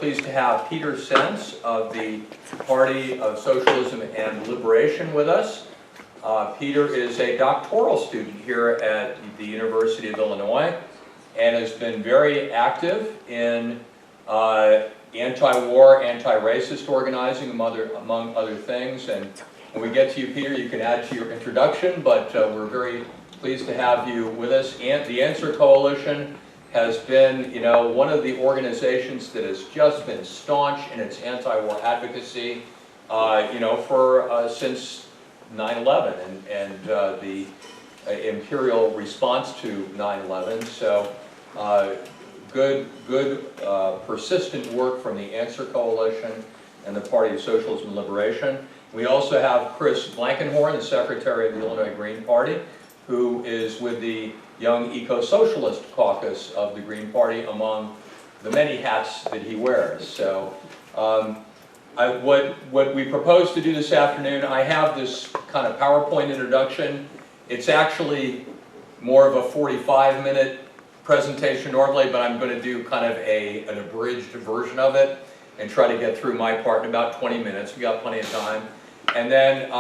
Pleased to have Peter Sense of the Party of Socialism and Liberation with us. Peter is a doctoral student here at the University of Illinois and has been very active in anti-war, anti-racist organizing, among other things. And when we get to you, Peter, you can add to your introduction, but we're very pleased to have you with us. And the Answer Coalition has been, one of the organizations that has just been staunch in its anti-war advocacy, since 9/11 and the imperial response to 9/11. So, good, persistent work from the Answer Coalition and the Party of Socialism and Liberation. We also have Chris Blankenhorn, the Secretary of the Illinois Green Party, who is with the Young Eco-Socialist Caucus of the Green Party, among the many hats that he wears. So what we propose to do this afternoon, I have this kind of PowerPoint introduction. It's actually more of a 45-minute presentation normally, but I'm going to do kind of an abridged version of it and try to get through my part in about 20 minutes. We got plenty of time. And then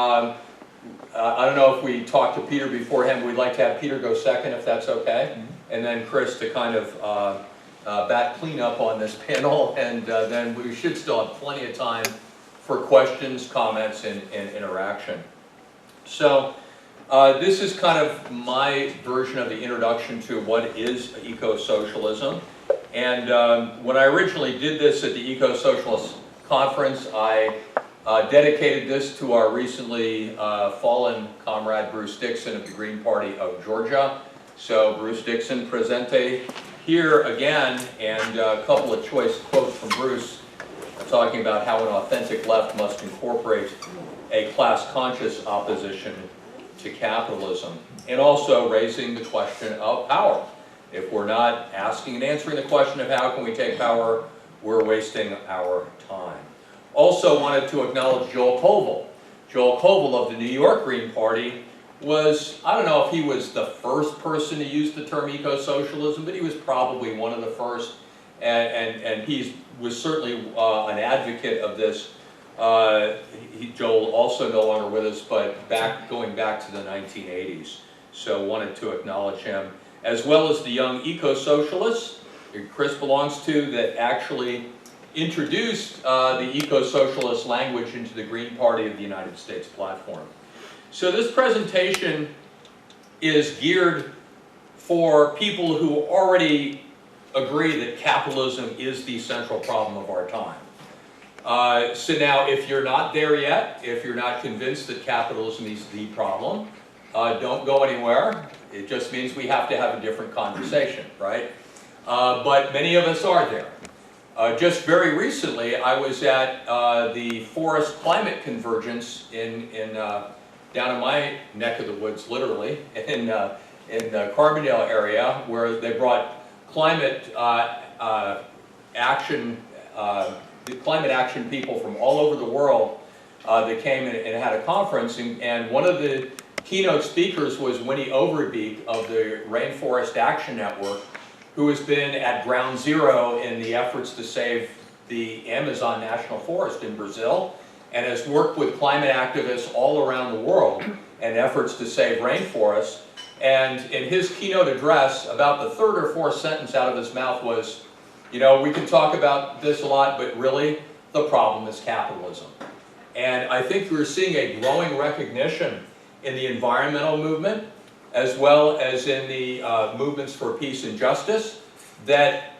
I don't know if we talked to Peter beforehand. We'd like to have Peter go second, if that's okay, and then Chris to kind of clean up on this panel, and then we should still have plenty of time for questions, comments, and interaction. So this is kind of my version of the introduction to what is eco-socialism. And when I originally did this at the Eco-Socialist Conference, I dedicated this to our recently fallen comrade Bruce Dixon of the Green Party of Georgia. So Bruce Dixon, presente here again, and a couple of choice quotes from Bruce talking about how an authentic left must incorporate a class-conscious opposition to capitalism, and also raising the question of power. If we're not asking and answering the question of how can we take power, we're wasting our time. Also wanted to acknowledge Joel Koval. Joel Koval of the New York Green Party was, I don't know if he was the first person to use the term eco-socialism, but he was probably one of the first, and he was certainly an advocate of this. Joel also no longer with us, but going back to the 1980s. So wanted to acknowledge him, as well as the Young Eco-Socialists Chris belongs to, that actually introduced the eco-socialist language into the Green Party of the United States platform. So this presentation is geared for people who already agree that capitalism is the central problem of our time. So now, if you're not there yet, if you're not convinced that capitalism is the problem, don't go anywhere. It just means we have to have a different conversation, right? But many of us are there. Just very recently, I was at the Forest Climate Convergence down in my neck of the woods, literally, in the Carbondale area, where they brought climate action people from all over the world that came and had a conference, and one of the keynote speakers was Winnie Overbeek of the Rainforest Action Network, who has been at ground zero in the efforts to save the Amazon National Forest in Brazil, and has worked with climate activists all around the world in efforts to save rainforests. And in his keynote address, about the third or fourth sentence out of his mouth was, we can talk about this a lot, but really the problem is capitalism. And I think we're seeing a growing recognition in the environmental movement, as well as in the movements for peace and justice, that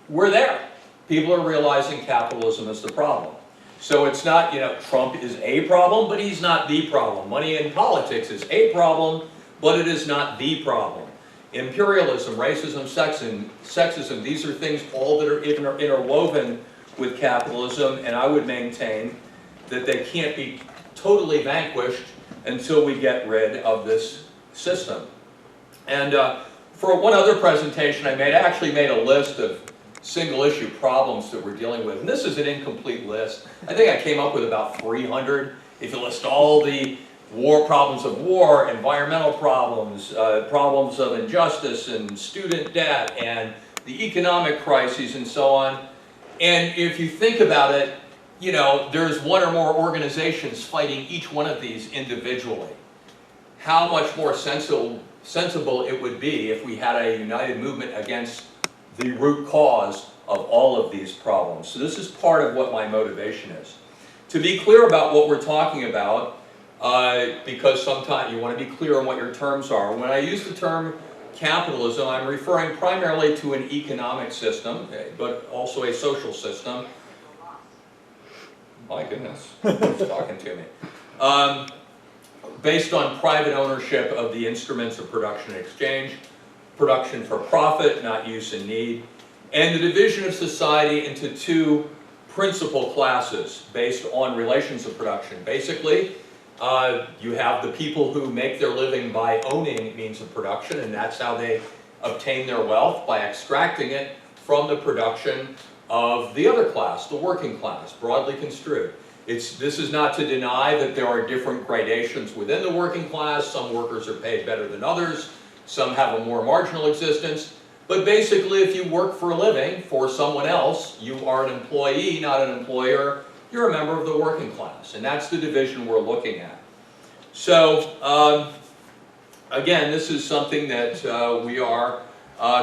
we're there. People are realizing capitalism is the problem. So it's not, Trump is a problem, but he's not the problem. Money in politics is a problem, but it is not the problem. Imperialism, racism, sexism, these are things all that are interwoven with capitalism, and I would maintain that they can't be totally vanquished until we get rid of this system. And for one other presentation I actually made a list of single-issue problems that we're dealing with. And this is an incomplete list. I think I came up with about 300. If you list all the problems of war, environmental problems, problems of injustice and student debt, and the economic crises and so on, And if you think about it, you know, there's one or more organizations fighting each one of these individually. How much more sensible it would be if we had a united movement against the root cause of all of these problems. So this is part of what my motivation is. To be clear about what we're talking about, because sometimes you want to be clear on what your terms are. When I use the term capitalism, I'm referring primarily to an economic system, but also a social system. My goodness, who's talking to me? Based on private ownership of the instruments of production and exchange, production for profit, not use and need, and the division of society into two principal classes based on relations of production. Basically, you have the people who make their living by owning means of production, and that's how they obtain their wealth, by extracting it from the production of the other class, the working class, broadly construed. This is not to deny that there are different gradations within the working class. Some workers are paid better than others. Some have a more marginal existence. But basically, if you work for a living for someone else, you are an employee, not an employer. You're a member of the working class. And that's the division we're looking at. So, again, this is something that we are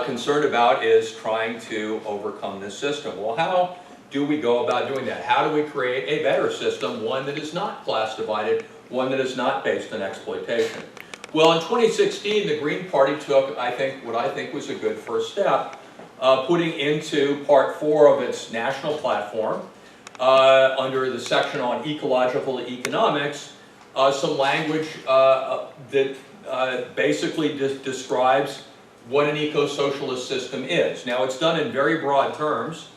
concerned about, is trying to overcome this system. Well, how do we go about doing that? How do we create a better system, one that is not class divided, one that is not based on exploitation? Well, in 2016, the Green Party took, what I think was a good first step, putting into Part 4 of its national platform, under the section on ecological economics, some language that basically describes what an eco-socialist system is. Now, it's done in very broad terms,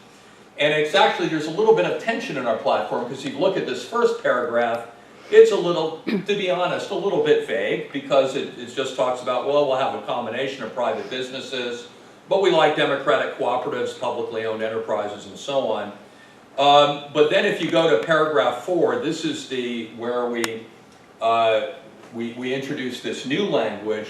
and it's actually, there's a little bit of tension in our platform, because if you look at this first paragraph, it's a little, to be honest, a little bit vague, because it just talks about, well, we'll have a combination of private businesses, but we like democratic cooperatives, publicly owned enterprises, and so on. But then if you go to paragraph 4, this is where we introduce this new language,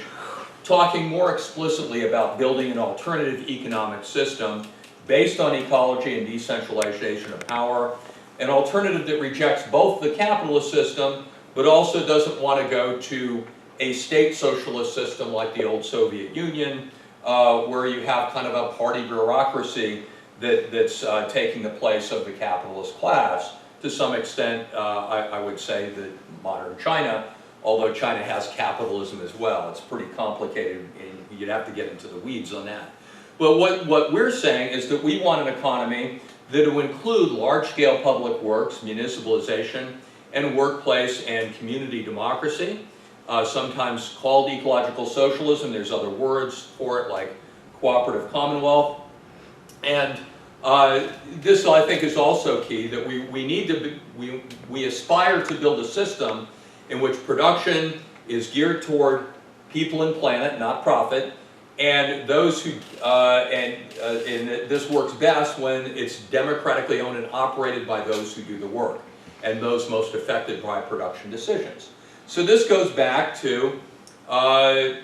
talking more explicitly about building an alternative economic system based on ecology and decentralization of power, an alternative that rejects both the capitalist system, but also doesn't want to go to a state socialist system like the old Soviet Union, where you have kind of a party bureaucracy that's taking the place of the capitalist class. To some extent, I would say that modern China, although China has capitalism as well, it's pretty complicated, and you'd have to get into the weeds on that. But what we're saying is that we want an economy that will include large-scale public works, municipalization, and workplace and community democracy, sometimes called ecological socialism. There's other words for it, like cooperative commonwealth. And this, I think, is also key, that we aspire to build a system in which production is geared toward people and planet, not profit, and those who, and this works best when it's democratically owned and operated by those who do the work, and those most affected by production decisions. So this goes back to, Karl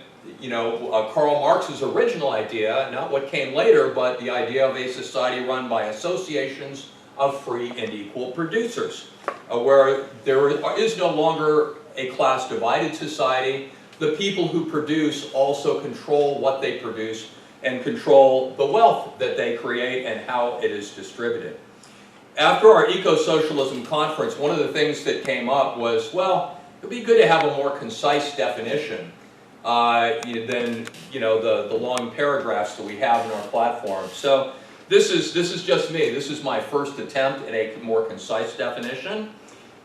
Marx's original idea, not what came later, but the idea of a society run by associations of free and equal producers, where there is no longer a class-divided society. The people who produce also control what they produce and control the wealth that they create and how it is distributed. After our eco-socialism conference, one of the things that came up was, well, it would be good to have a more concise definition than the long paragraphs that we have in our platform. So this is just me. This is my first attempt at a more concise definition.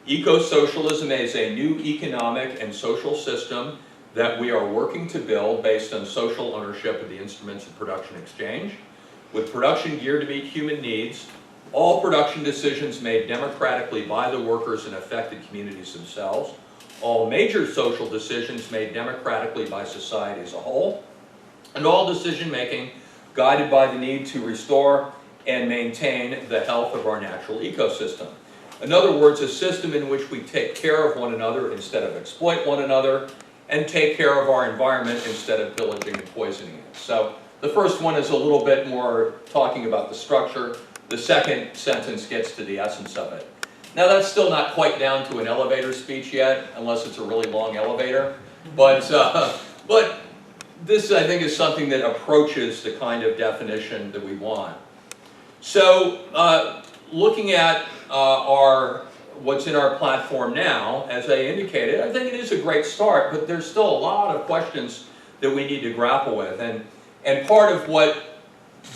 Eco-socialism is a new economic and social system that we are working to build based on social ownership of the instruments of production exchange, with production geared to meet human needs, all production decisions made democratically by the workers and affected communities themselves, all major social decisions made democratically by society as a whole, and all decision-making guided by the need to restore and maintain the health of our natural ecosystem. In other words, a system in which we take care of one another instead of exploit one another, and take care of our environment instead of pillaging and poisoning it. So the first one is a little bit more talking about the structure. the second sentence gets to the essence of it. Now that's still not quite down to an elevator speech yet, unless it's a really long elevator. But this, I think, is something that approaches the kind of definition that we want. So looking at what's in our platform now, as I indicated, I think it is a great start, but there's still a lot of questions that we need to grapple with. And part of what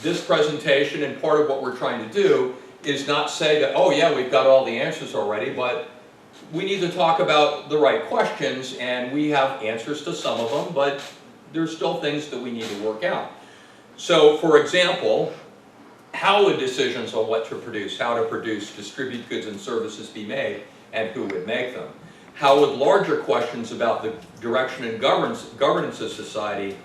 this presentation and part of what we're trying to do is not say that, oh yeah, we've got all the answers already, but we need to talk about the right questions, and we have answers to some of them, but there's still things that we need to work out. So, for example, how would decisions on what to produce, how to produce, distribute goods and services be made, and who would make them? How would larger questions about the direction and governance of society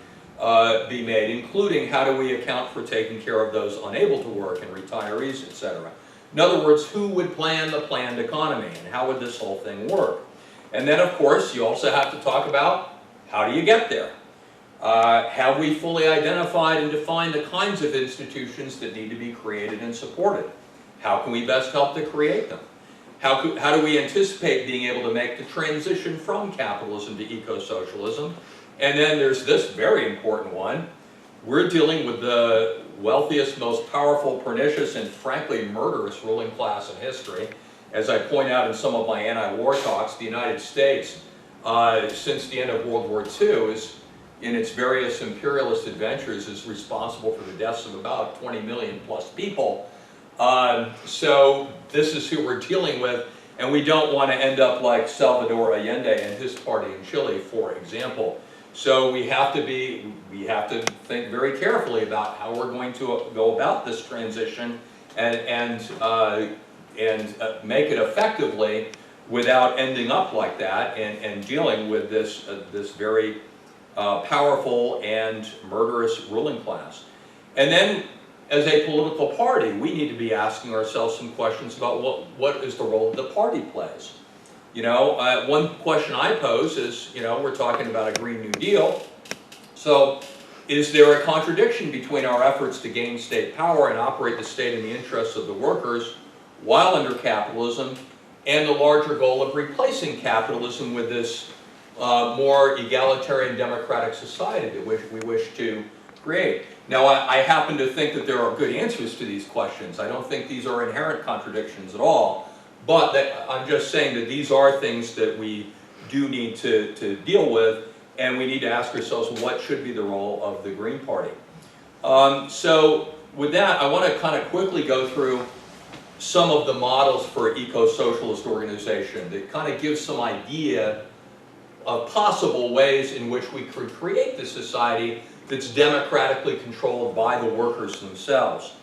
be made, including how do we account for taking care of those unable to work and retirees, etc. In other words, who would plan the planned economy, and how would this whole thing work? And then, of course, you also have to talk about how do you get there? Have we fully identified and defined the kinds of institutions that need to be created and supported? How can we best help to create them? How do we anticipate being able to make the transition from capitalism to eco-socialism? And then there's this very important one. We're dealing with the wealthiest, most powerful, pernicious, and frankly murderous ruling class in history. As I point out in some of my anti-war talks, the United States, since the end of World War II, in its various imperialist adventures, is responsible for the deaths of about 20 million plus people. So this is who we're dealing with, and we don't want to end up like Salvador Allende and his party in Chile, for example. So we have to think very carefully about how we're going to go about this transition and make it effectively without ending up like that and dealing with this very powerful and murderous ruling class. And then, as a political party, we need to be asking ourselves some questions about what is the role the party plays. You know, one question I pose is, you know, we're talking about a Green New Deal. So, is there a contradiction between our efforts to gain state power and operate the state in the interests of the workers while under capitalism and the larger goal of replacing capitalism with this more egalitarian democratic society that we wish to create? Now, I happen to think that there are good answers to these questions. I don't think these are inherent contradictions at all. But I'm just saying that these are things that we do need to deal with, and we need to ask ourselves what should be the role of the Green Party. So with that, I want to kind of quickly go through some of the models for eco-socialist organization that kind of give some idea of possible ways in which we could create this society that's democratically controlled by the workers themselves.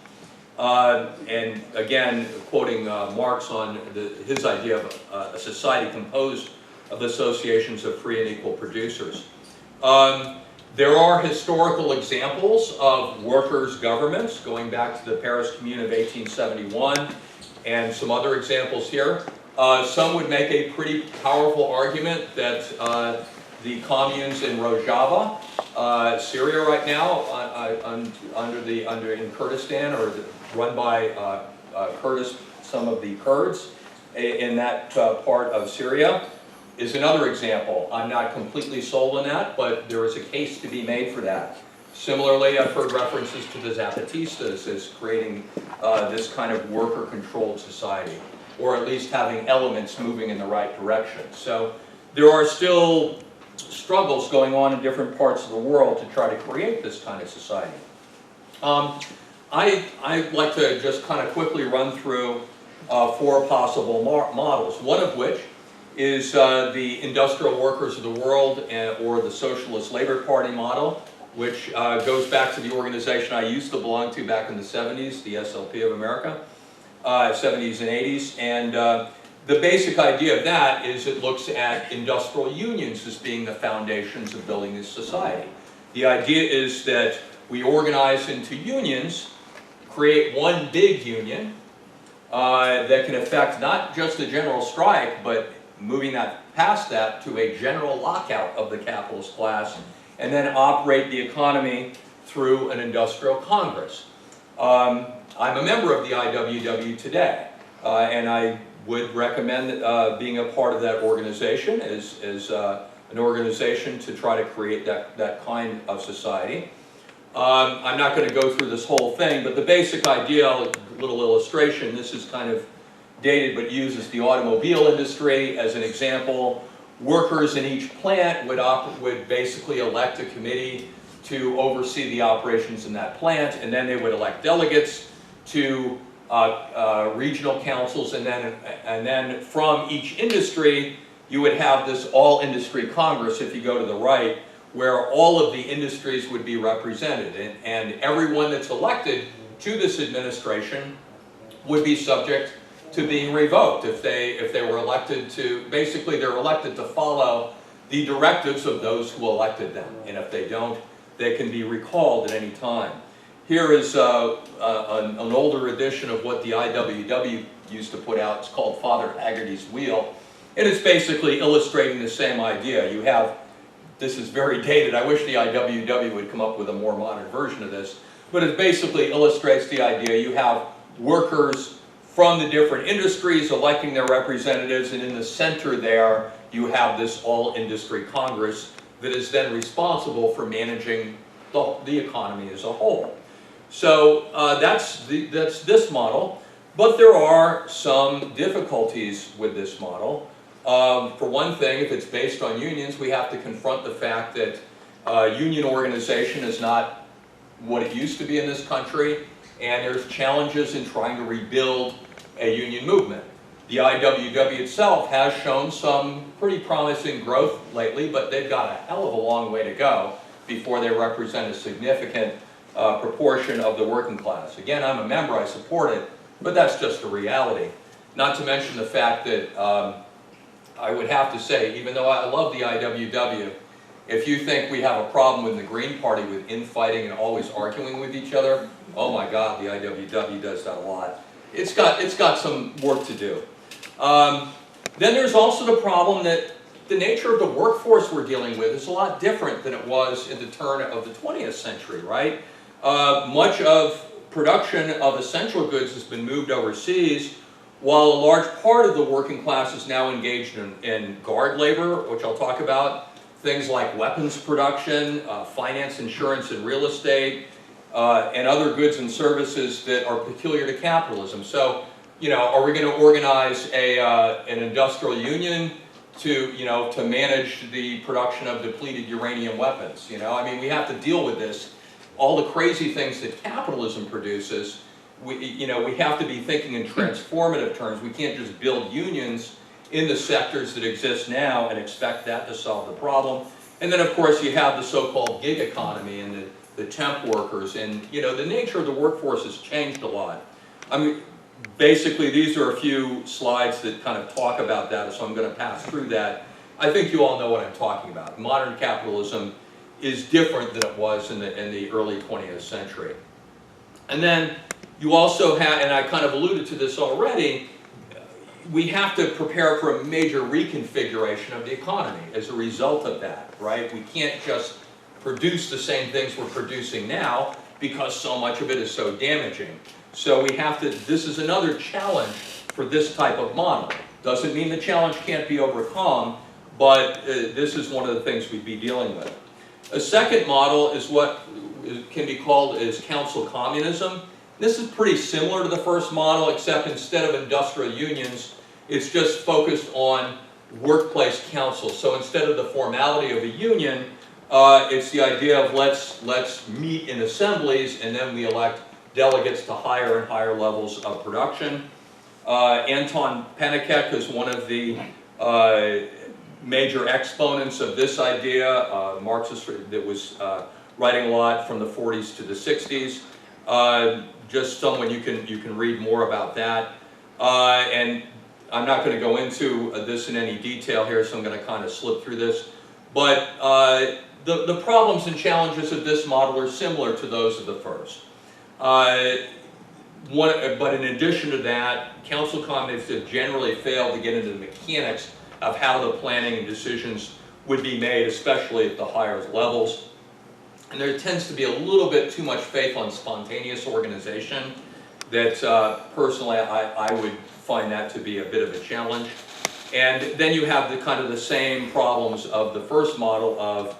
And again, quoting Marx on his idea of a society composed of associations of free and equal producers. There are historical examples of workers' governments going back to the Paris Commune of 1871 and some other examples here. Some would make a pretty powerful argument that the communes in Rojava, Syria right now, in Kurdistan, or run by some of the Kurds in that part of Syria, is another example. I'm not completely sold on that, but there is a case to be made for that. Similarly, I've heard references to the Zapatistas as creating this kind of worker-controlled society, or at least having elements moving in the right direction. So there are still struggles going on in different parts of the world to try to create this kind of society. I'd like to just kind of quickly run through 4 possible models, one of which is the industrial workers of the world, or the Socialist Labor Party model, which goes back to the organization I used to belong to back in the 70s, the SLP of America, 70s and 80s. And the basic idea of that is it looks at industrial unions as being the foundations of building this society. The idea is that we organize into unions, create one big union that can affect not just a general strike, but moving that past that to a general lockout of the capitalist class, and then operate the economy through an industrial congress. I'm a member of the IWW today, and I would recommend being a part of that organization as an organization to try to create that kind of society. I'm not going to go through this whole thing, but the basic idea, a little illustration, this is kind of dated but uses the automobile industry as an example. Workers in each plant would basically elect a committee to oversee the operations in that plant, and then they would elect delegates to regional councils, and then from each industry you would have this all-industry congress, if you go to the right, where all of the industries would be represented, and everyone that's elected to this administration would be subject to being revoked if they were elected to, basically they're elected to follow the directives of those who elected them, and if they don't, they can be recalled at any time. Here is an older edition of what the IWW used to put out. It's called Father Haggerty's Wheel, and it's basically illustrating the same idea. You have, this is very dated, I wish the IWW would come up with a more modern version of this, but it basically illustrates the idea. You have workers from the different industries electing their representatives, and in the center there you have this all-industry Congress that is then responsible for managing the economy as a whole. So that's this model, but there are some difficulties with this model. For one thing, if it's based on unions, we have to confront the fact that union organization is not what it used to be in this country, and there's challenges in trying to rebuild a union movement. The IWW itself has shown some pretty promising growth lately, but they've got a hell of a long way to go before they represent a significant proportion of the working class. Again, I'm a member, I support it, but that's just a reality. Not to mention the fact that I would have to say, even though I love the IWW, if you think we have a problem with the Green Party with infighting and always arguing with each other, oh my God, the IWW does that a lot. It's got some work to do. Then there's also the problem that the nature of the workforce we're dealing with is a lot different than it was in the turn of the 20th century, right? Much of production of essential goods has been moved overseas, while a large part of the working class is now engaged in guard labor, which I'll talk about, things like weapons production, finance, insurance, and real estate, and other goods and services that are peculiar to capitalism. So, you know, are we going to organize an industrial union to manage the production of depleted uranium weapons? You know, I mean, we have to deal with this. All the crazy things that capitalism produces, we have to be thinking in transformative terms. We can't just build unions in the sectors that exist now and expect that to solve the problem. And then, of course, you have the so-called gig economy and the temp workers, and the nature of the workforce has changed a lot. I mean, basically, these are a few slides that kind of talk about that, so I'm going to pass through that. I think you all know what I'm talking about. Modern capitalism is different than it was in the early 20th century. And then you also have, and I kind of alluded to this already, we have to prepare for a major reconfiguration of the economy as a result of that, right? We can't just produce the same things we're producing now because so much of it is so damaging. So we have to, this is another challenge for this type of model. Doesn't mean the challenge can't be overcome, but this is one of the things we'd be dealing with. A second model is what can be called as council communism. This is pretty similar to the first model, except instead of industrial unions, it's just focused on workplace councils. So instead of the formality of a union, it's the idea of let's meet in assemblies and then we elect delegates to higher and higher levels of production. Anton Pannekoek is one of the major exponents of this idea, Marxist that was writing a lot from the 40s to the 60s. Just someone you can read more about that. And I'm not going to go into this in any detail here, so I'm going to kind of slip through this. But the problems and challenges of this model are similar to those of the first. But in addition to that, council communists have generally failed to get into the mechanics of how the planning and decisions would be made, especially at the higher levels. And there tends to be a little bit too much faith on spontaneous organization. that personally I would find that to be a bit of a challenge. And then you have the kind of the same problems of the first model of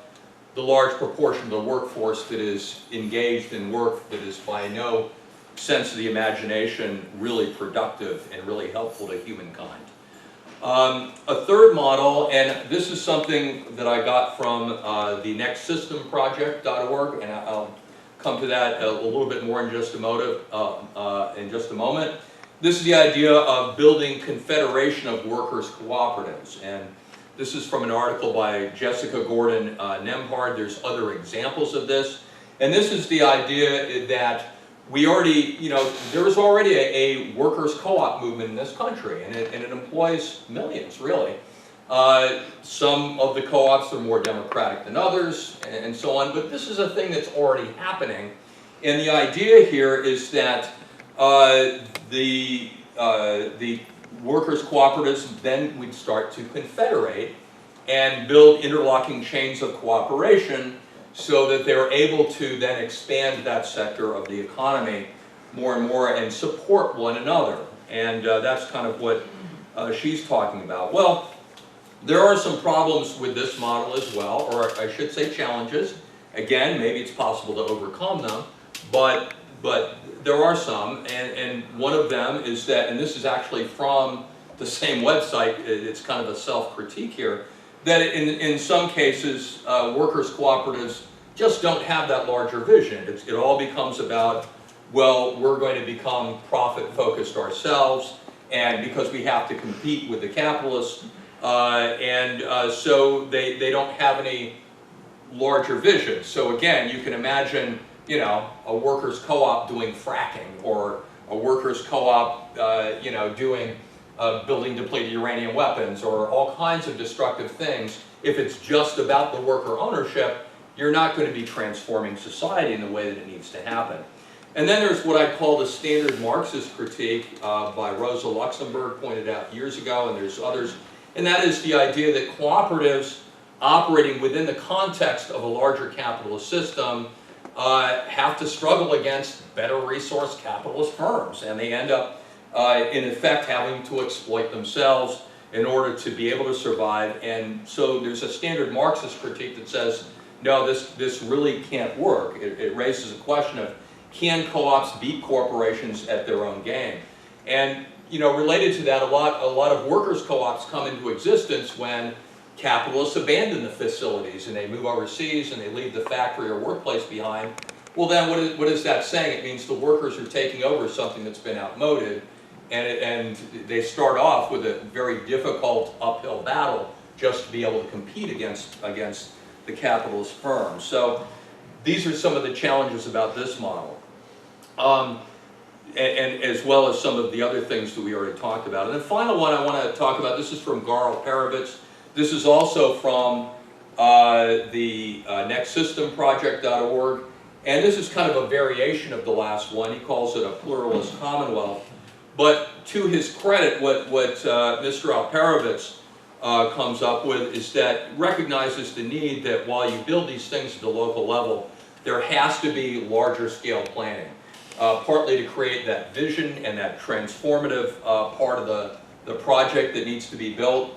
the large proportion of the workforce that is engaged in work that is by no sense of the imagination really productive and really helpful to humankind. A third model, and this is something that I got from the nextsystemproject.org, and I'll come to that a little bit more in just a moment. This is the idea of building confederation of workers cooperatives, and this is from an article by Jessica Gordon Nemhard. There's other examples of this, and this is the idea that we already, there is already a workers' co-op movement in this country, and it employs millions, really. Some of the co-ops are more democratic than others, and so on, but this is a thing that's already happening. And the idea here is that the workers' cooperatives then would start to confederate and build interlocking chains of cooperation so that they're able to then expand that sector of the economy more and more and support one another. And that's kind of what she's talking about. Well, there are some problems with this model as well, or I should say challenges. Again, maybe it's possible to overcome them, but there are some, and one of them is that, and this is actually from the same website, it's kind of a self-critique here, that in some cases, workers' cooperatives just don't have that larger vision. It all becomes about, well, we're going to become profit-focused ourselves, and because we have to compete with the capitalists, so they don't have any larger vision. So again, you can imagine, a workers' co-op doing fracking, or a workers' co-op, doing building depleted uranium weapons, or all kinds of destructive things. If it's just about the worker ownership, you're not going to be transforming society in the way that it needs to happen. And then there's what I call the standard Marxist critique by Rosa Luxemburg, pointed out years ago, and there's others. And that is the idea that cooperatives operating within the context of a larger capitalist system have to struggle against better resource capitalist firms, and they end up in effect having to exploit themselves in order to be able to survive. And so there's a standard Marxist critique that says, no, this really can't work. It raises a question of, can co-ops beat corporations at their own game? And related to that, a lot of workers' co-ops come into existence when capitalists abandon the facilities and they move overseas and they leave the factory or workplace behind. Well, then what is that saying? It means the workers are taking over something that's been outmoded, and they start off with a very difficult uphill battle just to be able to compete against the capitalist firms. So these are some of the challenges about this model. And as well as some of the other things that we already talked about. And the final one I want to talk about, this is from Garl Perovitz. This is also from the nextsystemproject.org. And this is kind of a variation of the last one. He calls it a pluralist commonwealth. But to his credit, what Mr. Alperovitz comes up with is that recognizes the need that while you build these things at the local level, there has to be larger scale planning. Partly to create that vision and that transformative part of the project that needs to be built,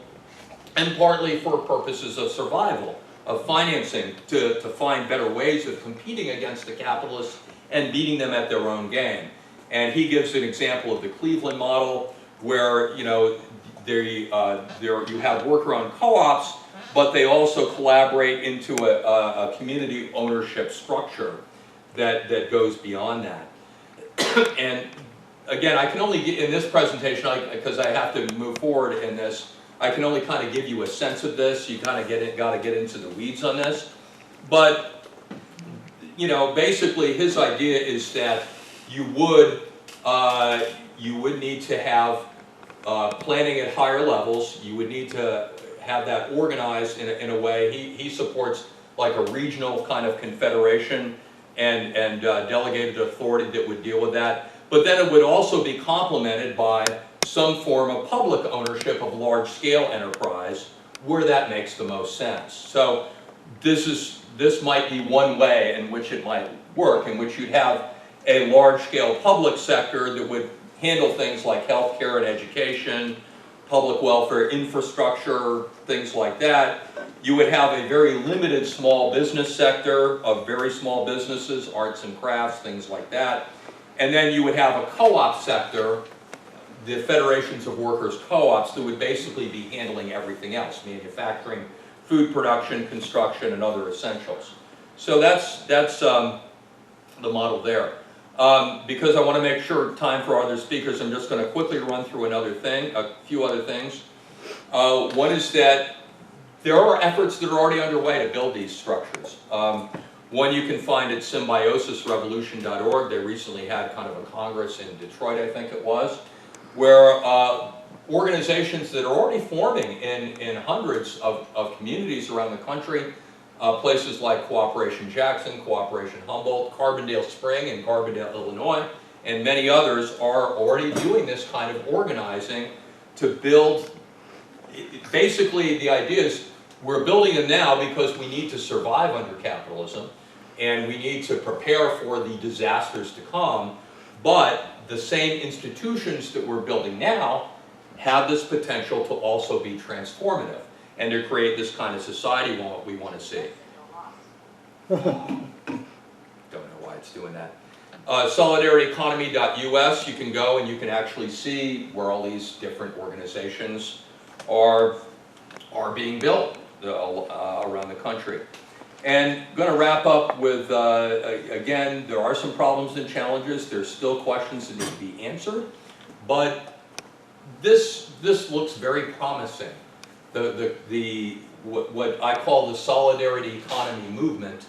and partly for purposes of survival, of financing, to find better ways of competing against the capitalists and beating them at their own game. And he gives an example of the Cleveland model, where you have worker-owned co-ops, but they also collaborate into a community ownership structure that goes beyond that. And again, I can only get in this presentation, because I have to move forward in this, I can only kind of give you a sense of this. You kind of got to get into the weeds on this. But basically his idea is that you would need to have planning at higher levels. You would need to have that organized in a way. He supports like a regional kind of confederation and delegated authority that would deal with that. But then it would also be complemented by some form of public ownership of large-scale enterprise where that makes the most sense. So this might be one way in which it might work, in which you'd have a large-scale public sector that would handle things like healthcare and education, public welfare, infrastructure, things like that. You would have a very limited small business sector of very small businesses, arts and crafts, things like that. And then you would have a co-op sector, the federations of workers co-ops, that would basically be handling everything else, manufacturing, food production, construction, and other essentials. So that's the model there. Because I want to make sure time for other speakers, I'm just going to quickly run through a few other things. One is that there are efforts that are already underway to build these structures. One you can find at symbiosisrevolution.org. They recently had kind of a congress in Detroit, I think it was, where organizations that are already forming in hundreds of communities around the country, places like Cooperation Jackson, Cooperation Humboldt, Carbondale Spring in Carbondale, Illinois, and many others are already doing this kind of organizing to build. Basically, the idea is we're building them now because we need to survive under capitalism and we need to prepare for the disasters to come, but the same institutions that we're building now have this potential to also be transformative and to create this kind of society we want to see. Don't know why it's doing that. SolidarityEconomy.us, you can go and you can actually see where all these different organizations are being built around the country. And going to wrap up with, again, there are some problems and challenges. There's still questions that need to be answered. But this looks very promising. What I call the solidarity economy movement,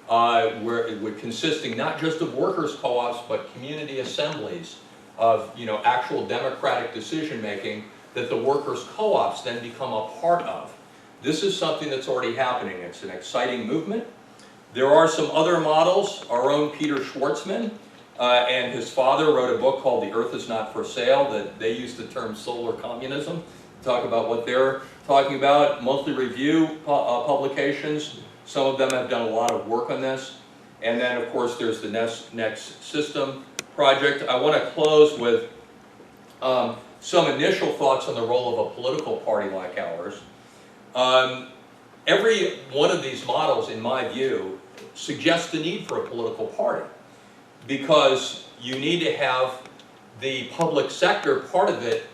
where it would consisting not just of workers' co-ops, but community assemblies of actual democratic decision making that the workers' co-ops then become a part of. This is something that's already happening. It's an exciting movement. There are some other models. Our own Peter Schwartzman and his father wrote a book called The Earth is Not for Sale, that they use the term solar communism to talk about what they're talking about. Monthly Review publications, some of them have done a lot of work on this. And then, of course, there's the Next System project. I want to close with some initial thoughts on the role of a political party like ours. Every one of these models, in my view, suggests the need for a political party, because you need to have the public sector, part of it,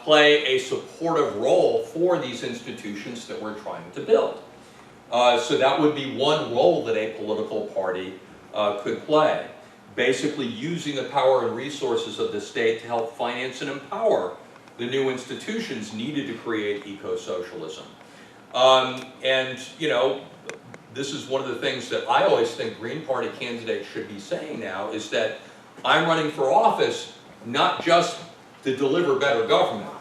play a supportive role for these institutions that we're trying to build. So that would be one role that a political party could play. Basically using the power and resources of the state to help finance and empower the new institutions needed to create eco-socialism. And this is one of the things that I always think Green Party candidates should be saying now, is that I'm running for office not just to deliver better government,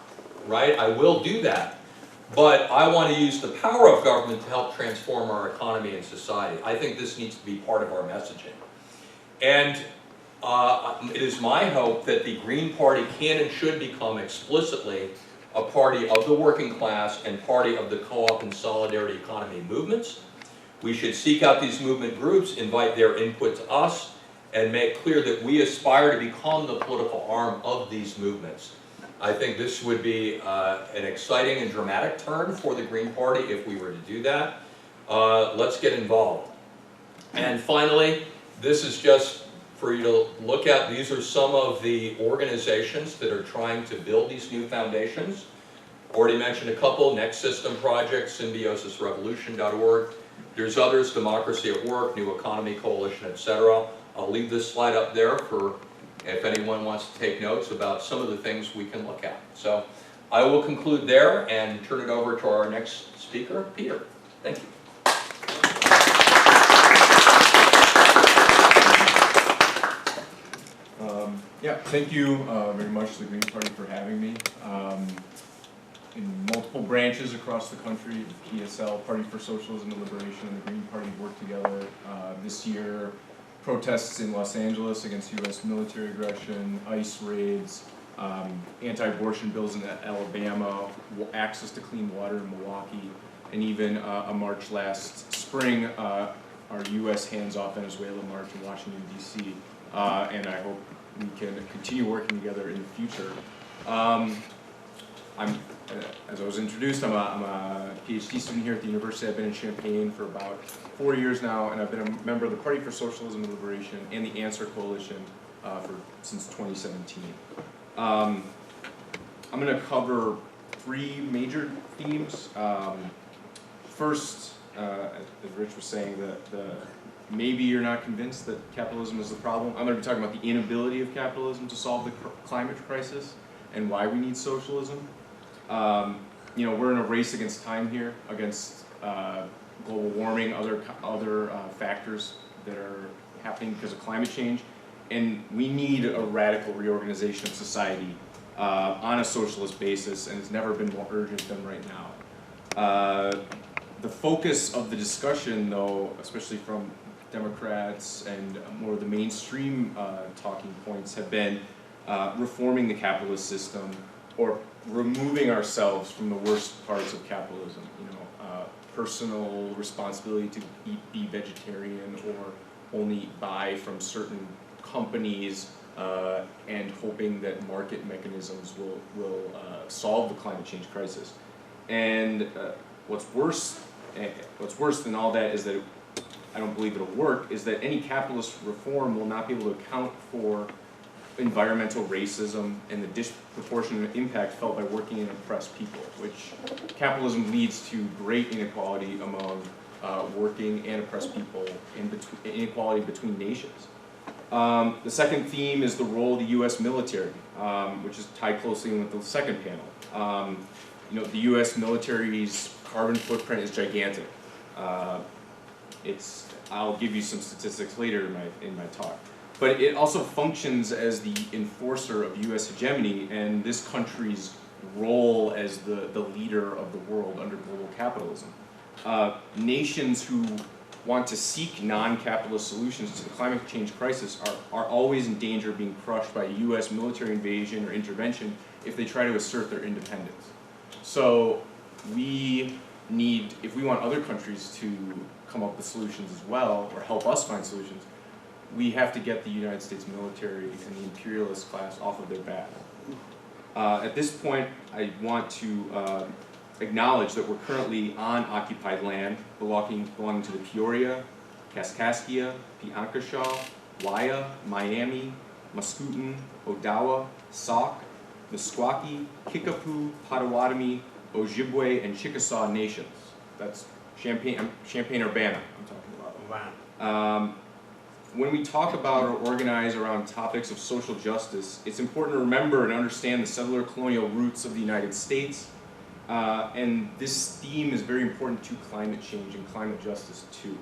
right? I will do that. But I want to use the power of government to help transform our economy and society. I think this needs to be part of our messaging. And it is my hope that the Green Party can and should become explicitly a party of the working class and party of the co-op and solidarity economy movements. We should seek out these movement groups, invite their input to us, and make clear that we aspire to become the political arm of these movements. I think this would be an exciting and dramatic turn for the Green Party if we were to do that. Let's get involved. And finally, this is just for you to look at. These are some of the organizations that are trying to build these new foundations. Already mentioned a couple: Next System Project, SymbiosisRevolution.org. There's others: Democracy at Work, New Economy Coalition, etc. I'll leave this slide up there for if anyone wants to take notes about some of the things we can look at. So I will conclude there and turn it over to our next speaker, Peter. Thank you. Yeah, thank you very much to the Green Party for having me. In multiple branches across the country, the PSL, Party for Socialism and Liberation, and the Green Party worked together this year. Protests in Los Angeles against U.S. military aggression, ICE raids, anti-abortion bills in Alabama, access to clean water in Milwaukee, and even a march last spring, our U.S. Hands Off Venezuela march in Washington, D.C. and I hope we can continue working together in the future. As I was introduced, I'm a PhD student here at the university. I've been in Champaign for about 4 years now, and I've been a member of the Party for Socialism and Liberation and the Answer Coalition since 2017. I'm going to cover 3 major themes. First, as Rich was saying, maybe you're not convinced that capitalism is the problem. I'm going to be talking about the inability of capitalism to solve the climate crisis and why we need socialism. We're in a race against time here, against global warming, other factors that are happening because of climate change, and we need a radical reorganization of society on a socialist basis, and it's never been more urgent than right now. The focus of the discussion, though, especially from Democrats and more of the mainstream talking points, have been reforming the capitalist system or removing ourselves from the worst parts of capitalism. Personal responsibility to be vegetarian or only buy from certain companies and hoping that market mechanisms will solve the climate change crisis. And what's worse than all that is that I don't believe it'll work, is that any capitalist reform will not be able to account for environmental racism and the disproportionate impact felt by working and oppressed people, which capitalism leads to great inequality among working and oppressed people, and inequality between nations. The second theme is the role of the U.S. military, which is tied closely in with the second panel. The U.S. military's carbon footprint is gigantic. I'll give you some statistics later in my talk. But it also functions as the enforcer of U.S. hegemony and this country's role as the leader of the world under global capitalism. Nations who want to seek non-capitalist solutions to the climate change crisis are always in danger of being crushed by a U.S. military invasion or intervention if they try to assert their independence. So if we want other countries to come up with solutions as well, or help us find solutions, we have to get the United States military and the imperialist class off of their back. At this point, I want to acknowledge that we're currently on occupied land belonging to the Peoria, Kaskaskia, Piankashaw, Waya, Miami, Muscooten, Odawa, Sauk, Meskwaki, Kickapoo, Potawatomi, Ojibwe, and Chickasaw nations. That's Champaign, Urbana I'm talking about. When we talk about or organize around topics of social justice, it's important to remember and understand the settler colonial roots of the United States. And this theme is very important to climate change and climate justice too.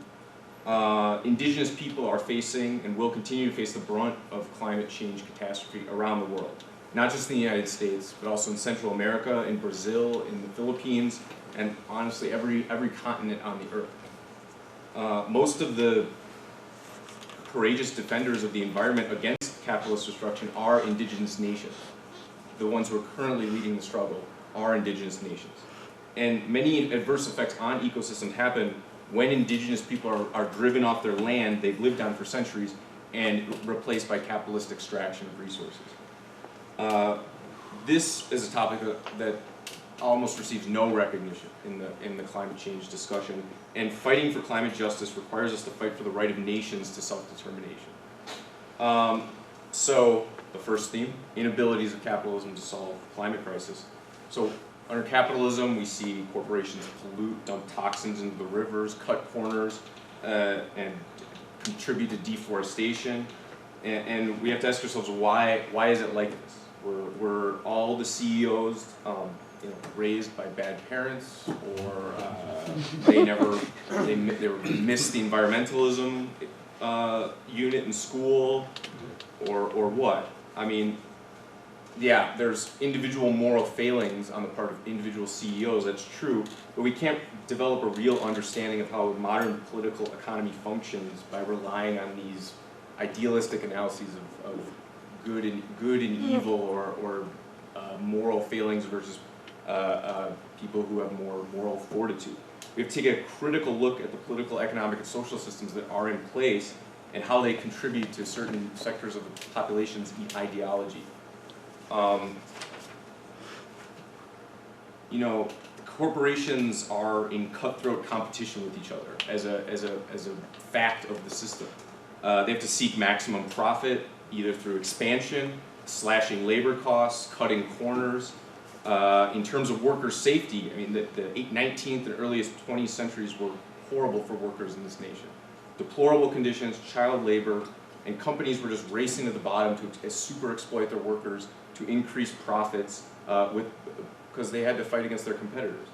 Indigenous people are facing and will continue to face the brunt of climate change catastrophe around the world. Not just in the United States, but also in Central America, in Brazil, in the Philippines, and honestly every continent on the earth. Most of the courageous defenders of the environment against capitalist destruction are indigenous nations. The ones who are currently leading the struggle are indigenous nations. And many adverse effects on ecosystems happen when indigenous people are driven off their land they've lived on for centuries and replaced by capitalist extraction of resources. This is a topic that almost receives no recognition in the climate change discussion, and fighting for climate justice requires us to fight for the right of nations to self-determination. So the first theme, inabilities of capitalism to solve the climate crisis. So under capitalism, we see corporations pollute, dump toxins into the rivers, cut corners, and contribute to deforestation. And we have to ask ourselves, why is it like this? Were all the CEOs raised by bad parents, or they missed the environmentalism unit in school, or what? I mean, yeah, there's individual moral failings on the part of individual CEOs, that's true, but we can't develop a real understanding of how modern political economy functions by relying on these idealistic analyses of good and evil, or moral failings versus people who have more moral fortitude. We have to take a critical look at the political, economic, and social systems that are in place and how they contribute to certain sectors of the population's ideology. You know, corporations are in cutthroat competition with each other as a fact of the system. They have to seek maximum profit, either through expansion, slashing labor costs, cutting corners. In terms of worker safety, I mean, the 19th and earliest 20th centuries were horrible for workers in this nation. Deplorable conditions, child labor, and companies were just racing to the bottom to super exploit their workers to increase profits because they had to fight against their competitors.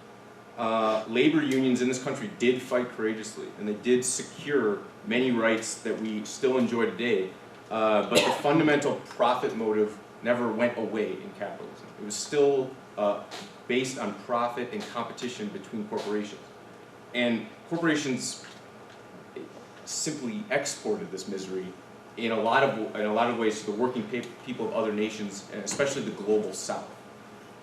Labor unions in this country did fight courageously, and they did secure many rights that we still enjoy today, but the fundamental profit motive never went away in capitalism. It was still based on profit and competition between corporations. And corporations simply exported this misery in a lot of ways to the working people of other nations, and especially the global South.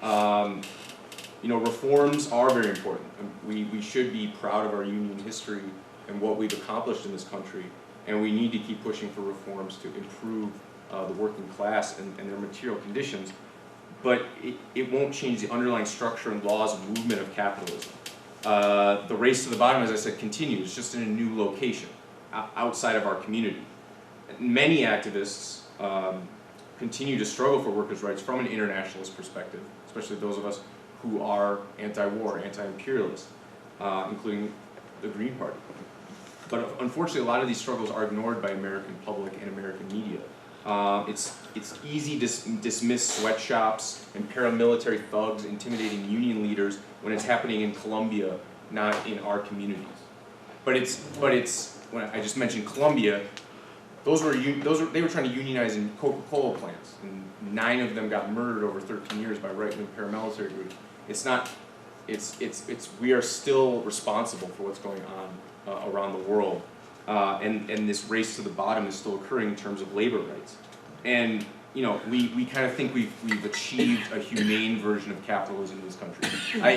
You know, reforms are very important. We should be proud of our union history and what we've accomplished in this country, and we need to keep pushing for reforms to improve the working class and their material conditions, but it won't change the underlying structure and laws and movement of capitalism. The race to the bottom, as I said, continues, just in a new location, outside of our community. Many activists continue to struggle for workers' rights from an internationalist perspective, especially those of us who are anti-war, anti-imperialist, including the Green Party. But unfortunately, a lot of these struggles are ignored by American public and American media. It's easy to dismiss sweatshops and paramilitary thugs intimidating union leaders when it's happening in Colombia, not in our communities. But it's when I just mentioned Colombia, they were trying to unionize in Coca-Cola plants, and 9 of them got murdered over 13 years by right-wing paramilitary groups. We are still responsible for what's going on around the world. And this race to the bottom is still occurring in terms of labor rights. And you know, we kind of think we've achieved a humane version of capitalism in this country.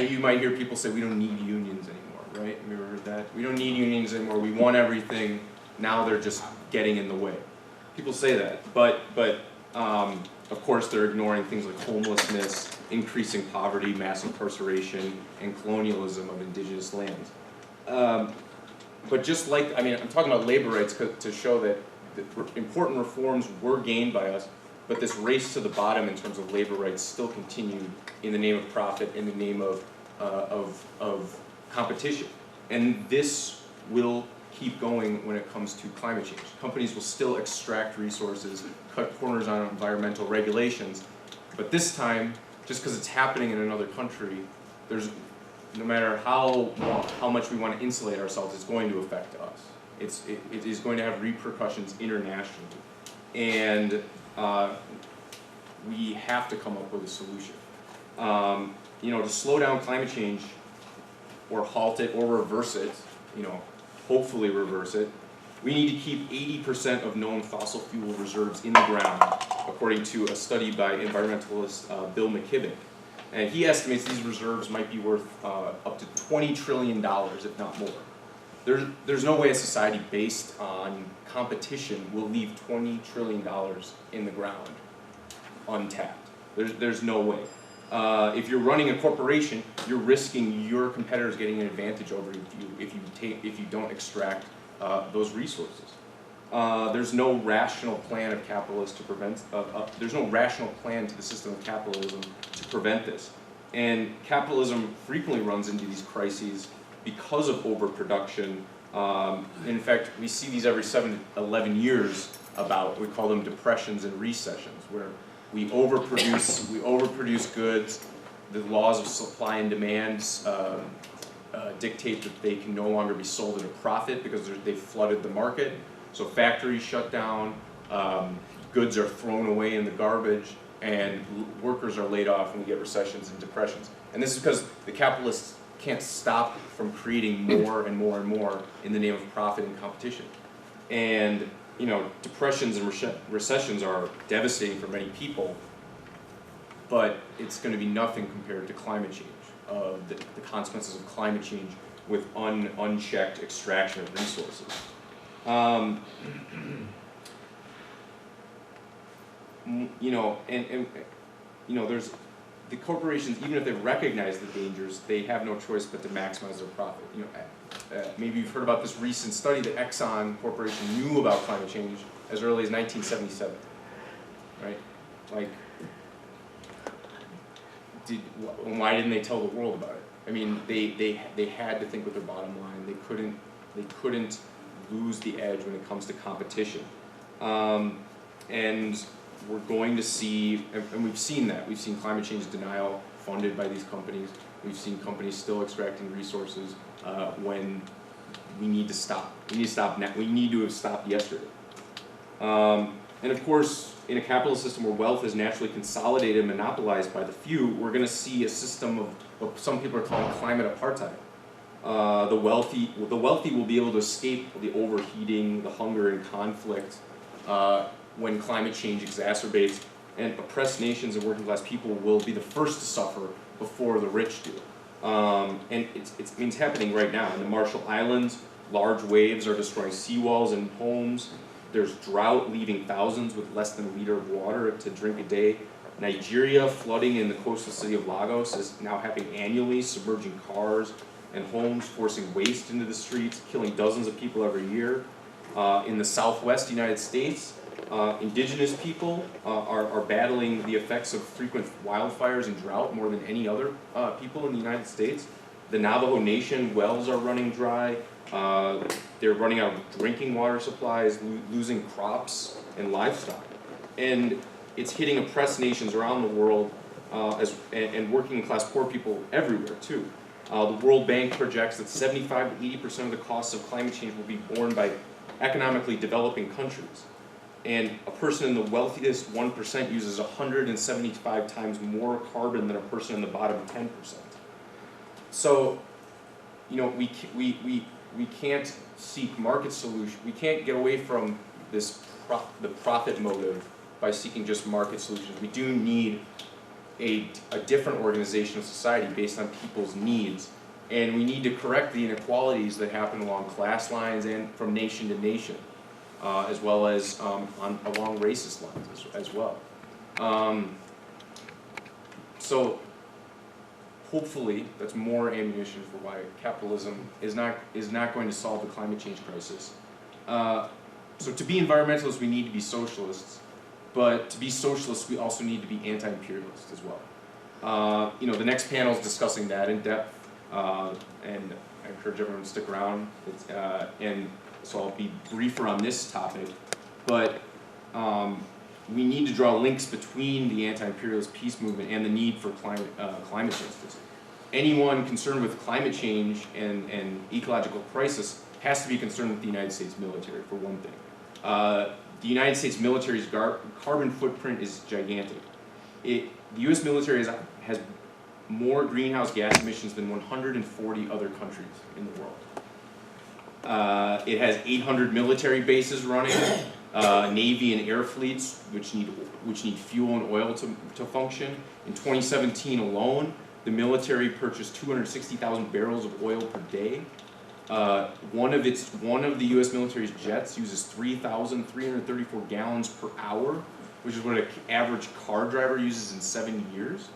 You might hear people say we don't need unions anymore, right? Have you ever heard that? We don't need unions anymore. We want everything. Now they're just getting in the way. People say that, but of course they're ignoring things like homelessness, increasing poverty, mass incarceration, and colonialism of indigenous lands. But just like, I mean, I'm talking about labor rights to show that important reforms were gained by us, but this race to the bottom in terms of labor rights still continued in the name of profit, in the name of competition. And this will keep going when it comes to climate change. Companies will still extract resources, cut corners on environmental regulations, but this time, just because it's happening in another country, no matter how much we want to insulate ourselves, it's going to affect us. It is going to have repercussions internationally, and we have to come up with a solution. You know, to slow down climate change, or halt it, or reverse it, you know, hopefully reverse it, we need to keep 80% of known fossil fuel reserves in the ground, according to a study by environmentalist Bill McKibben. And he estimates these reserves might be worth up to $20 trillion, if not more. There's no way a society based on competition will leave $20 trillion in the ground untapped. There's no way. If you're running a corporation, you're risking your competitors getting an advantage over you if you don't extract those resources. There's no rational plan of capitalists to prevent. There's no rational plan to the system of capitalism to prevent this. And capitalism frequently runs into these crises because of overproduction. In fact, we see these every 7 to 11 years. We call them depressions and recessions, where we overproduce goods. The laws of supply and demand dictate that they can no longer be sold at a profit because they've flooded the market. So factories shut down, goods are thrown away in the garbage, and workers are laid off, and we get recessions and depressions. And this is because the capitalists can't stop from creating more and more and more in the name of profit and competition. And you know, depressions and recessions are devastating for many people, but it's going to be nothing compared to climate change, the consequences of climate change with unchecked extraction of resources. You know, and you know, there's the corporations, even if they recognize the dangers, they have no choice but to maximize their profit. You know, maybe you've heard about this recent study that Exxon Corporation knew about climate change as early as 1977, right? Like, why didn't they tell the world about it? I mean, they had to think with their bottom line. They couldn't lose the edge when it comes to competition. And we're going to see, and we've seen that. We've seen climate change denial funded by these companies. We've seen companies still extracting resources when we need to stop. We need to stop now. We need to have stopped yesterday. And of course, in a capitalist system where wealth is naturally consolidated and monopolized by the few, we're going to see a system of what some people are calling climate apartheid. The wealthy will be able to escape the overheating, the hunger and conflict when climate change exacerbates, and oppressed nations and working class people will be the first to suffer before the rich do. And it's happening right now. In the Marshall Islands, large waves are destroying seawalls and homes. There's drought, leaving thousands with less than a liter of water to drink a day. Nigeria, flooding in the coastal city of Lagos is now happening annually, submerging cars and homes, forcing waste into the streets, killing dozens of people every year. In the southwest United States, indigenous people are battling the effects of frequent wildfires and drought more than any other people in the United States. The Navajo Nation wells are running dry. They're running out of drinking water supplies, losing crops and livestock. And it's hitting oppressed nations around the world and working class poor people everywhere too. The World Bank projects that 75 to 80% of the costs of climate change will be borne by economically developing countries. And a person in the wealthiest 1% uses 175 times more carbon than a person in the bottom 10%. So, you know, we can't seek market solutions. We can't get away from this the profit motive by seeking just market solutions. We do need a different organization of society based on people's needs, and we need to correct the inequalities that happen along class lines and from nation to nation, as well as along racist lines as well. So hopefully that's more ammunition for why capitalism is not going to solve the climate change crisis. So to be environmentalists, we need to be socialists. But to be socialists, we also need to be anti-imperialist as well. You know, the next panel is discussing that in depth, and I encourage everyone to stick around. And so I'll be briefer on this topic, but we need to draw links between the anti-imperialist peace movement and the need for climate justice. Anyone concerned with climate change and ecological crisis has to be concerned with the United States military, for one thing. The United States military's carbon footprint is gigantic. The U.S. military has more greenhouse gas emissions than 140 other countries in the world. It has 800 military bases running, Navy and air fleets, which need fuel and oil to function. In 2017 alone, the military purchased 260,000 barrels of oil per day. One of the U.S. military's jets uses 3,334 gallons per hour, which is what an average car driver uses in 7 years.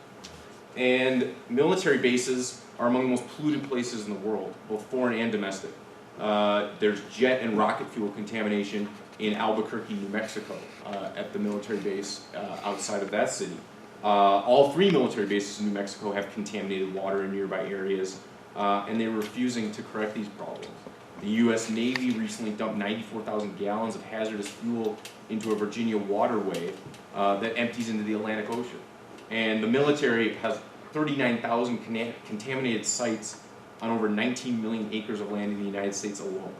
And military bases are among the most polluted places in the world, both foreign and domestic. There's jet and rocket fuel contamination in Albuquerque, New Mexico, at the military base outside of that city. All 3 military bases in New Mexico have contaminated water in nearby areas. And they're refusing to correct these problems. The U.S. Navy recently dumped 94,000 gallons of hazardous fuel into a Virginia waterway that empties into the Atlantic Ocean. And the military has 39,000 contaminated sites on over 19 million acres of land in the United States alone.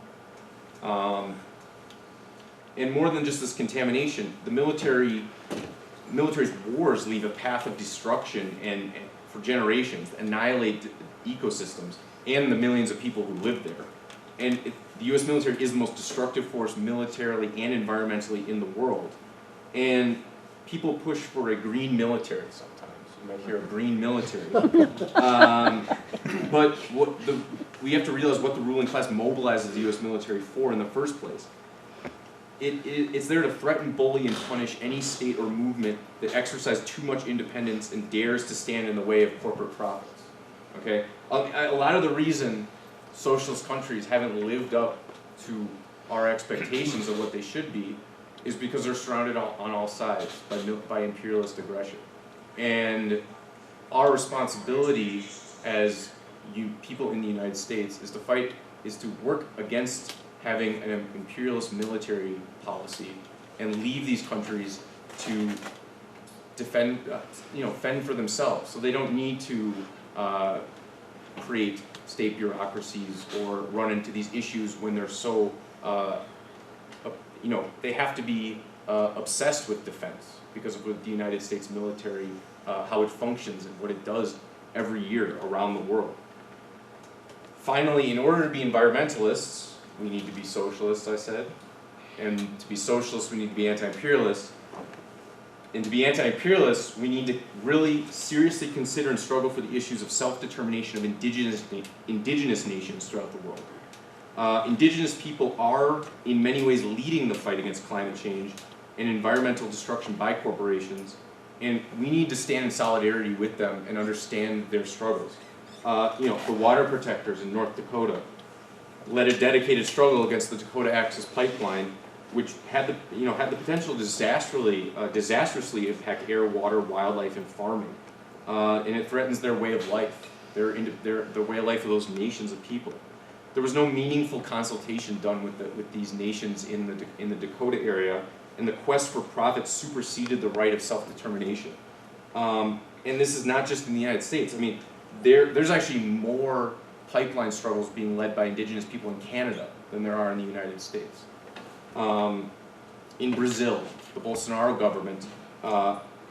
And more than just this contamination, the military's wars leave a path of destruction and for generations, annihilate ecosystems and the millions of people who live there. And the U.S. military is the most destructive force militarily and environmentally in the world. And people push for a green military sometimes. You might hear a green military. But we have to realize what the ruling class mobilizes the U.S. military for in the first place. it's there to threaten, bully, and punish any state or movement that exercises too much independence and dares to stand in the way of corporate profits. Okay? A lot of the reason socialist countries haven't lived up to our expectations of what they should be is because they're surrounded on all sides by imperialist aggression. And our responsibility as people in the United States is to work against having an imperialist military policy and leave these countries to fend for themselves. So they don't need to create state bureaucracies or run into these issues when they're so, they have to be obsessed with defense because of what the United States military, how it functions and what it does every year around the world. Finally, in order to be environmentalists, we need to be socialists, I said. And to be socialists, we need to be anti-imperialists. And to be anti-imperialists, we need to really seriously consider and struggle for the issues of self-determination of indigenous nations throughout the world. Indigenous people are, in many ways, leading the fight against climate change and environmental destruction by corporations, and we need to stand in solidarity with them and understand their struggles. The water protectors in North Dakota led a dedicated struggle against the Dakota Access Pipeline, which had the potential to disastrously impact air, water, wildlife, and farming, and it threatens their way of life, the way of life of those nations of people. There was no meaningful consultation done with these nations in the Dakota area, and the quest for profit superseded the right of self-determination. And this is not just in the United States. I mean, there's actually more pipeline struggles being led by indigenous people in Canada than there are in the United States. In Brazil, the Bolsonaro government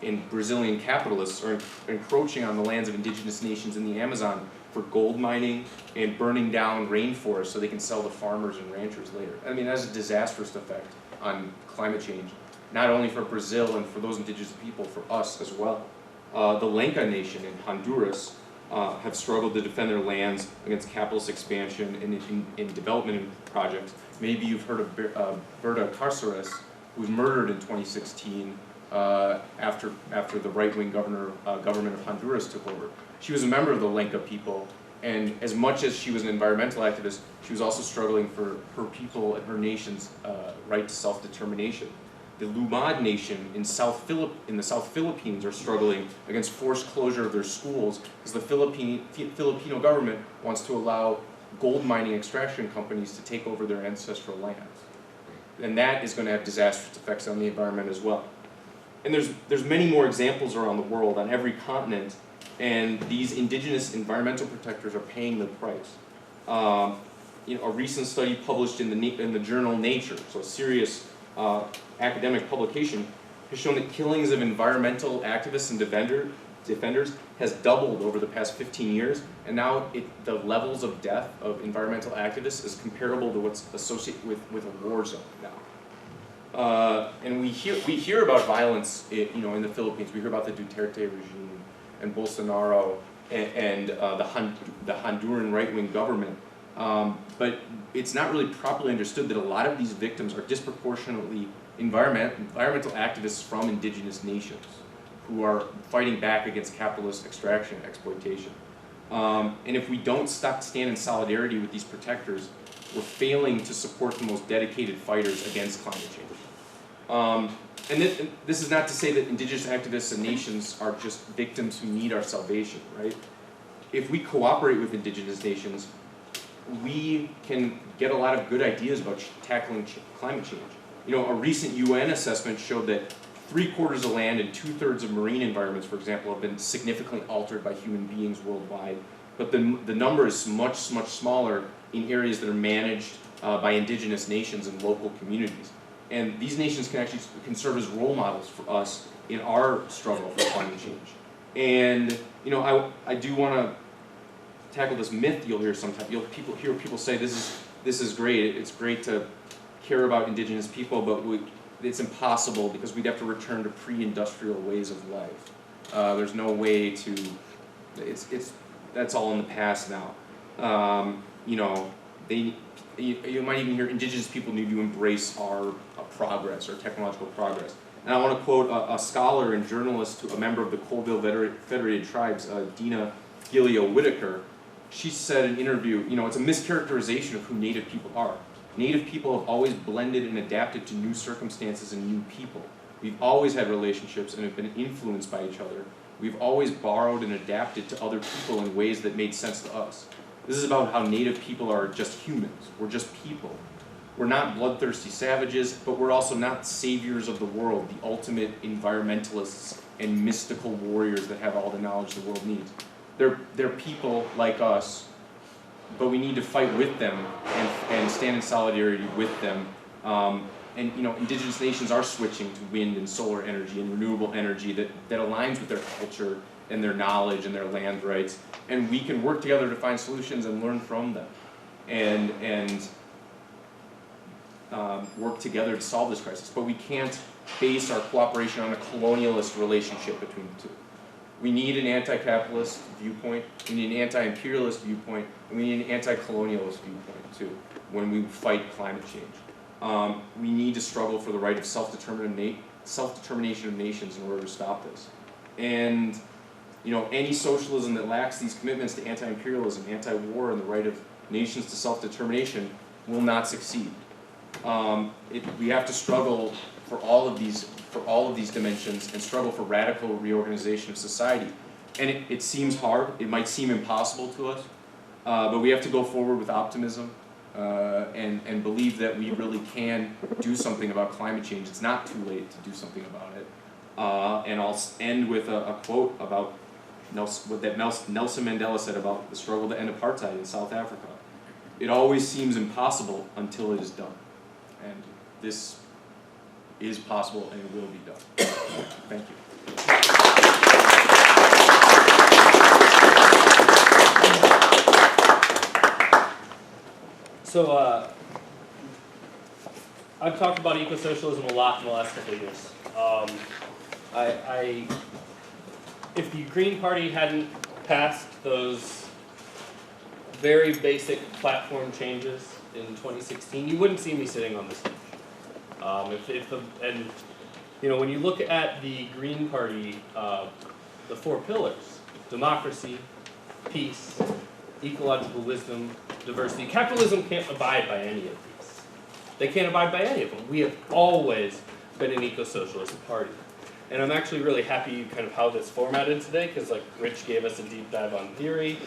and Brazilian capitalists are encroaching on the lands of indigenous nations in the Amazon for gold mining and burning down rainforests so they can sell to farmers and ranchers later. I mean, that's a disastrous effect on climate change, not only for Brazil and for those indigenous people, for us as well. The Lenca Nation in Honduras have struggled to defend their lands against capitalist expansion and in development projects. Maybe you've heard of Berta Cáceres, who was murdered in 2016 after the right-wing government of Honduras took over. She was a member of the Lenca people, and as much as she was an environmental activist, she was also struggling for her people and her nation's right to self-determination. The Lumad Nation in the South Philippines are struggling against forced closure of their schools because the Filipino government wants to allow gold mining extraction companies to take over their ancestral lands. And that is going to have disastrous effects on the environment as well. And there's many more examples around the world on every continent, and these indigenous environmental protectors are paying the price. A recent study published in the journal Nature, so a serious academic publication, has shown that killings of environmental activists and defenders has doubled over the past 15 years, and now the levels of death of environmental activists is comparable to what's associated with a war zone now. And we hear about violence in the Philippines. We hear about the Duterte regime and Bolsonaro and the Honduran right-wing government. But it's not really properly understood that a lot of these victims are disproportionately environmental activists from indigenous nations who are fighting back against capitalist extraction and exploitation. And if we don't stand in solidarity with these protectors, we're failing to support the most dedicated fighters against climate change. And this is not to say that indigenous activists and nations are just victims who need our salvation, right? If we cooperate with indigenous nations, we can get a lot of good ideas about tackling climate change. A recent UN assessment showed that 3/4 of land and 2/3 of marine environments, for example, have been significantly altered by human beings worldwide. But the number is much smaller in areas that are managed by indigenous nations and local communities. And these nations can serve as role models for us in our struggle for climate change. And I do want to tackle this myth you'll hear sometimes. You'll hear people say this is great. It's great to care about indigenous people, but it's impossible because we'd have to return to pre-industrial ways of life. There's no way to. That's all in the past now. you might even hear indigenous people need to embrace our progress, our technological progress. And I want to quote a scholar and journalist, a member of the Colville Federated Tribes, Dina Gilio-Whitaker. She said in an interview, it's a mischaracterization of who Native people are. Native people have always blended and adapted to new circumstances and new people. We've always had relationships and have been influenced by each other. We've always borrowed and adapted to other people in ways that made sense to us. This is about how Native people are just humans. We're just people. We're not bloodthirsty savages, but we're also not saviors of the world, the ultimate environmentalists and mystical warriors that have all the knowledge the world needs. They're people like us, but we need to fight with them and stand in solidarity with them. Indigenous nations are switching to wind and solar energy and renewable energy that aligns with their culture and their knowledge and their land rights, and we can work together to find solutions and learn from them, and work together to solve this crisis. But we can't base our cooperation on a colonialist relationship between the two. We need an anti-capitalist viewpoint, we need an anti-imperialist viewpoint, and we need an anti-colonialist viewpoint too when we fight climate change. We need to struggle for the right of self-determination of nations in order to stop this. And any socialism that lacks these commitments to anti-imperialism, anti-war, and the right of nations to self-determination will not succeed. We have to struggle for all of these dimensions and struggle for radical reorganization of society. And it seems hard. It might seem impossible to us, but we have to go forward with optimism and believe that we really can do something about climate change. It's not too late to do something about it. And I'll end with a quote about what Nelson Mandela said about the struggle to end apartheid in South Africa. It always seems impossible until it is done. And this is possible and it will be done. Thank you. So, I've talked about eco-socialism a lot in the last couple of years. If the Green Party hadn't passed those very basic platform changes in 2016, you wouldn't see me sitting on this stage. When you look at the Green Party, the four pillars: democracy, peace, ecological wisdom, diversity. Capitalism can't abide by any of these. They can't abide by any of them. We have always been an eco-socialist party. And I'm actually really happy kind of how this formatted today, because Rich gave us a deep dive on theory.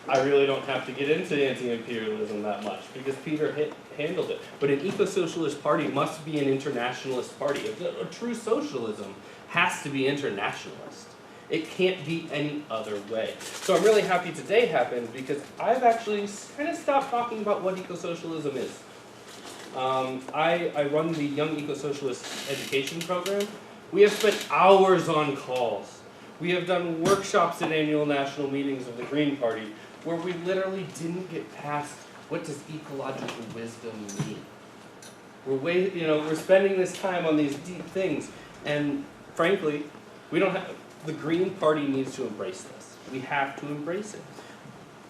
I really don't have to get into anti-imperialism that much, because Peter handled it. But an eco-socialist party must be an internationalist party. A true socialism has to be internationalist. It can't be any other way. So I'm really happy today happened, because I've actually kind of stopped talking about what eco-socialism is. I run the Young Eco-Socialist Education Program. We have spent hours on calls. We have done workshops at annual national meetings of the Green Party where we literally didn't get past what does ecological wisdom mean. We're spending this time on these deep things, and frankly, the Green Party needs to embrace this. We have to embrace it.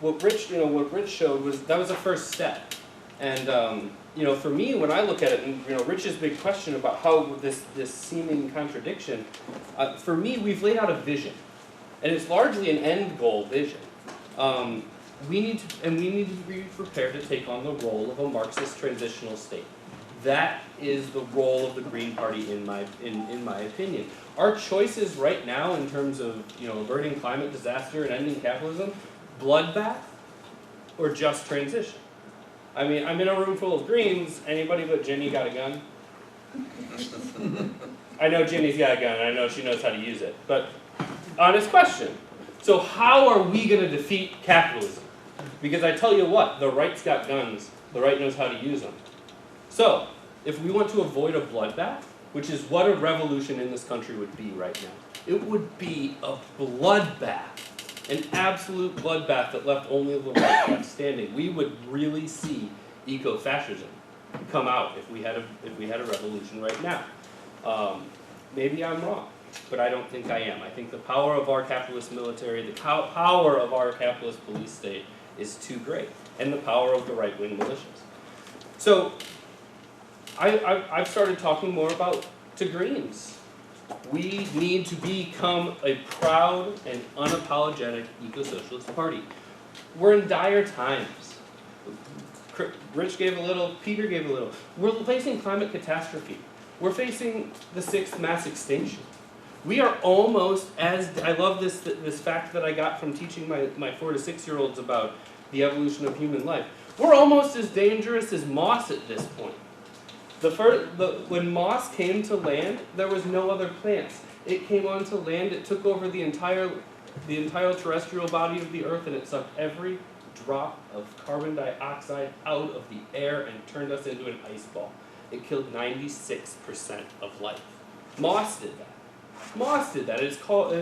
What Rich showed was that was a first step, and for me, when I look at it, and Rich's big question about how this seeming contradiction, for me, we've laid out a vision, and it's largely an end goal vision. We need to be prepared to take on the role of a Marxist transitional state. That is the role of the Green Party, in my opinion. Our choices right now, in terms of averting climate disaster and ending capitalism, bloodbath or just transition. I mean, I'm in a room full of Greens. Anybody but Ginny got a gun? I know Ginny's got a gun, and I know she knows how to use it. But honest question. So how are we going to defeat capitalism? Because I tell you what, the right's got guns. The right knows how to use them. So, if we want to avoid a bloodbath, which is what a revolution in this country would be right now, it would be a bloodbath, an absolute bloodbath that left only the right left standing. We would really see eco-fascism come out if we had a revolution right now. Maybe I'm wrong, but I don't think I am. I think the power of our capitalist military, the power of our capitalist police state is too great, and the power of the right-wing militias. So I've started talking more about to Greens. We need to become a proud and unapologetic eco-socialist party. We're in dire times. Rich gave a little, Peter gave a little. We're facing climate catastrophe. We're facing the 6th mass extinction. We are almost as, I love this fact that I got from teaching my 4 to 6 year olds about the evolution of human life. We're almost as dangerous as moss at this point. When moss came to land, there was no other plants. It came onto land, it took over the entire terrestrial body of the earth, and it sucked every drop of carbon dioxide out of the air and turned us into an ice ball. It killed 96% of life. Moss did that. Moss did that. It's called,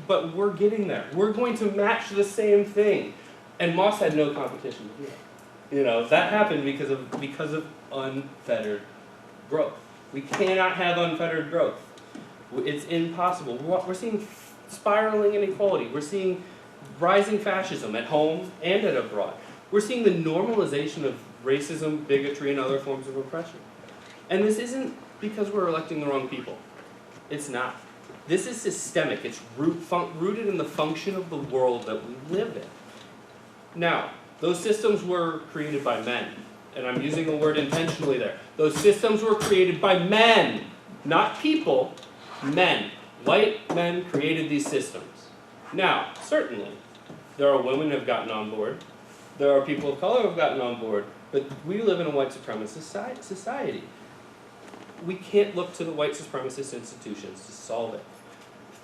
but we're getting there. We're going to match the same thing. And moss had no competition to do it. That happened because of unfettered growth. We cannot have unfettered growth. It's impossible. We're seeing spiraling inequality. We're seeing rising fascism at home and at abroad. We're seeing the normalization of racism, bigotry, and other forms of oppression. And this isn't because we're electing the wrong people. It's not. This is systemic. It's rooted in the function of the world that we live in. Now, those systems were created by men. And I'm using the word intentionally there. Those systems were created by men, not people, men. White men created these systems. Now, certainly, there are women who have gotten on board. There are people of color who have gotten on board. But we live in a white supremacist society. We can't look to the white supremacist institutions to solve it.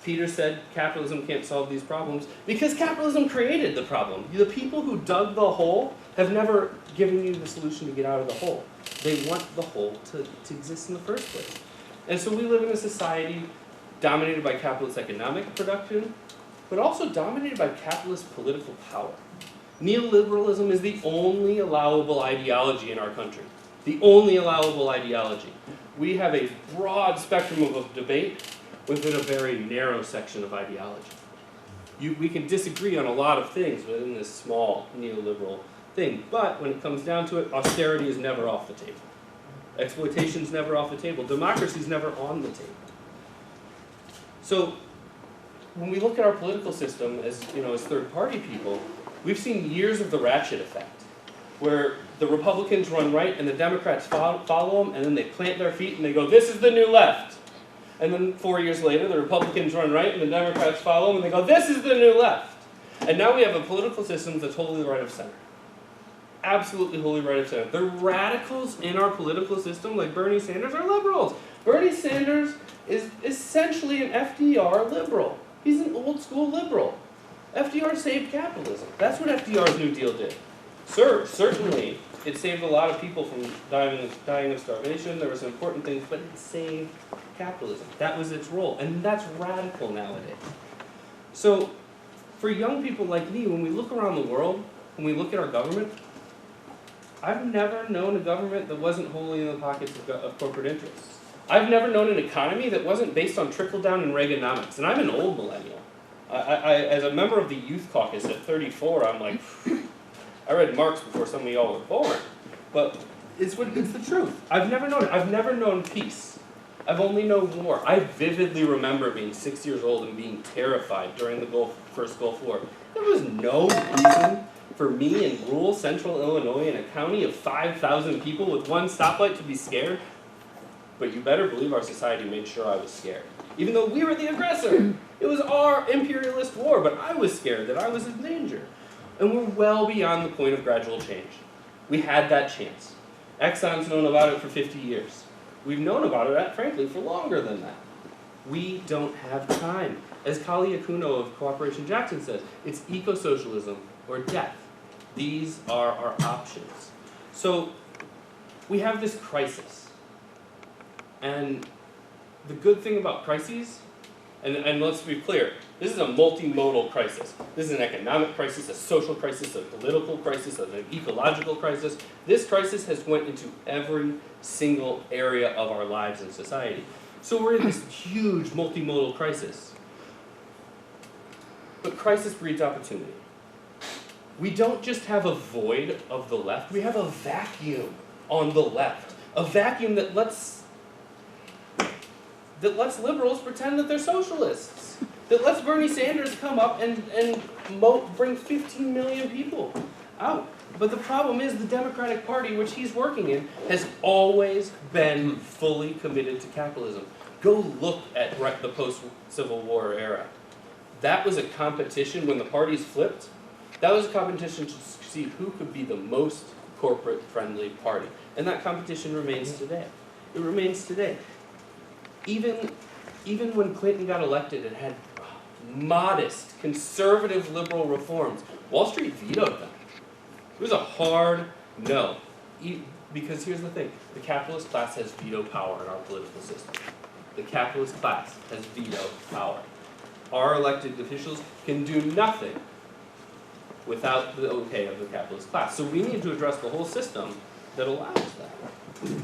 Peter said capitalism can't solve these problems because capitalism created the problem. The people who dug the hole have never given you the solution to get out of the hole. They want the hole to exist in the first place. And so we live in a society dominated by capitalist economic production, but also dominated by capitalist political power. Neoliberalism is the only allowable ideology in our country. The only allowable ideology. We have a broad spectrum of debate within a very narrow section of ideology. We can disagree on a lot of things within this small neoliberal thing, but when it comes down to it, austerity is never off the table. Exploitation is never off the table. Democracy is never on the table. So when we look at our political system as third-party people, we've seen years of the ratchet effect, where the Republicans run right and the Democrats follow them, and then they plant their feet and they go, "This is the new left." And then 4 years later, the Republicans run right and the Democrats follow them and they go, "This is the new left." And now we have a political system that's wholly right of center. Absolutely wholly right of center. The radicals in our political system, like Bernie Sanders, are liberals. Bernie Sanders is essentially an FDR liberal. He's an old school liberal. FDR saved capitalism. That's what FDR's New Deal did. Certainly, it saved a lot of people from dying of starvation. There were some important things, but it saved capitalism. That was its role, and that's radical nowadays. So, for young people like me, when we look around the world, when we look at our government, I've never known a government that wasn't wholly in the pockets of corporate interests. I've never known an economy that wasn't based on trickle-down and Reaganomics, and I'm an old millennial. As a member of the Youth Caucus at 34, I'm like, I read Marx before some of y'all were born, but it's the truth. I've never known it. I've never known peace. I've only known war. I vividly remember being 6 years old and being terrified during the first Gulf War. There was no reason for me in rural central Illinois in a county of 5,000 people with one stoplight to be scared, but you better believe our society made sure I was scared. Even though we were the aggressor. It was our imperialist war, but I was scared that I was in danger. And we're well beyond the point of gradual change. We had that chance. Exxon's known about it for 50 years. We've known about it, frankly, for longer than that. We don't have time. As Kali Akuno of Cooperation Jackson says, it's eco-socialism or death. These are our options. So we have this crisis. And the good thing about crises, and let's be clear, this is a multimodal crisis. This is an economic crisis, a social crisis, a political crisis, an ecological crisis. This crisis has went into every single area of our lives and society. So we're in this huge multimodal crisis. But crisis breeds opportunity. We don't just have a void of the left, we have a vacuum on the left. A vacuum that lets liberals pretend that they're socialists. That lets Bernie Sanders come up and bring 15 million people out. But the problem is the Democratic Party, which he's working in, has always been fully committed to capitalism. Go look at the post-Civil War era. That was a competition when the parties flipped. That was a competition to see who could be the most corporate-friendly party. And that competition remains today. It remains today. Even when Clinton got elected and had modest, conservative liberal reforms, Wall Street vetoed them. It was a hard no. Because here's the thing, the capitalist class has veto power in our political system. The capitalist class has veto power. Our elected officials can do nothing without the okay of the capitalist class. So we need to address the whole system that allows that.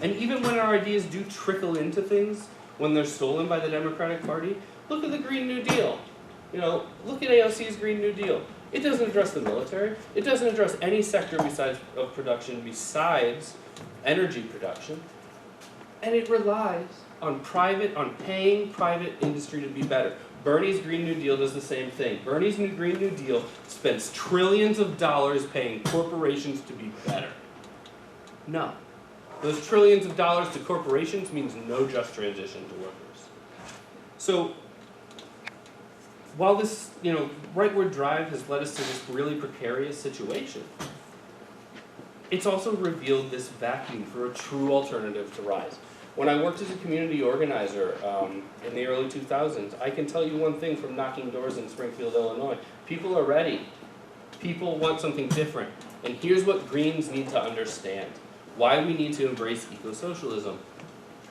And even when our ideas do trickle into things, when they're stolen by the Democratic Party, look at the Green New Deal. Look at AOC's Green New Deal. It doesn't address the military. It doesn't address any sector of production besides energy production. And it relies on paying private industry to be better. Bernie's Green New Deal does the same thing. Bernie's Green New Deal spends trillions of dollars paying corporations to be better. No. Those trillions of dollars to corporations means no just transition to workers. So, while this, rightward drive has led us to this really precarious situation, it's also revealed this vacuum for a true alternative to rise. When I worked as a community organizer in the early 2000s, I can tell you one thing from knocking doors in Springfield, Illinois. People are ready. People want something different. And here's what Greens need to understand. Why we need to embrace eco-socialism.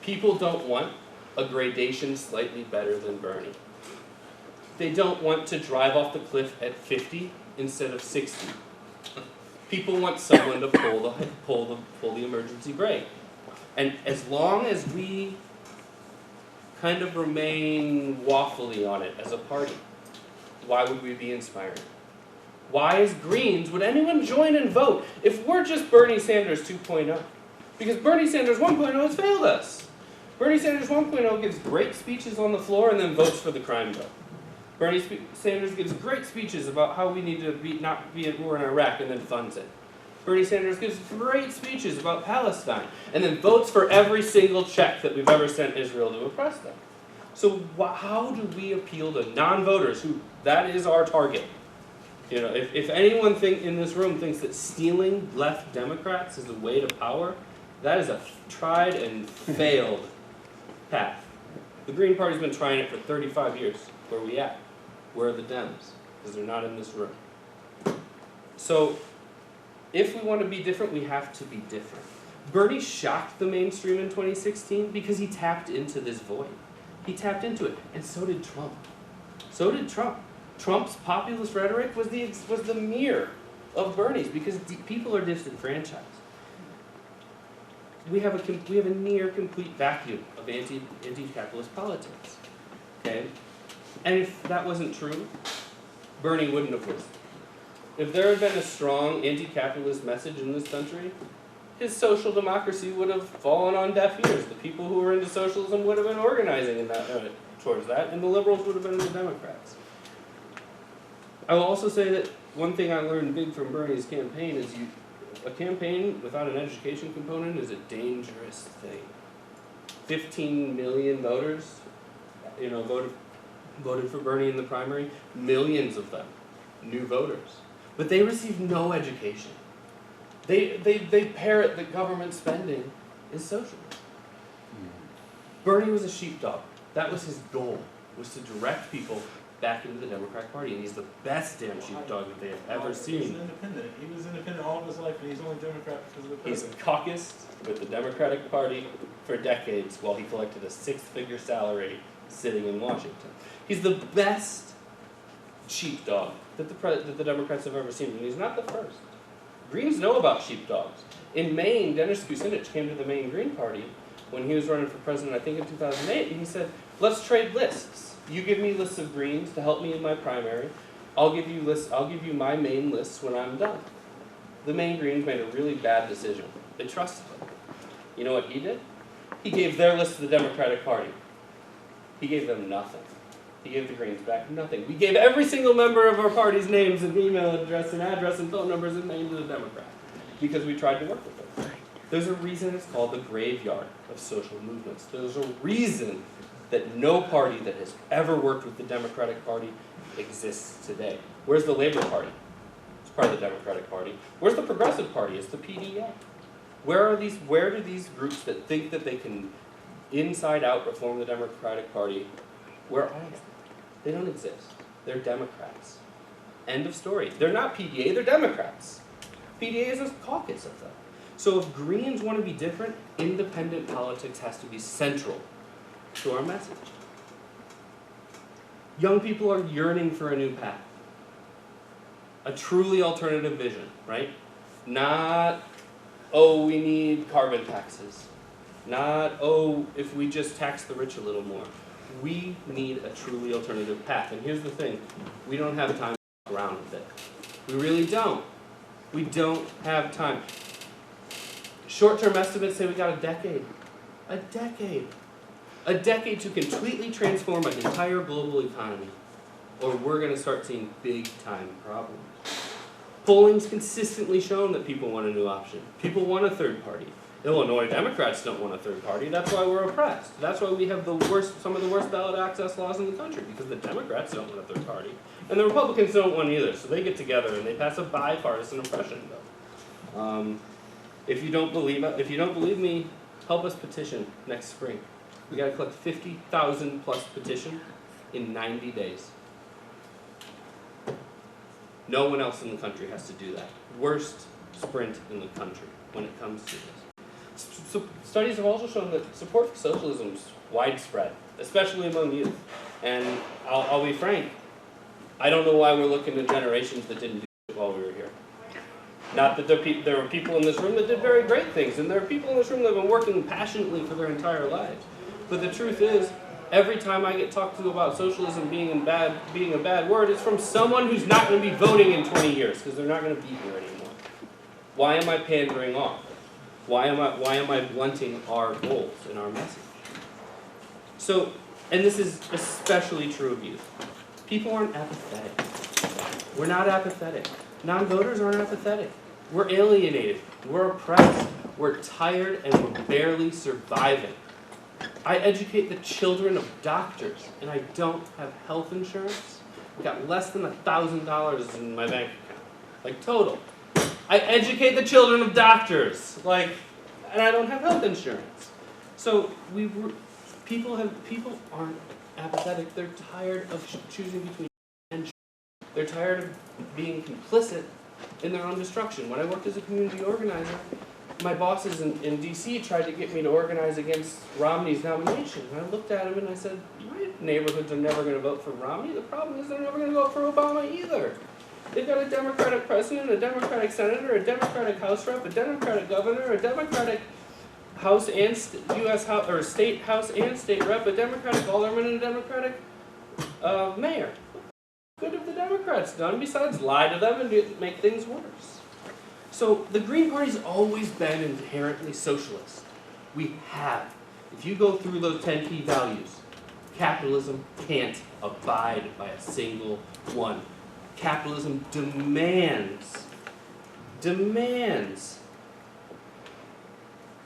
People don't want a gradation slightly better than Bernie. They don't want to drive off the cliff at 50 instead of 60. People want someone to pull the emergency brake. And as long as we kind of remain waffly on it as a party, why would we be inspiring? Why, as Greens, would anyone join and vote if we're just Bernie Sanders 2.0? Because Bernie Sanders 1.0 has failed us. Bernie Sanders 1.0 gives great speeches on the floor and then votes for the crime bill. Bernie Sanders gives great speeches about how we need to not be at war in Iraq and then funds it. Bernie Sanders gives great speeches about Palestine and then votes for every single check that we've ever sent Israel to oppress them. So how do we appeal to non-voters who, that is our target? If anyone in this room thinks that stealing left Democrats is the way to power, that is a tried and failed path. The Green Party's been trying it for 35 years. Where are we at? Where are the Dems? Because they're not in this room. So, if we want to be different, we have to be different. Bernie shocked the mainstream in 2016 because he tapped into this void. He tapped into it, and so did Trump. So did Trump. Trump's populist rhetoric was the mirror of Bernie's because people are disenfranchised. We have a near complete vacuum of anti-capitalist politics. Okay? And if that wasn't true, Bernie wouldn't have listened. If there had been a strong anti-capitalist message in this country, his social democracy would have fallen on deaf ears. The people who were into socialism would have been organizing in towards that, and the liberals would have been the Democrats. I will also say that one thing I learned big from Bernie's campaign is a campaign without an education component is a dangerous thing. 15 million voters, voted for Bernie in the primary, millions of them, new voters. But they received no education. They parrot that government spending is socialism. Bernie was a sheepdog. That was his goal, was to direct people back into the Democratic Party, and he's the best damn sheepdog that they have ever seen. He's independent. He was independent all of his life, and he's only Democrat because of the president. He's caucused with the Democratic Party for decades while he collected a six-figure salary sitting in Washington. He's the best sheepdog that the Democrats have ever seen, and he's not the first. Greens know about sheepdogs. In Maine, Dennis Kucinich came to the Maine Green Party when he was running for president, I think in 2008, and he said, let's trade lists. You give me lists of Greens to help me in my primary. I'll give you my main lists when I'm done. The Maine Greens made a really bad decision. They trusted him. You know what he did? He gave their list to the Democratic Party. He gave them nothing. He gave the Greens back nothing. We gave every single member of our party's names and email address and phone numbers and names to the Democrat because we tried to work with them. There's a reason it's called the graveyard of social movements. There's a reason that no party that has ever worked with the Democratic Party exists today. Where's the Labor Party? It's part of the Democratic Party. Where's the Progressive Party? It's the PDA. Where do these groups that think that they can inside out reform the Democratic Party, where are they? They don't exist. They're Democrats. End of story. They're not PDA, they're Democrats. PDA is a caucus of them. So if Greens want to be different, independent politics has to be central to our message. Young people are yearning for a new path. A truly alternative vision, right? Not, oh, we need carbon taxes. Not, oh, if we just tax the rich a little more. We need a truly alternative path. And here's the thing, we don't have time to fuck around with it. We really don't. We don't have time. Short-term estimates say we got a decade. A decade. A decade to completely transform an entire global economy. Or we're going to start seeing big-time problems. Polling's consistently shown that people want a new option. People want a third party. Illinois Democrats don't want a third party. That's why we're oppressed. That's why we have some of the worst ballot access laws in the country, because the Democrats don't want a third party. And the Republicans don't want either, so they get together and they pass a bipartisan oppression bill. If you don't believe me, help us petition next spring. We gotta collect 50,000 plus petition in 90 days. No one else in the country has to do that. Worst sprint in the country when it comes to this. So studies have also shown that support for socialism is widespread, especially among youth. And I'll be frank, I don't know why we're looking at generations that didn't do it while we were here. Not that there were people in this room that did very great things, and there are people in this room that have been working passionately for their entire lives. But the truth is, every time I get talked to about socialism being a bad word, it's from someone who's not going to be voting in 20 years, because they're not going to be here anymore. Why am I pandering off? Why am I blunting our goals and our message? So, and this is especially true of youth. People aren't apathetic. We're not apathetic. Non-voters aren't apathetic. We're alienated. We're oppressed. We're tired, and we're barely surviving. I educate the children of doctors, and I don't have health insurance. I've got less than $1,000 in my bank account, like total. I educate the children of doctors, and I don't have health insurance. So people aren't apathetic. They're tired of choosing between and they're tired of being complicit in their own destruction. When I worked as a community organizer, my bosses in D.C. tried to get me to organize against Romney's nomination. And I looked at him and I said, my neighborhoods are never going to vote for Romney. The problem is they're never going to vote for Obama either. They've got a Democratic president, a Democratic senator, a Democratic House rep, a Democratic governor, a Democratic House and U.S. House, or state House and state rep, a Democratic alderman, and a Democratic mayor. What good have the Democrats done besides lie to them and make things worse? So the Green Party's always been inherently socialist. We have. If you go through those 10 key values, capitalism can't abide by a single one. Capitalism demands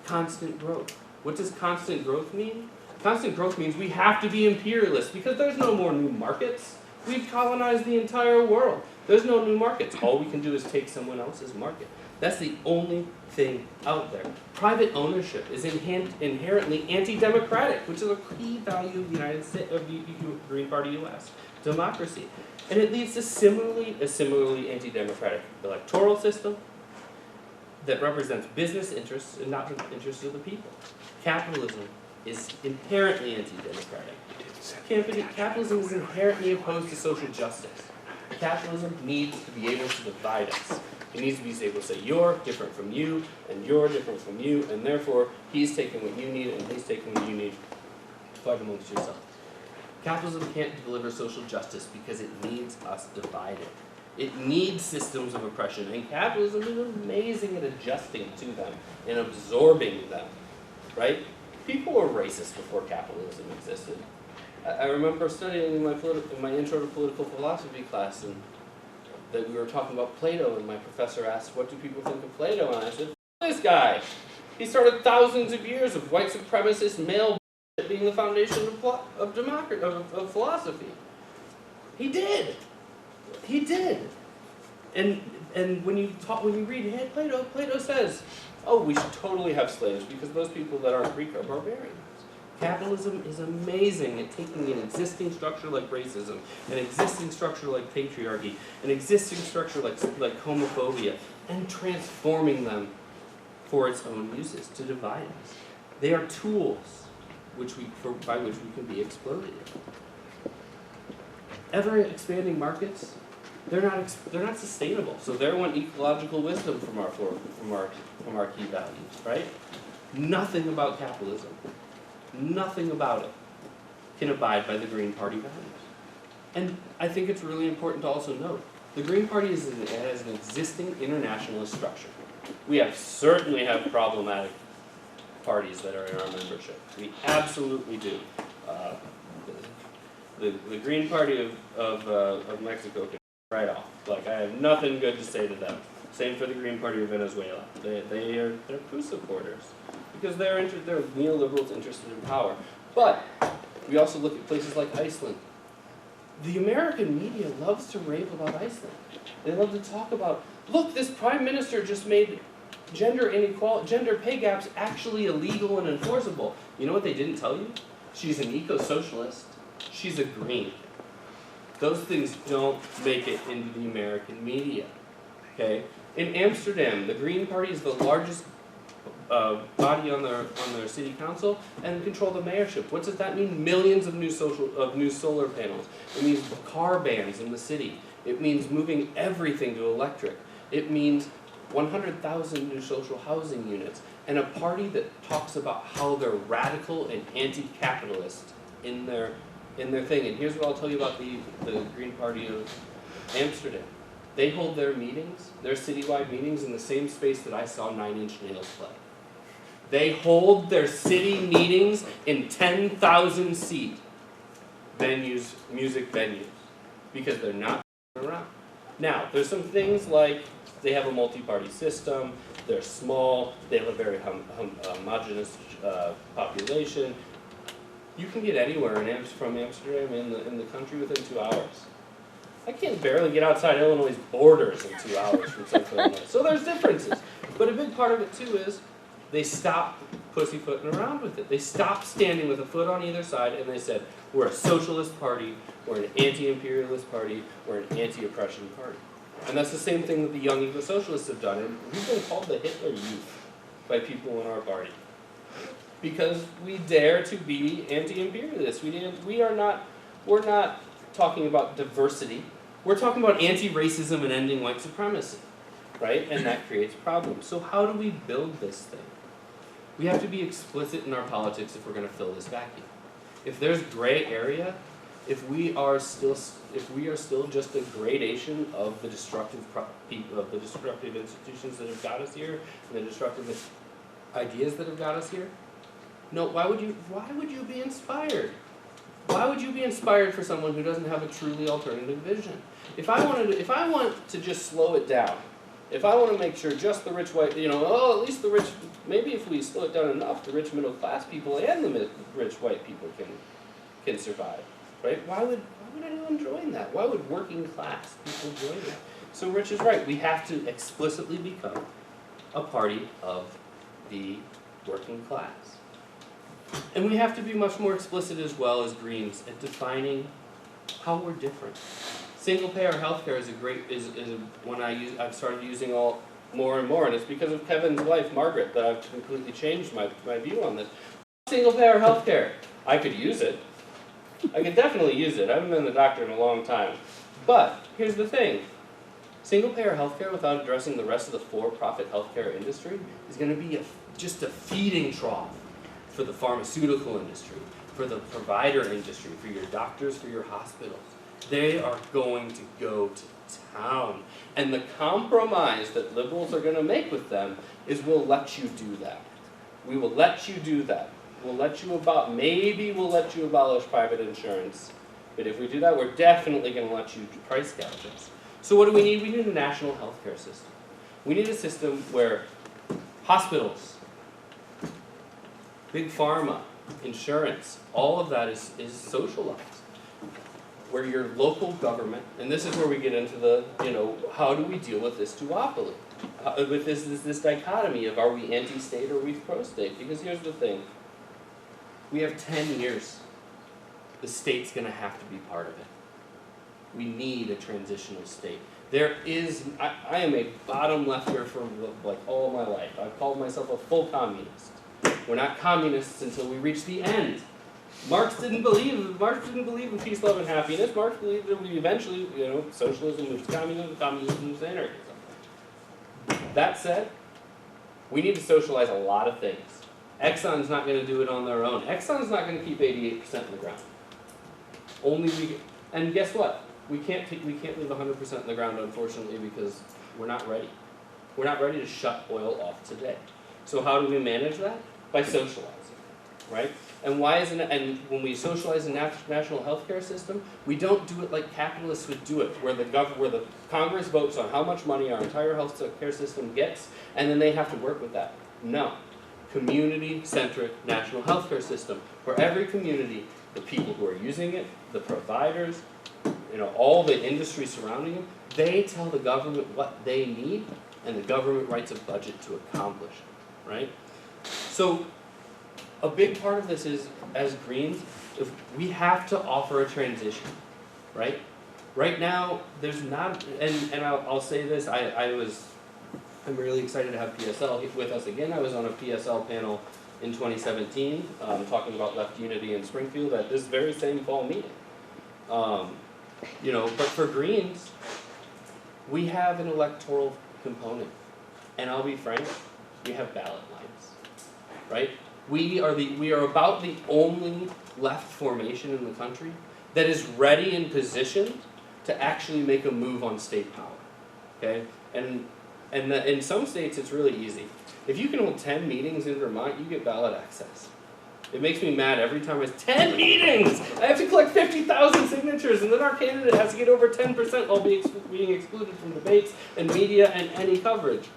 constant growth. What does constant growth mean? Constant growth means we have to be imperialist because there's no more new markets. We've colonized the entire world. There's no new markets. All we can do is take someone else's market. That's the only thing out there. Private ownership is inherently anti-democratic, which is a key value of the United States, of the Green Party U.S. democracy. And it leads to a similarly anti-democratic electoral system that represents business interests and not the interests of the people. Capitalism is inherently anti-democratic. Capitalism is inherently opposed to social justice. Capitalism needs to be able to divide us. It needs to be able to say, you're different from you, and you're different from you, and therefore he's taking what you need, and he's taking what you need to fight amongst yourself. Capitalism can't deliver social justice because it needs us divided. It needs systems of oppression, and capitalism is amazing at adjusting to them and absorbing them, right? People were racist before capitalism existed. I remember studying in my intro to political philosophy class, and that we were talking about Plato, and my professor asked, "What do people think of Plato?" And I said, "This guy. He started thousands of years of white supremacist male being the foundation of philosophy." He did. He did. And when you read Plato, Plato says, "Oh, we should totally have slaves because those people that aren't Greek are barbarians." Capitalism is amazing at taking an existing structure like racism, an existing structure like patriarchy, an existing structure like homophobia, and transforming them for its own uses to divide us. They are tools by which we can be exploited. Ever expanding markets, they're not sustainable. So they want ecological wisdom from our key values, right? Nothing about capitalism, nothing about it can abide by the Green Party values. And I think it's really important to also note, the Green Party has an existing internationalist structure. We certainly have problematic parties that are in our membership. We absolutely do. The Green Party of Mexico can right off. Like, I have nothing good to say to them. Same for the Green Party of Venezuela. They're coup supporters because they're neoliberals interested in power. But we also look at places like Iceland. The American media loves to rave about Iceland. They love to talk about, look, this prime minister just made gender pay gaps actually illegal and enforceable. You know what they didn't tell you? She's an eco-socialist. She's a green. Those things don't make it into the American media. Okay? In Amsterdam, the Green Party is the largest body on their city council and control the mayorship. What does that mean? Millions of new solar panels. It means car bans in the city. It means moving everything to electric. It means 100,000 new social housing units, and a party that talks about how they're radical and anti-capitalist in their thing. And here's what I'll tell you about the Green Party of Amsterdam. They hold their meetings, their citywide meetings, in the same space that I saw Nine Inch Nails play. They hold their city meetings in 10,000 seat venues, music venues, because they're not around. Now, there's some things like they have a multi-party system, they're small, they have a very homogenous population. You can get anywhere from Amsterdam in the country within 2 hours. I can't barely get outside Illinois' borders in 2 hours from Central Illinois. So there's differences. But a big part of it too is they stopped pussyfooting around with it. They stopped standing with a foot on either side and they said, we're a socialist party, we're an anti-imperialist party, we're an anti-oppression party. And that's the same thing that the young eco-socialists have done. And we've been called the Hitler Youth by people in our party. Because we dare to be anti-imperialists. We're not talking about diversity. We're talking about anti-racism and ending white supremacy, right? And that creates problems. So how do we build this thing? We have to be explicit in our politics if we're going to fill this vacuum. If there's gray area, if we are still just a gradation of the destructive institutions that have got us here, and the destructive ideas that have got us here, no, why would you be inspired? Why would you be inspired for someone who doesn't have a truly alternative vision? If I want to just slow it down, if I want to make sure just the rich white, at least the rich, maybe if we slow it down enough, the rich middle class people and the rich white people can survive, right? Why would anyone join that? Why would working class people join that? So Rich is right. We have to explicitly become a party of the working class. And we have to be much more explicit as well as Greens at defining how we're different. Single-payer healthcare is one I've started using more and more, and it's because of Kevin's wife, Margaret, that I've completely changed my view on this. Single-payer healthcare. I could use it. I could definitely use it. I haven't been to the doctor in a long time. But here's the thing. Single-payer healthcare without addressing the rest of the for-profit healthcare industry is going to be just a feeding trough for the pharmaceutical industry, for the provider industry, for your doctors, for your hospitals. They are going to go to town. And the compromise that liberals are going to make with them is we'll let you do that. We will let you do that. Maybe we'll let you abolish private insurance. But if we do that, we're definitely going to let you price gouge us. So what do we need? We need a national healthcare system. We need a system where hospitals, big pharma, insurance, all of that is socialized. Where your local government, and this is where we get into the, how do we deal with this duopoly? With this dichotomy of are we anti-state or are we pro-state? Because here's the thing. We have 10 years. The state's going to have to be part of it. We need a transitional state. I am a bottom lefter for like all my life. I've called myself a full communist. We're not communists until we reach the end. Marx didn't believe in peace, love, and happiness. Marx believed that we eventually, socialism moves to communism, communism moves to anarchism. That said, we need to socialize a lot of things. Exxon's not going to do it on their own. Exxon's not going to keep 88% in the ground. And guess what? We can't leave 100% in the ground, unfortunately, because we're not ready. We're not ready to shut oil off today. So how do we manage that? By socializing, right? And and when we socialize a national healthcare system, we don't do it like capitalists would do it, where the Congress votes on how much money our entire healthcare system gets, and then they have to work with that. No. Community-centric national healthcare system, where every community, the people who are using it, the providers, all the industry surrounding them, they tell the government what they need, and the government writes a budget to accomplish it, right? So a big part of this is, as Greens, if we have to offer a transition, right? Right now, there's not, and I'll say this, I'm really excited to have PSL with us again. I was on a PSL panel in 2017, talking about left unity in Springfield at this very same fall meeting. But for Greens, we have an electoral component. And I'll be frank, we have ballot lines, right? We are about the only left formation in the country that is ready and positioned to actually make a move on state power, okay? And in some states, it's really easy. If you can hold 10 meetings in Vermont, you get ballot access. It makes me mad every time it's 10 meetings! I have to collect 50,000 signatures, and then our candidate has to get over 10% while being excluded from debates and media and any coverage.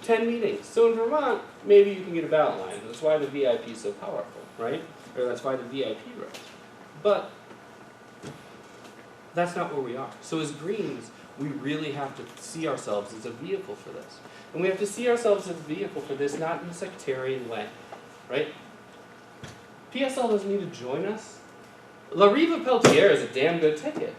10 meetings. So in Vermont, maybe you can get a ballot line. That's why the VIP is so powerful, right? Or that's why the VIP rose. But that's not where we are. So as Greens, we really have to see ourselves as a vehicle for this. And we have to see ourselves as a vehicle for this, not in a sectarian way, right? PSL doesn't need to join us. La Riva Peltier is a damn good ticket.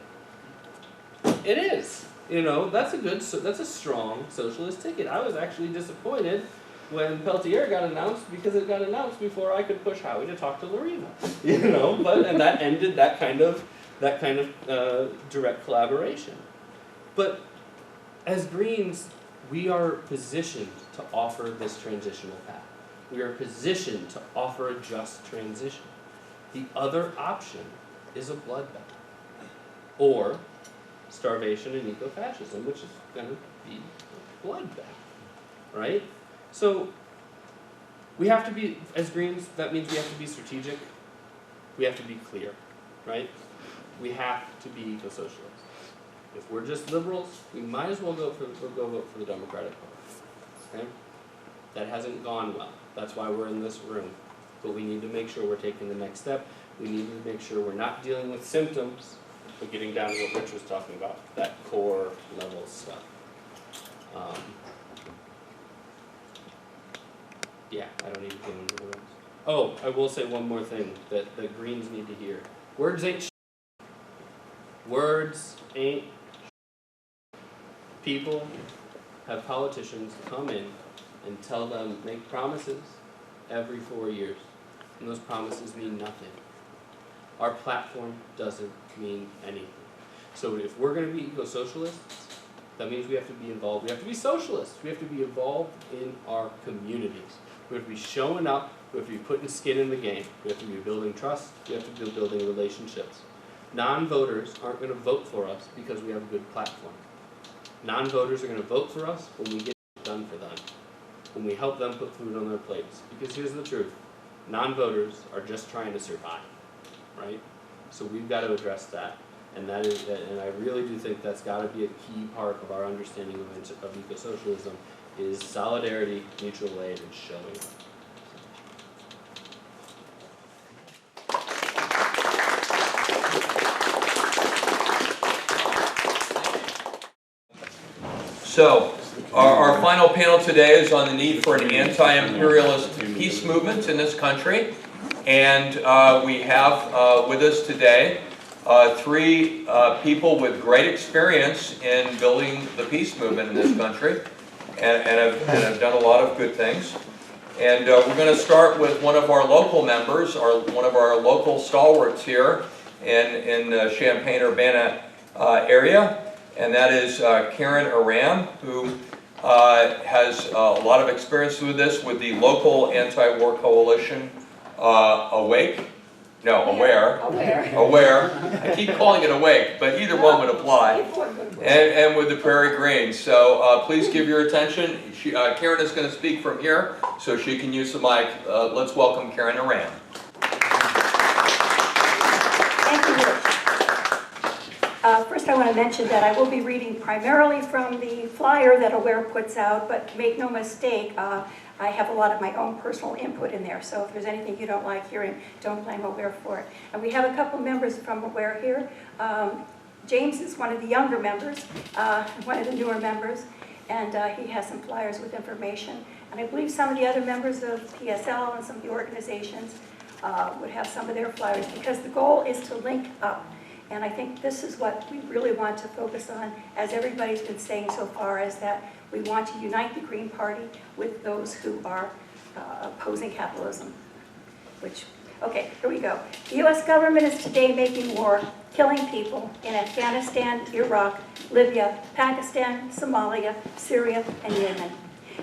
It is. That's a strong socialist ticket. I was actually disappointed when Peltier got announced because it got announced before I could push Howie to talk to La Riva. And that ended that kind of direct collaboration. But as Greens, we are positioned to offer this transitional path. We are positioned to offer a just transition. The other option is a bloodbath, or starvation and ecofascism, which is going to be a bloodbath, right? So we have to be, as Greens, that means we have to be strategic. We have to be clear, right? We have to be eco-socialists. If we're just liberals, we might as well go vote for the Democratic Party. Okay? That hasn't gone well. That's why we're in this room. But we need to make sure we're taking the next step. We need to make sure we're not dealing with symptoms, but getting down to what Rich was talking about, that core level stuff. I don't need to get into the rest. Oh, I will say one more thing that the Greens need to hear. Words ain't sh**. Words ain't sh**. People have politicians come in and tell them, make promises every 4 years. And those promises mean nothing. Our platform doesn't mean anything. So if we're going to be eco-socialists, that means we have to be involved. We have to be socialists. We have to be involved in our communities. We have to be showing up We have to be putting skin in the game. We have to be building trust. We have to be building relationships. Non-voters aren't going to vote for us because we have a good platform. Non-voters are going to vote for us when we get it done for them, when we help them put food on their plates. Because here's the truth, non-voters are just trying to survive, right? So we've got to address that. And I really do think that's got to be a key part of our understanding of eco-socialism is solidarity, mutual aid, and showing up. So, our final panel today is on the need for an anti-imperialist peace movement in this country. And we have with us today three people with great experience in building the peace movement in this country and have done a lot of good things. And we're going to start with one of our local members, one of our local stalwarts here in Champaign, Urbana area. And that is Karen Aram, who has a lot of experience with this with the local anti-war coalition, Awake. No, Aware. Aware. I keep calling it Awake, but either one would apply. And with the Prairie Green. So please give your attention. Karen is going to speak from here, so she can use the mic. Let's welcome Karen Aram. Thank you, Rich. First, I want to mention that I will be reading primarily from the flyer that Aware puts out, but make no mistake, I have a lot of my own personal input in there, so if there's anything you don't like hearing, don't blame Aware for it. And we have a couple members from Aware here. James is one of the younger members, one of the newer members, and he has some flyers with information. And I believe some of the other members of PSL and some of the organizations would have some of their flyers, because the goal is to link up. And I think this is what we really want to focus on, as everybody's been saying so far, is that we want to unite the Green Party with those who are opposing capitalism. Okay, here we go. The U.S. government is today making war, killing people in Afghanistan, Iraq, Libya, Pakistan, Somalia, Syria, and Yemen.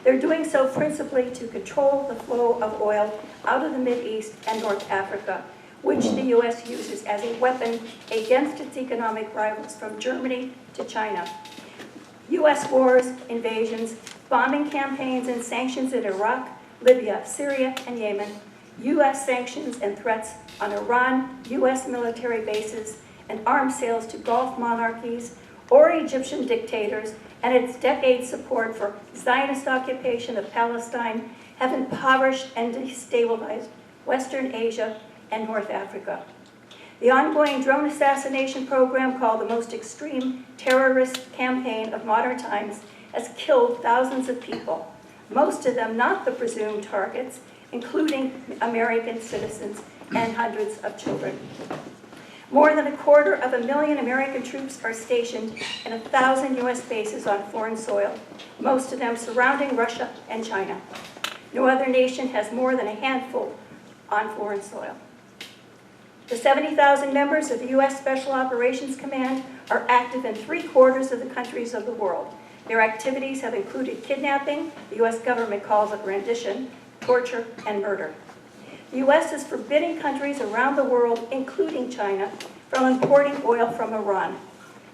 They're doing so principally to control the flow of oil out of the Mideast and North Africa, which the U.S. uses as a weapon against its economic rivals from Germany to China. U.S. wars, invasions, bombing campaigns, and sanctions in Iraq, Libya, Syria, and Yemen, U.S. sanctions and threats on Iran, U.S. military bases, and arms sales to Gulf monarchies or Egyptian dictators, and its decade support for Zionist occupation of Palestine have impoverished and destabilized Western Asia and North Africa. The ongoing drone assassination program, called the most extreme terrorist campaign of modern times, has killed thousands of people, most of them not the presumed targets, including American citizens and hundreds of children. More than 250,000 American troops are stationed in 1,000 U.S. bases on foreign soil, most of them surrounding Russia and China. No other nation has more than a handful on foreign soil. The 70,000 members of the U.S. Special Operations Command are active in 3/4 of the countries of the world. Their activities have included kidnapping, the U.S. government calls it rendition, torture, and murder. The U.S. is forbidding countries around the world, including China, from importing oil from Iran.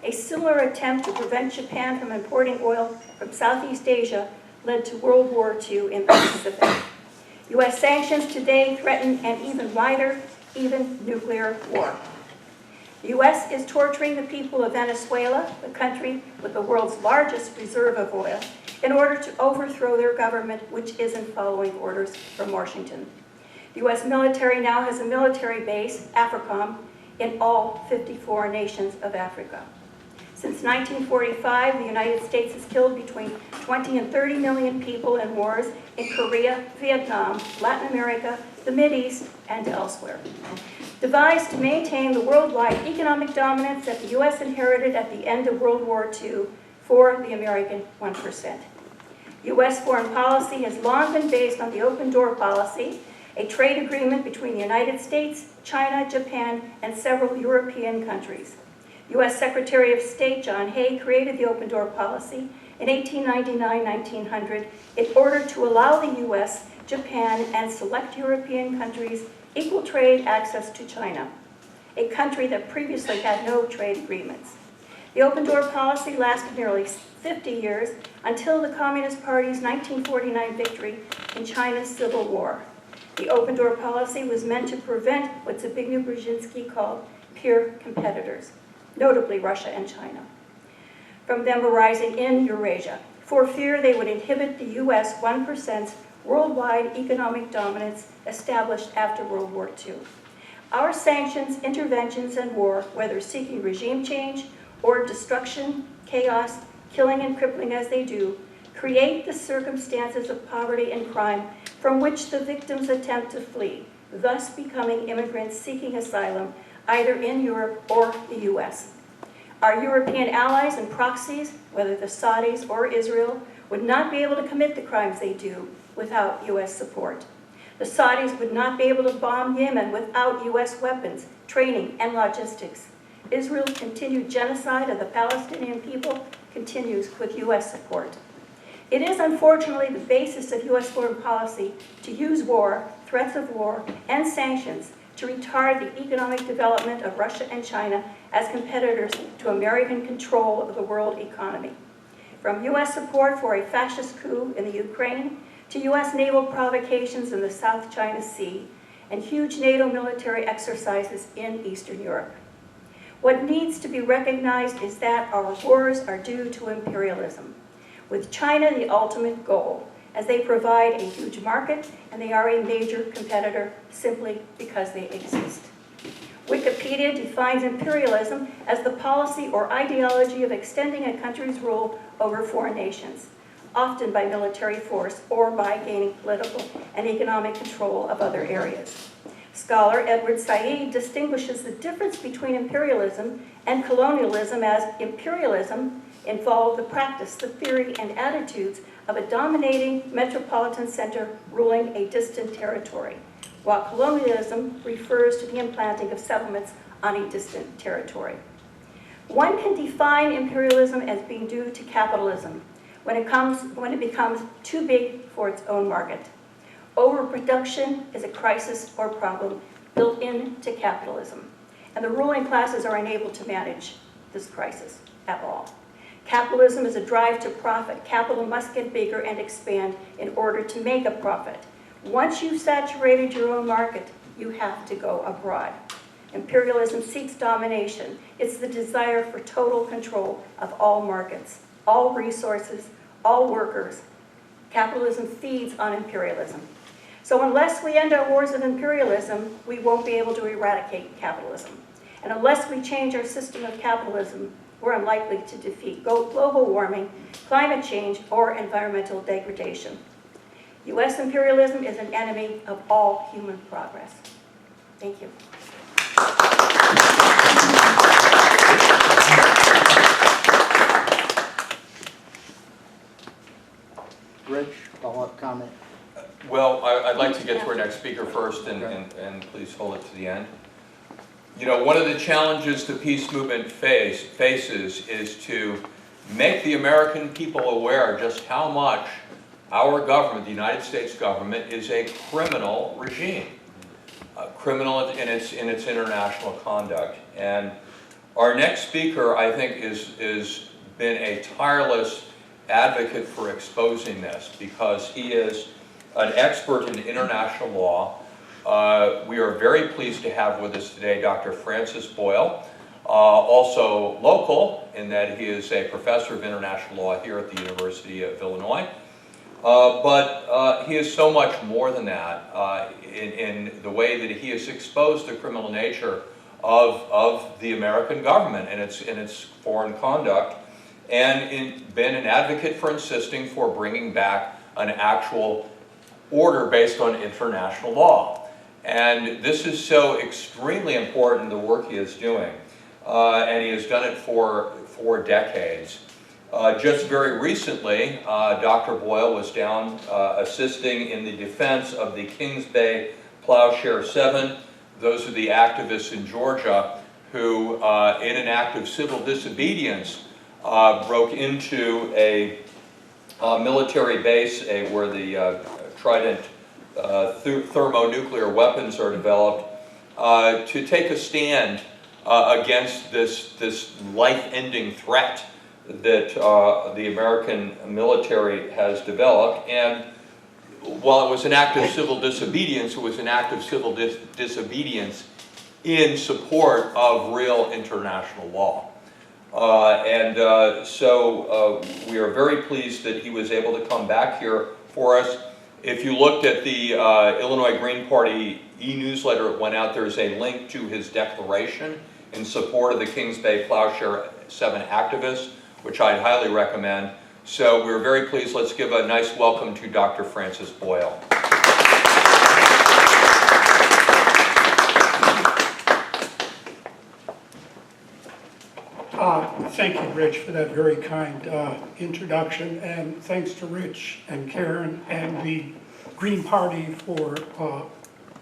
A similar attempt to prevent Japan from importing oil from Southeast Asia led to World War II in the Pacific. U.S. sanctions today threaten an even wider, even nuclear war. The U.S. is torturing the people of Venezuela, the country with the world's largest reserve of oil, in order to overthrow their government, which isn't following orders from Washington. The U.S. military now has a military base, AFRICOM, in all 54 nations of Africa. Since 1945, the United States has killed between 20 and 30 million people in wars in Korea, Vietnam, Latin America, the Mideast, and elsewhere. Devised to maintain the worldwide economic dominance that the U.S. inherited at the end of World War II for the American 1%. U.S. foreign policy has long been based on the open door policy, a trade agreement between the United States, China, Japan, and several European countries. U.S. Secretary of State John Hay created the open door policy in 1899-1900 in order to allow the U.S. Japan, and select European countries equal trade access to China, a country that previously had no trade agreements. The open door policy lasted nearly 50 years until the Communist Party's 1949 victory in China's Civil War. The open door policy was meant to prevent what Zbigniew Brzezinski called peer competitors, notably Russia and China, from them arising in Eurasia, for fear they would inhibit the US 1%'s worldwide economic dominance established after World War II. Our sanctions, interventions, and war, whether seeking regime change or destruction, chaos, killing and crippling as they do, create the circumstances of poverty and crime from which the victims attempt to flee, thus becoming immigrants seeking asylum either in Europe or the US. Our European allies and proxies, whether the Saudis or Israel, would not be able to commit the crimes they do without US support. The Saudis would not be able to bomb Yemen without US weapons, training, and logistics. Israel's continued genocide of the Palestinian people continues with US support. It is unfortunately the basis of US foreign policy to use war, threats of war, and sanctions to retard the economic development of Russia and China as competitors to American control of the world economy. From US support for a fascist coup in the Ukraine, to US naval provocations in the South China Sea, and huge NATO military exercises in Eastern Europe. What needs to be recognized is that our wars are due to imperialism, with China the ultimate goal, as they provide a huge market and they are a major competitor simply because they exist. Wikipedia defines imperialism as the policy or ideology of extending a country's rule over foreign nations, often by military force or by gaining political and economic control of other areas. Scholar Edward Said distinguishes the difference between imperialism and colonialism as imperialism involved the practice, the theory, and attitudes of a dominating metropolitan center ruling a distant territory, while colonialism refers to the implanting of settlements on a distant territory. One can define imperialism as being due to capitalism when it becomes too big for its own market. Overproduction is a crisis or problem built into capitalism, and the ruling classes are unable to manage this crisis at all. Capitalism is a drive to profit. Capital must get bigger and expand in order to make a profit. Once you've saturated your own market, you have to go abroad. Imperialism seeks domination. It's the desire for total control of all markets, all resources, all workers. Capitalism feeds on imperialism. So unless we end our wars of imperialism, we won't be able to eradicate capitalism. And unless we change our system of capitalism, we're unlikely to defeat global warming, climate change, or environmental degradation. US imperialism is an enemy of all human progress. Thank you. Rich, follow-up comment? Well, I'd like to get to our next speaker first, and please hold it to the end. You know, one of the challenges the peace movement faces is to make the American people aware just how much our government, the United States government, is a criminal regime, criminal in its international conduct. And our next speaker, I think, is been a tireless advocate for exposing this, because he is an expert in international law. We are very pleased to have with us today Dr. Francis Boyle, also local in that he is a professor of international law here at the University of Illinois. But he is so much more than that in the way that he has exposed the criminal nature of the American government and its foreign conduct, and been an advocate for insisting for bringing back an actual order based on international law. And this is so extremely important, the work he is doing, and he has done it for decades. Just very recently, Dr. Boyle was down assisting in the defense of the Kings Bay Plowshare 7. Those are the activists in Georgia who, in an act of civil disobedience, broke into a military base where the Trident thermonuclear weapons are developed, to take a stand against this life-ending threat that the American military has developed. And while it was an act of civil disobedience, it was an act of civil disobedience in support of real international law. So we are very pleased that he was able to come back here for us. If you looked at the Illinois Green Party e-newsletter that went out, there's a link to his declaration in support of the Kings Bay Plowshare 7 activists, which I'd highly recommend. So we're very pleased. Let's give a nice welcome to Dr. Francis Boyle. Thank you, Rich, for that very kind introduction, and thanks to Rich and Karen and the Green Party for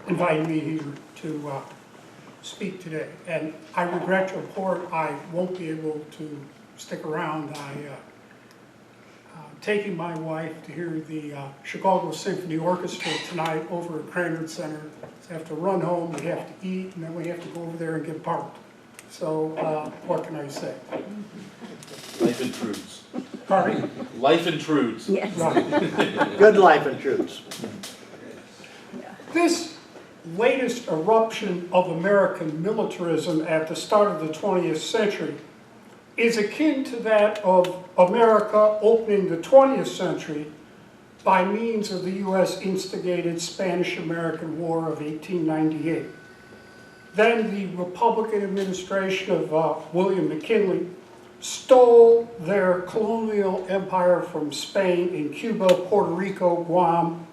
inviting me here to speak today. And I regret to report I won't be able to stick around. Taking my wife to hear the Chicago Symphony Orchestra tonight over at Cranford Center. So I have to run home, we have to eat, and then we have to go over there and get parked. So what can I say? Life intrudes. Pardon? Life intrudes. Yes. Right. Good life intrudes. This latest eruption of American militarism at the start of the 20th century is akin to that of America opening the 20th century by means of the U.S. instigated Spanish-American War of 1898. Then the Republican administration of William McKinley stole their colonial empire from Spain in Cuba, Puerto Rico, Guam,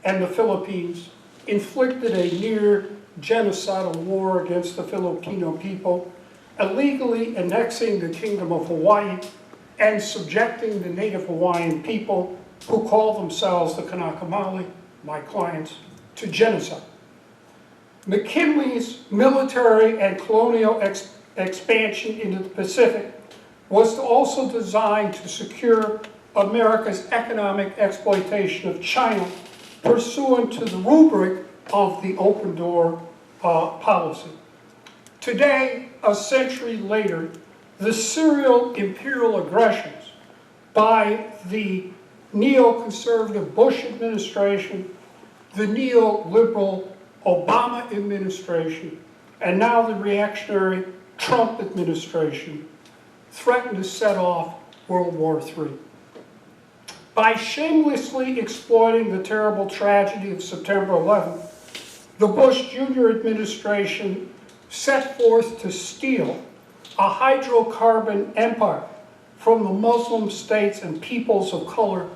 and the Philippines, inflicted a near genocidal war against the Filipino people, illegally annexing the Kingdom of Hawaii and subjecting the native Hawaiian people, who call themselves the Kanaka-Maoli, my clients, to genocide. McKinley's military and colonial expansion into the Pacific was also designed to secure America's economic exploitation of China, pursuant to the rubric of the open door policy. Today, a century later, the serial imperial aggressions by the neoconservative Bush administration, the neoliberal Obama administration, and now the reactionary Trump administration threaten to set off World War III. By shamelessly exploiting the terrible tragedy of September 11th, the Bush Jr. administration set forth to steal a hydrocarbon empire from the Muslim states and peoples of color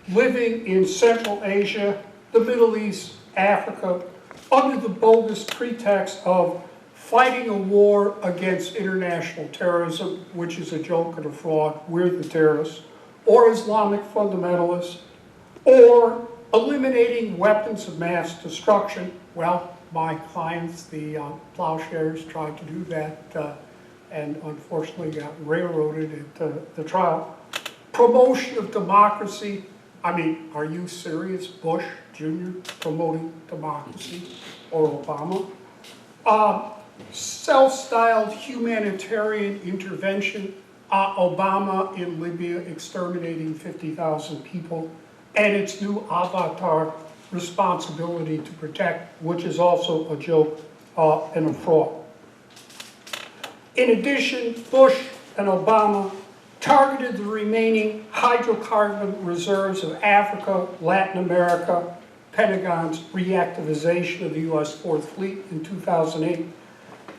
living in Central Asia, the Middle East, Africa, under the bogus pretext of fighting a war against international terrorism, which is a joke and a fraud, we're the terrorists, or Islamic fundamentalists, or eliminating weapons of mass destruction. Well, my clients, the plowshares, tried to do that and unfortunately got railroaded at the trial. Promotion of democracy. I mean, are you serious, Bush Jr. promoting democracy, or Obama? Self-styled humanitarian intervention, Obama in Libya exterminating 50,000 people, and its new avatar responsibility to protect, which is also a joke and a fraud. In addition, Bush and Obama targeted the remaining hydrocarbon reserves of Africa, Latin America, Pentagon's reactivization of the U.S. Fourth Fleet in 2008,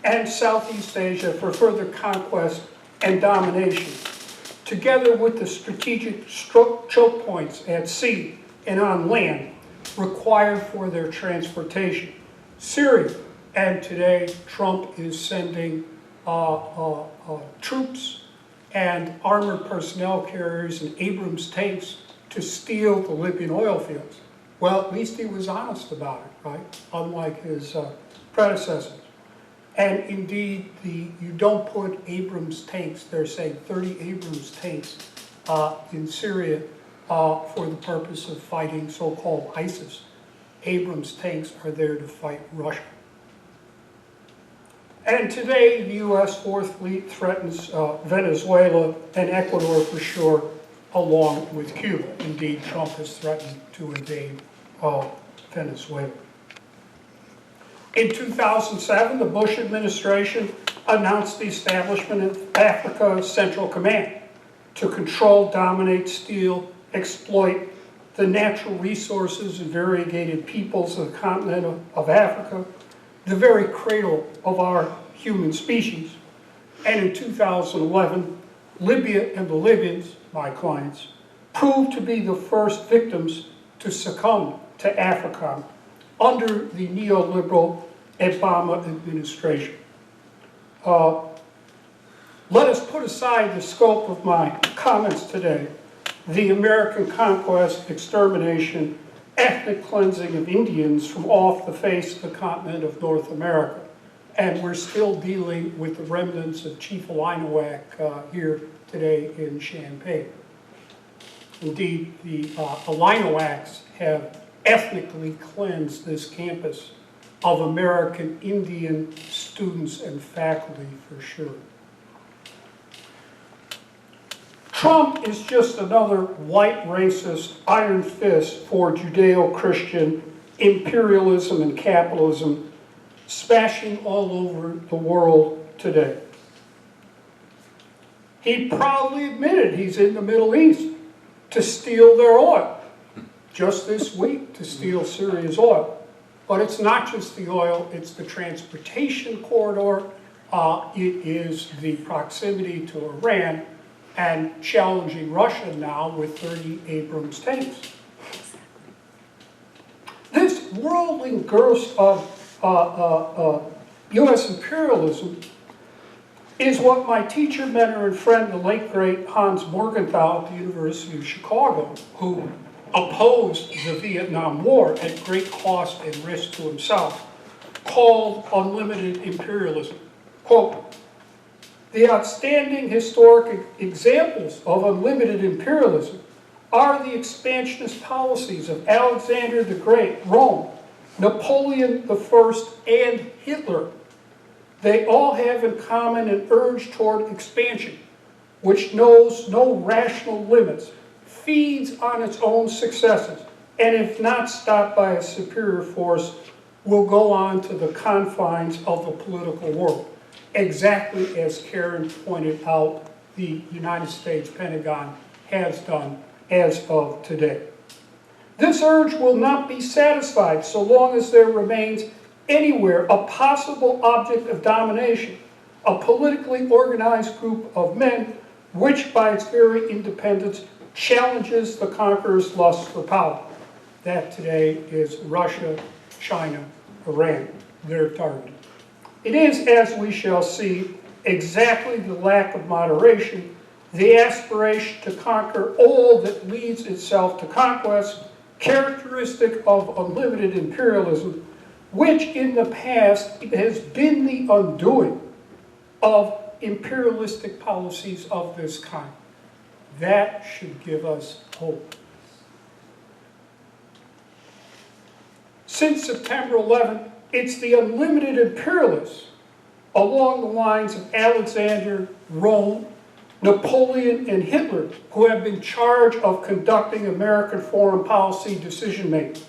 and Southeast Asia for further conquest and domination, together with the strategic choke points at sea and on land required for their transportation. Syria, and today Trump is sending troops and armored personnel carriers and Abrams tanks to steal the Libyan oil fields. Well, at least he was honest about it, right? Unlike his predecessors. And indeed, you don't put Abrams tanks, they're saying 30 Abrams tanks in Syria for the purpose of fighting so-called ISIS. Abrams tanks are there to fight Russia. And today, the U.S. Fourth Fleet threatens Venezuela and Ecuador for sure, along with Cuba. Indeed, Trump has threatened to invade Venezuela. In 2007, the Bush administration announced the establishment of Africa Central Command to control, dominate, steal, exploit the natural resources and variegated peoples of the continent of Africa, the very cradle of our human species. And in 2011, Libya and the Libyans, my clients, proved to be the first victims to succumb to AFRICOM under the neoliberal Obama administration. Let us put aside the scope of my comments today, the American conquest, extermination, ethnic cleansing of Indians from off the face of the continent of North America. And we're still dealing with the remnants of Chief Illinois here today in Champaign. Indeed, the Illinois have ethnically cleansed this campus of American Indian students and faculty for sure. Trump is just another white racist iron fist for Judeo-Christian imperialism and capitalism smashing all over the world today. He proudly admitted he's in the Middle East to steal their oil. Just this week to steal Syria's oil. But it's not just the oil, it's the transportation corridor, it is the proximity to Iran, and challenging Russia now with 30 Abrams tanks. This worldly girth of U.S. imperialism is what my teacher, mentor, and friend, the late great Hans Morgenthau at the University of Chicago, who opposed the Vietnam War at great cost and risk to himself, called unlimited imperialism. Quote, the outstanding historic examples of unlimited imperialism are the expansionist policies of Alexander the Great, Rome, Napoleon I, and Hitler. They all have in common an urge toward expansion, which knows no rational limits, feeds on its own successes, and if not stopped by a superior force, will go on to the confines of the political world. Exactly as Karen pointed out, the United States Pentagon has done as of today. This urge will not be satisfied so long as there remains anywhere a possible object of domination, a politically organized group of men which by its very independence challenges the conqueror's lust for power. That today is Russia, China, Iran, their target. It is, as we shall see, exactly the lack of moderation, the aspiration to conquer all that leads itself to conquest, characteristic of unlimited imperialism, which in the past has been the undoing of imperialistic policies of this kind. That should give us hope. Since September 11th, it's the unlimited imperialists along the lines of Alexander, Rome, Napoleon, and Hitler who have been charged of conducting American foreign policy decision-making.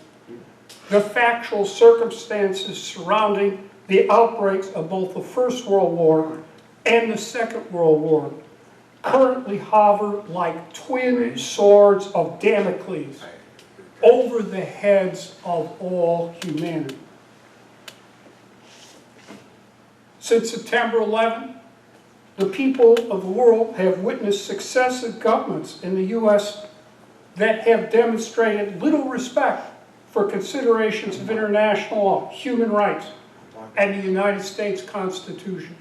The factual circumstances surrounding the outbreaks of both the First World War and the Second World War currently hover like twin swords of Damocles over the heads of all humanity. Since September 11, the people of the world have witnessed successive governments in the U.S. that have demonstrated little respect for considerations of international law, human rights, and the United States Constitution.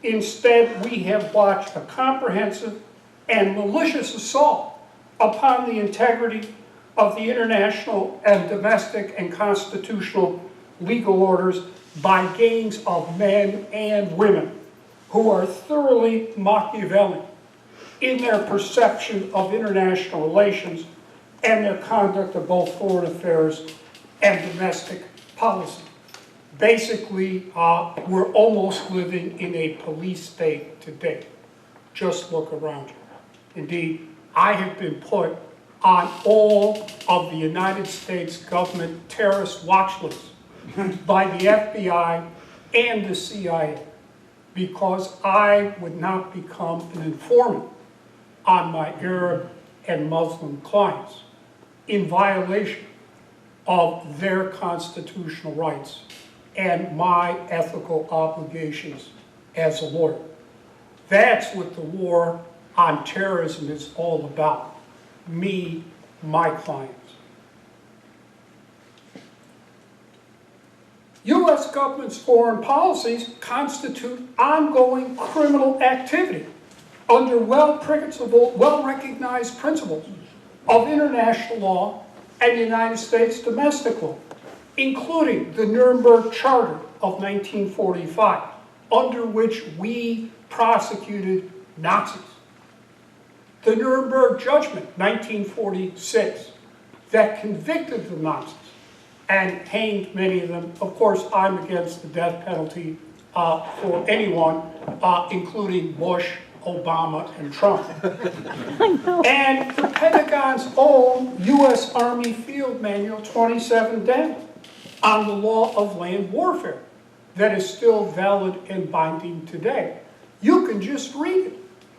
Instead, we have watched a comprehensive and malicious assault upon the integrity of the international and domestic and constitutional legal orders by gangs of men and women who are thoroughly Machiavellian in their perception of international relations and their conduct of both foreign affairs and domestic policy. Basically, we're almost living in a police state today. Just look around you. Indeed, I have been put on all of the United States government terrorist watch lists by the FBI and the CIA because I would not become an informant on my Arab and Muslim clients in violation of their constitutional rights and my ethical obligations as a lawyer. That's what the war on terrorism is all about. Me, my clients. U.S. government's foreign policies constitute ongoing criminal activity under well-recognized principles of international law and United States domestic law, including the Nuremberg Charter of 1945, under which we prosecuted Nazis. The Nuremberg Judgment, 1946, that convicted the Nazis and hanged many of them. Of course, I'm against the death penalty for anyone, including Bush, Obama, and Trump. And the Pentagon's own U.S. Army Field Manual 27-10 on the law of land warfare that is still valid and binding today. You can just read it.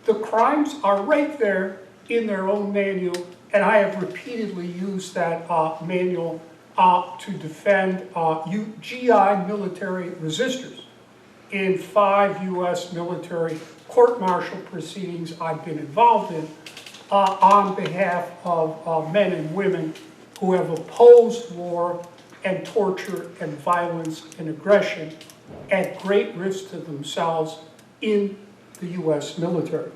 The crimes are right there in their own manual, and I have repeatedly used that manual to defend GI military resistors in 5 U.S. military court-martial proceedings I've been involved in on behalf of men and women who have opposed war and torture and violence and aggression at great risk to themselves in the U.S. military.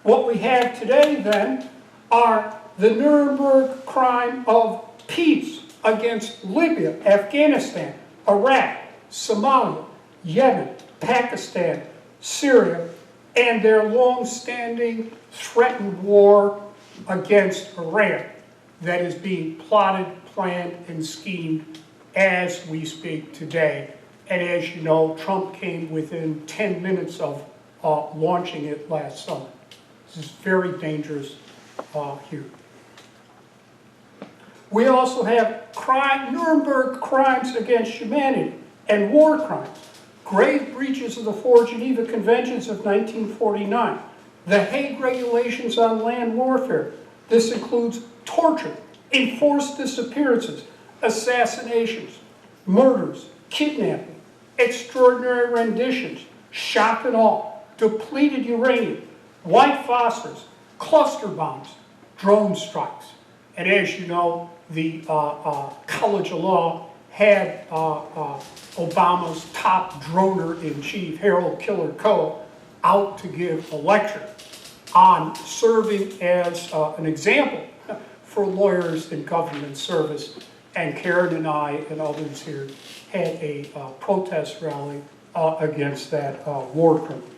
What we have today, then, are the Nuremberg crime of peace against Libya, Afghanistan, Iraq, Somalia, Yemen, Pakistan, Syria, and their long-standing threatened war against Iran that is being plotted, planned, and schemed as we speak today. And as you know, Trump came within 10 minutes of launching it last summer. This is very dangerous here. We also have Nuremberg crimes against humanity and war crimes, grave breaches of the 4 Geneva Conventions of 1949, the Hague Regulations on land warfare. This includes torture, enforced disappearances, assassinations, murders, kidnapping, extraordinary renditions, shock and awe, depleted uranium, white phosphorus, cluster bombs, drone strikes. And as you know, the College of Law had Obama's top droner-in-chief, Harold Killer Coe, out to give a lecture on serving as an example for lawyers in government service. And Karen and I and others here had a protest rally against that war criminal.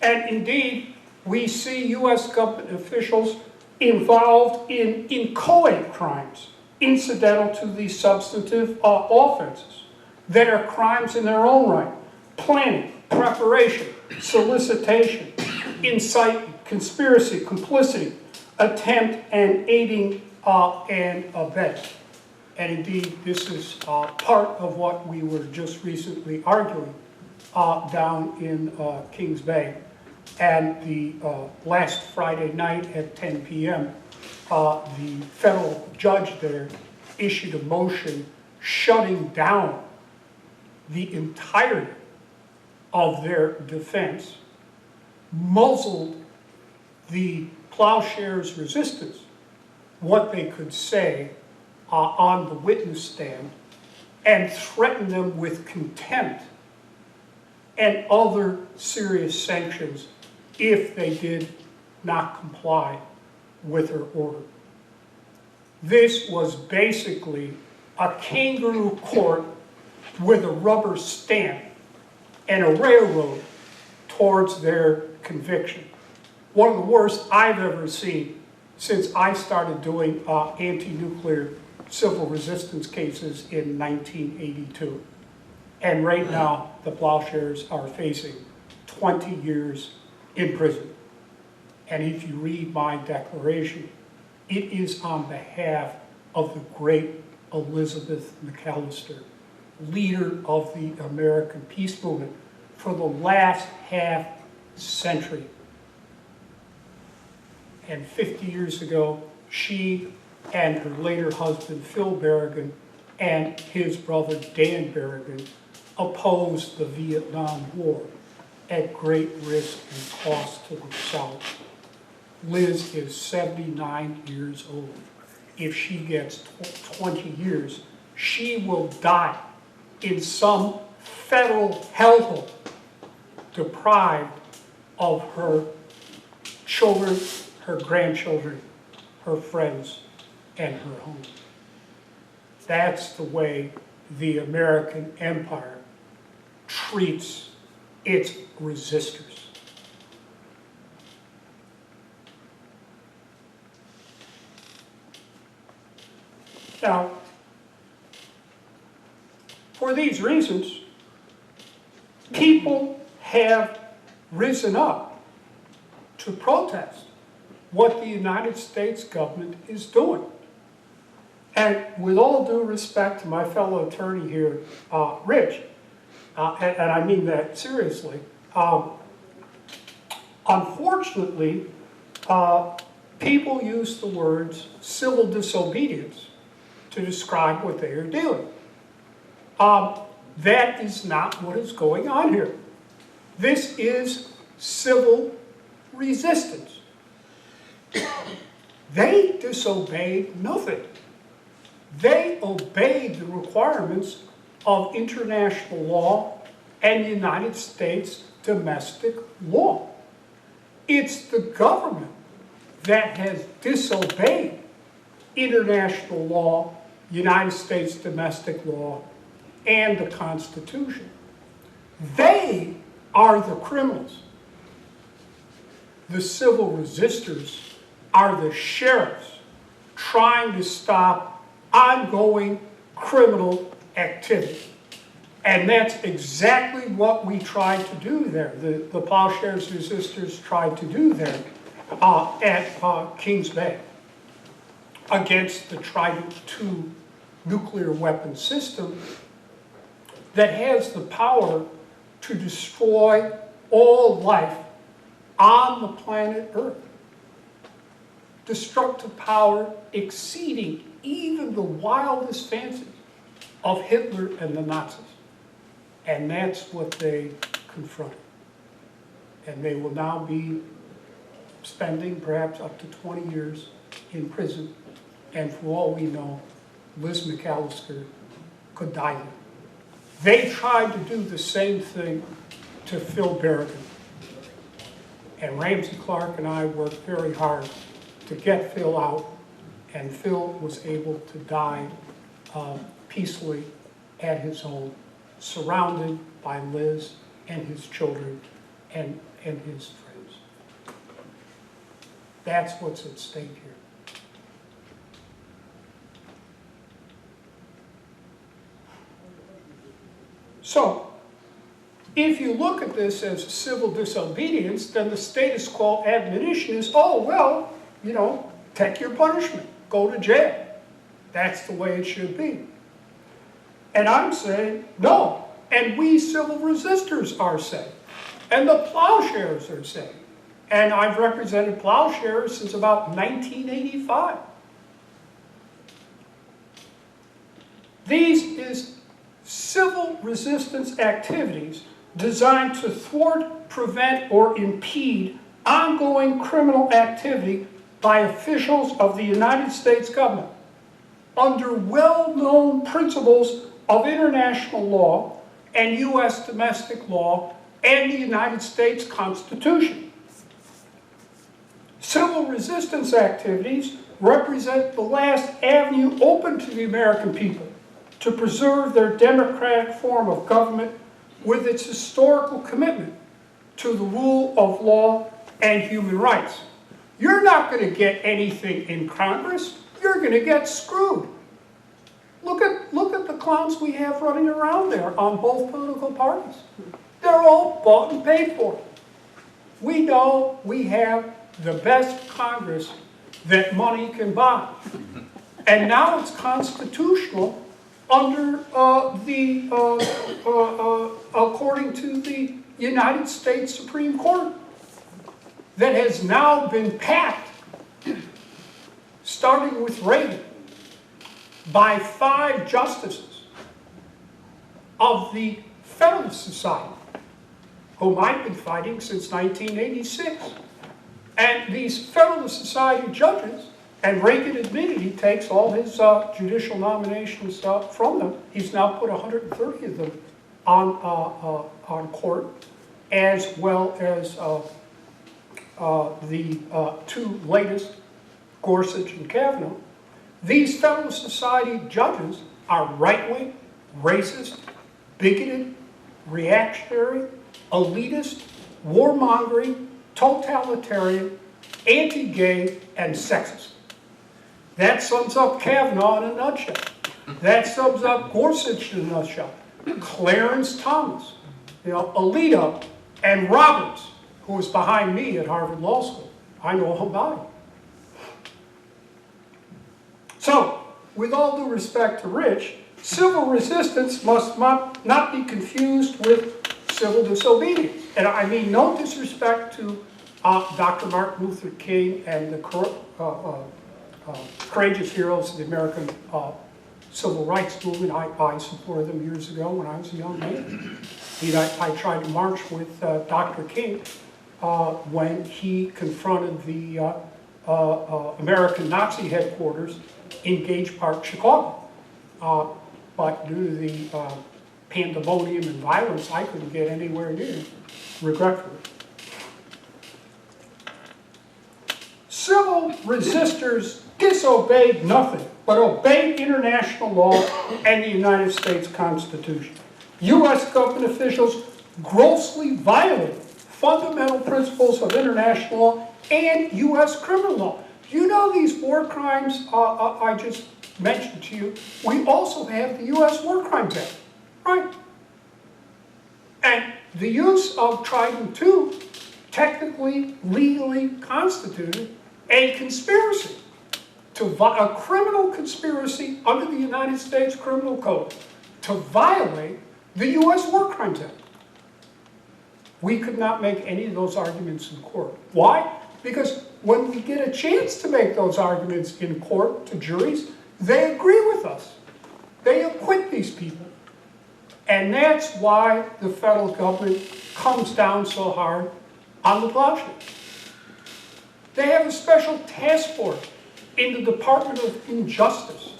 And indeed, we see U.S. government officials involved in inchoate crimes incidental to these substantive offenses that are crimes in their own right. Planning, preparation, solicitation, incitement, conspiracy, complicity, attempt, and aiding and abetting. And indeed, this is part of what we were just recently arguing down in Kings Bay. And the last Friday night at 10 p.m., the federal judge there issued a motion shutting down the entirety of their defense, muzzled the plowshares' resistance, what they could say on the witness stand, and threatened them with contempt and other serious sanctions if they did not comply with her order. This was basically a kangaroo court with a rubber stamp and a railroad towards their conviction. One of the worst I've ever seen since I started doing anti-nuclear civil resistance cases in 1982. And right now, the Plowshares are facing 20 years in prison. And if you read my declaration, it is on behalf of the great Elizabeth McAllister, leader of the American peace movement for the last half century. And 50 years ago, she and her later husband, Phil Berrigan, and his brother, Dan Berrigan, opposed the Vietnam War at great risk and cost to the South. Liz is 79 years old. If she gets 20 years, she will die in some federal hellhole, deprived of her children, her grandchildren, her friends, and her home. That's the way the American empire treats its resistors. Now, for these reasons, people have risen up to protest what the United States government is doing. And with all due respect to my fellow attorney here, Rich, and I mean that seriously, unfortunately, people use the words civil disobedience to describe what they are doing. That is not what is going on here. This is civil resistance. They disobeyed nothing. They obeyed the requirements of international law and United States domestic law. It's the government that has disobeyed international law, United States domestic law, and the Constitution. They are the criminals. The civil resistors are the sheriffs trying to stop ongoing criminal activity. And that's exactly what we tried to do there. The Plowshares resistors tried to do there at Kings Bay against the Trident II nuclear weapon system that has the power to destroy all life on the planet Earth. Destructive power exceeding even the wildest fancies of Hitler and the Nazis. And that's what they confronted. And they will now be spending perhaps up to 20 years in prison. And for all we know, Liz McAllister could die there. They tried to do the same thing to Phil Berrigan. And Ramsey Clark and I worked very hard to get Phil out, and Phil was able to die peacefully at his home, surrounded by Liz and his children and his friends. That's what's at stake here. So, if you look at this as civil disobedience, then the status quo admonition is, oh, well, you know, take your punishment, go to jail. That's the way it should be. And I'm saying, no. And we civil resistors are saying. And the Plowshares are saying. And I've represented Plowshares since about 1985. These is civil resistance activities designed to thwart, prevent, or impede ongoing criminal activity by officials of the United States government under well-known principles of international law and U.S. domestic law and the United States Constitution. Civil resistance activities represent the last avenue open to the American people to preserve their democratic form of government with its historical commitment to the rule of law and human rights. You're not going to get anything in Congress. You're going to get screwed. Look at the clowns we have running around there on both political parties. They're all bought and paid for. We know we have the best Congress that money can buy. And now it's constitutional under according to the United States Supreme Court, that has now been packed, starting with Reagan, by 5 justices of the Federalist Society, whom I've been fighting since 1986. And these Federalist Society judges, and Reagan admitted he takes all his judicial nominations from them. He's now put 130 of them on court, as well as the 2 latest, Gorsuch and Kavanaugh. These Federalist Society judges are right-wing, racist, bigoted, reactionary, elitist, warmongering, totalitarian, anti-gay, and sexist. That sums up Kavanaugh in a nutshell. That sums up Gorsuch in a nutshell. Clarence Thomas, Alito, and Roberts, who was behind me at Harvard Law School. I know all about him. So, with all due respect to Rich, civil resistance must not be confused with civil disobedience. And I mean no disrespect to Dr. Martin Luther King and the courageous heroes of the American civil rights movement. I supported them years ago when I was a young man. I tried to march with Dr. King when he confronted the American Nazi headquarters in Gage Park, Chicago. But due to the pandemonium and violence, I couldn't get anywhere near, regretfully. Civil resistors disobeyed nothing but obeyed international law and the United States Constitution. U.S. government officials grossly violated fundamental principles of international law and U.S. criminal law. You know these war crimes I just mentioned to you, we also have the U.S. War Crimes Act, right? And the use of Trident II technically, legally constituted a conspiracy, a criminal conspiracy under the United States Criminal Code to violate the U.S. War Crimes Act. We could not make any of those arguments in court. Why? Because when we get a chance to make those arguments in court to juries, they agree with us. They acquit these people. And that's why the federal government comes down so hard on the plowshare. They have a special task force in the Department of Injustice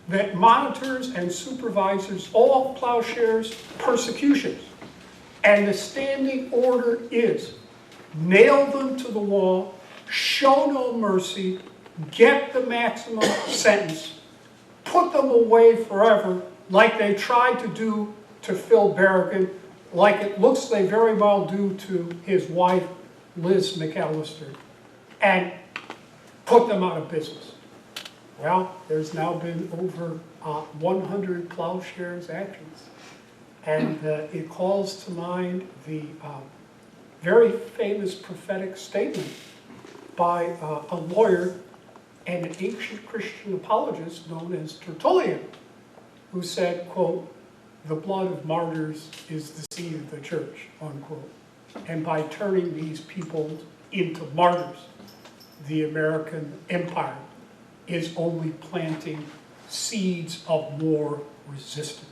that monitors and supervises all plowshares' persecutions. And the standing order is nail them to the wall, show no mercy, get the maximum sentence, put them away forever, like they tried to do to Phil Berrigan, like it looks they very well do to his wife, Liz McAllister, and put them out of business. Well, there's now been over 100 plowshares actions, and it calls to mind the very famous prophetic statement by a lawyer and an ancient Christian apologist known as Tertullian, who said, quote, "The blood of martyrs is the seed of the church," unquote. And by turning these people into martyrs, the American empire is only planting seeds of more resistance.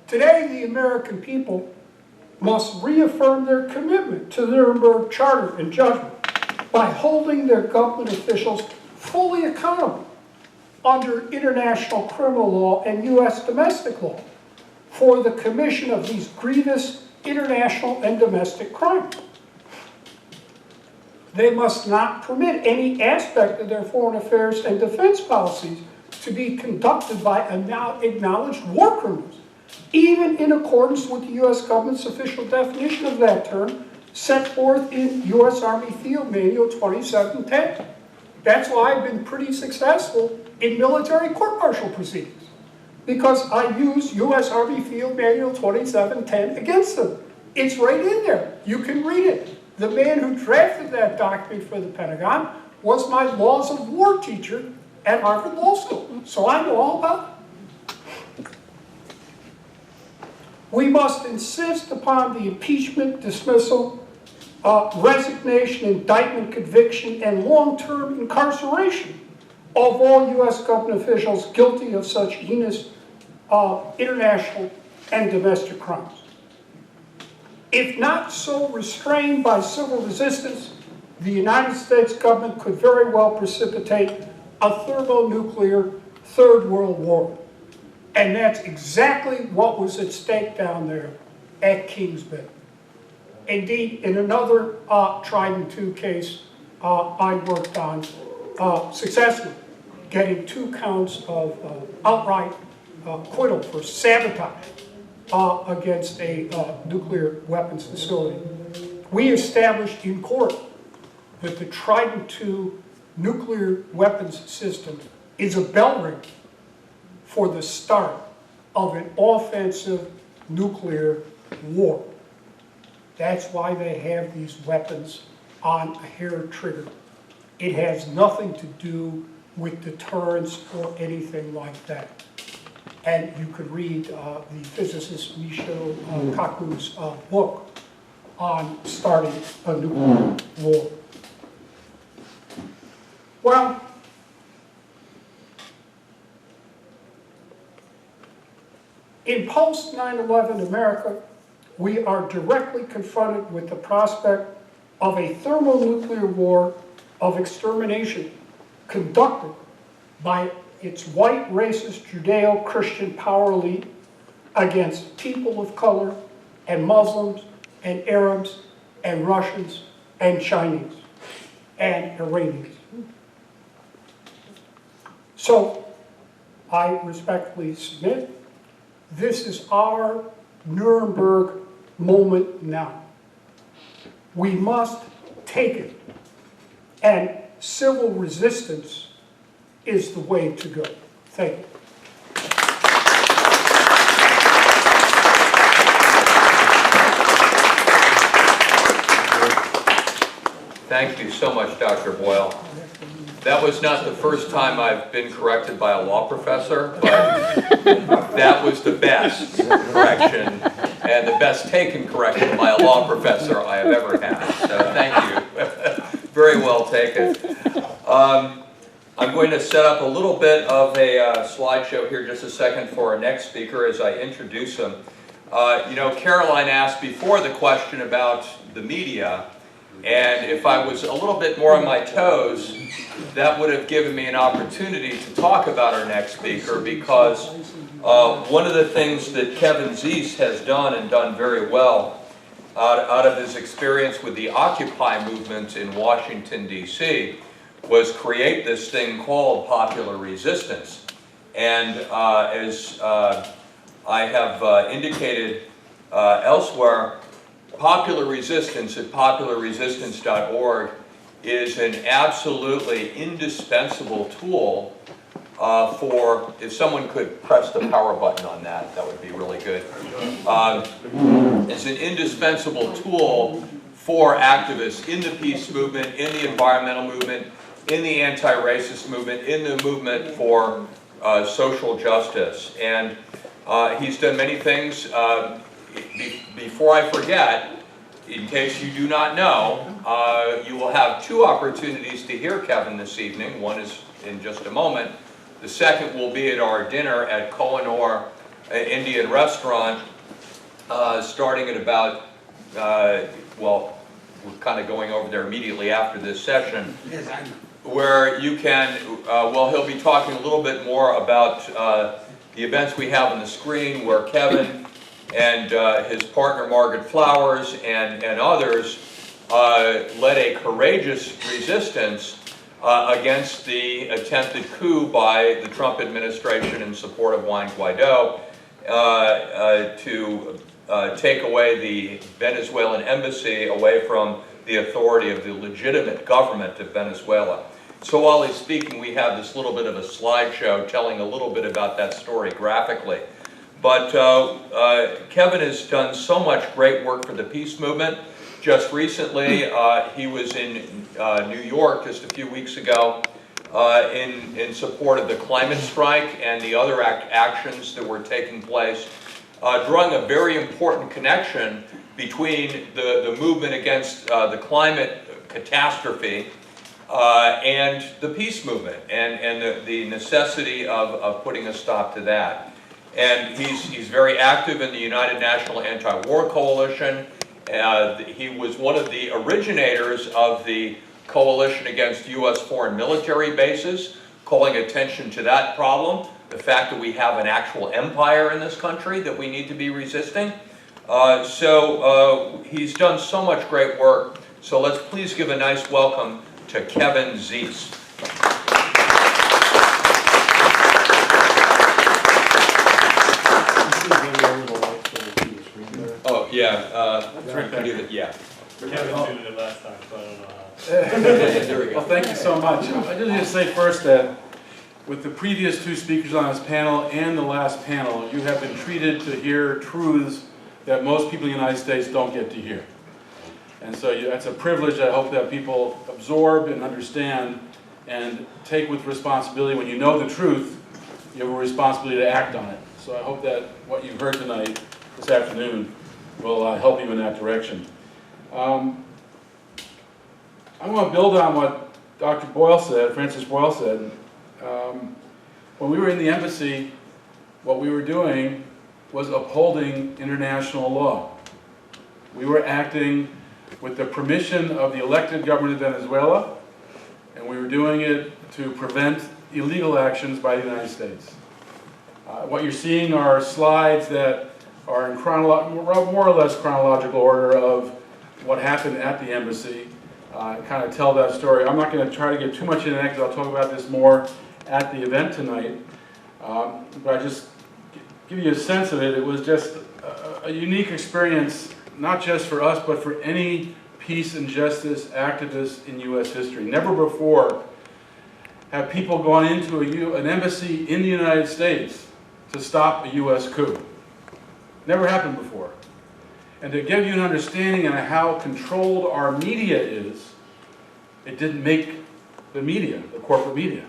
Today, the American people must reaffirm their commitment to the Nuremberg Charter and judgment by holding their government officials fully accountable under international criminal law and U.S. domestic law for the commission of these grievous international and domestic crimes. They must not permit any aspect of their foreign affairs and defense policies to be conducted by acknowledged war criminals. even in accordance with the U.S. government's official definition of that term, set forth in U.S. Army Field Manual 2710. That's why I've been pretty successful in military court-martial proceedings, because I use U.S. Army Field Manual 2710 against them. It's right in there. You can read it. The man who drafted that document for the Pentagon was my laws of war teacher at Harvard Law School, so I know all about it. We must insist upon the impeachment, dismissal, resignation, indictment, conviction, and long-term incarceration of all U.S. government officials guilty of such heinous international and domestic crimes. If not so restrained by civil resistance, the United States government could very well precipitate a thermonuclear Third World War. And that's exactly what was at stake down there at Kings Bay. Indeed, in another Trident II case I worked on successfully, getting 2 counts of outright acquittal for sabotage against a nuclear weapons facility. We established in court that the Trident II nuclear weapons system is a bell ring for the start of an offensive nuclear war. That's why they have these weapons on a hair trigger. It has nothing to do with deterrence or anything like that. And you could read the physicist Michio Kaku's book on starting a nuclear war. Well, in post 9/11 America, we are directly confronted with the prospect of a thermonuclear war of extermination conducted by its white racist Judeo-Christian power elite against people of color and Muslims and Arabs and Russians and Chinese and Iranians. So I respectfully submit, this is our Nuremberg moment now. We must take it, and civil resistance is the way to go. Thank you. Thank you so much, Dr. Boyle. That was not the first time I've been corrected by a law professor, but that was the best correction and the best taken correction by a law professor I have ever had. So thank you. Very well taken. I'm going to set up a little bit of a slideshow here just a second for our next speaker as I introduce him. You know, Caroline asked before the question about the media, and if I was a little bit more on my toes, that would have given me an opportunity to talk about our next speaker, because one of the things that Kevin Zeese has done, and done very well, out of his experience with the Occupy movement in Washington, D.C., was create this thing called popular resistance. And as I have indicated elsewhere, popular resistance at popularresistance.org is an absolutely indispensable tool for, if someone could press the power button on that, that would be really good. It's an indispensable tool for activists in the peace movement, in the environmental movement, in the anti-racist movement, in the movement for social justice. And he's done many things. Before I forget, in case you do not know, you will have 2 opportunities to hear Kevin this evening. One is in just a moment. The second will be at our dinner at Kohinoor Indian Restaurant, starting at about, well, we're kind of going over there immediately after this session, where you can, well, he'll be talking a little bit more about the events we have on the screen, where Kevin and his partner Margaret Flowers and others led a courageous resistance against the attempted coup by the Trump administration in support of Juan Guaido. to take away the Venezuelan embassy away from the authority of the legitimate government of Venezuela. So while he's speaking, we have this little bit of a slideshow telling a little bit about that story graphically. But Kevin has done so much great work for the peace movement. Just recently, he was in New York just a few weeks ago in support of the climate strike and the other actions that were taking place, drawing a very important connection between the movement against the climate catastrophe and the peace movement and the necessity of putting a stop to that. And he's very active in the United National Anti-War Coalition. He was one of the originators of the coalition against U.S. foreign military bases, calling attention to that problem, the fact that we have an actual empire in this country that we need to be resisting. So he's done so much great work. So let's please give a nice welcome to Kevin Zeese. Oh, yeah. It's right there. Yeah. Kevin did it last time, so I don't know how. There we go. Well, thank you so much. I just need to say first that with the previous two speakers on this panel and the last panel, you have been treated to hear truths that most people in the United States don't get to hear. And so that's a privilege I hope that people absorb and understand and take with responsibility. When you know the truth, you have a responsibility to act on it. So I hope that what you've heard tonight, this afternoon, will help you in that direction. I want to build on what Dr. Boyle said, Francis Boyle said. When we were in the embassy, what we were doing was upholding international law. We were acting with the permission of the elected government of Venezuela, and we were doing it to prevent illegal actions by the United States. What you're seeing are slides that are in more or less chronological order of what happened at the embassy, kind of tell that story. I'm not going to try to get too much into that because I'll talk about this more at the event tonight, but I just give you a sense of it. It was just a unique experience, not just for us, but for any peace and justice activist in U.S. history. Never before have people gone into an embassy in the United States to stop a U.S. coup. Never happened before. And to give you an understanding of how controlled our media is, it didn't make the media, the corporate media.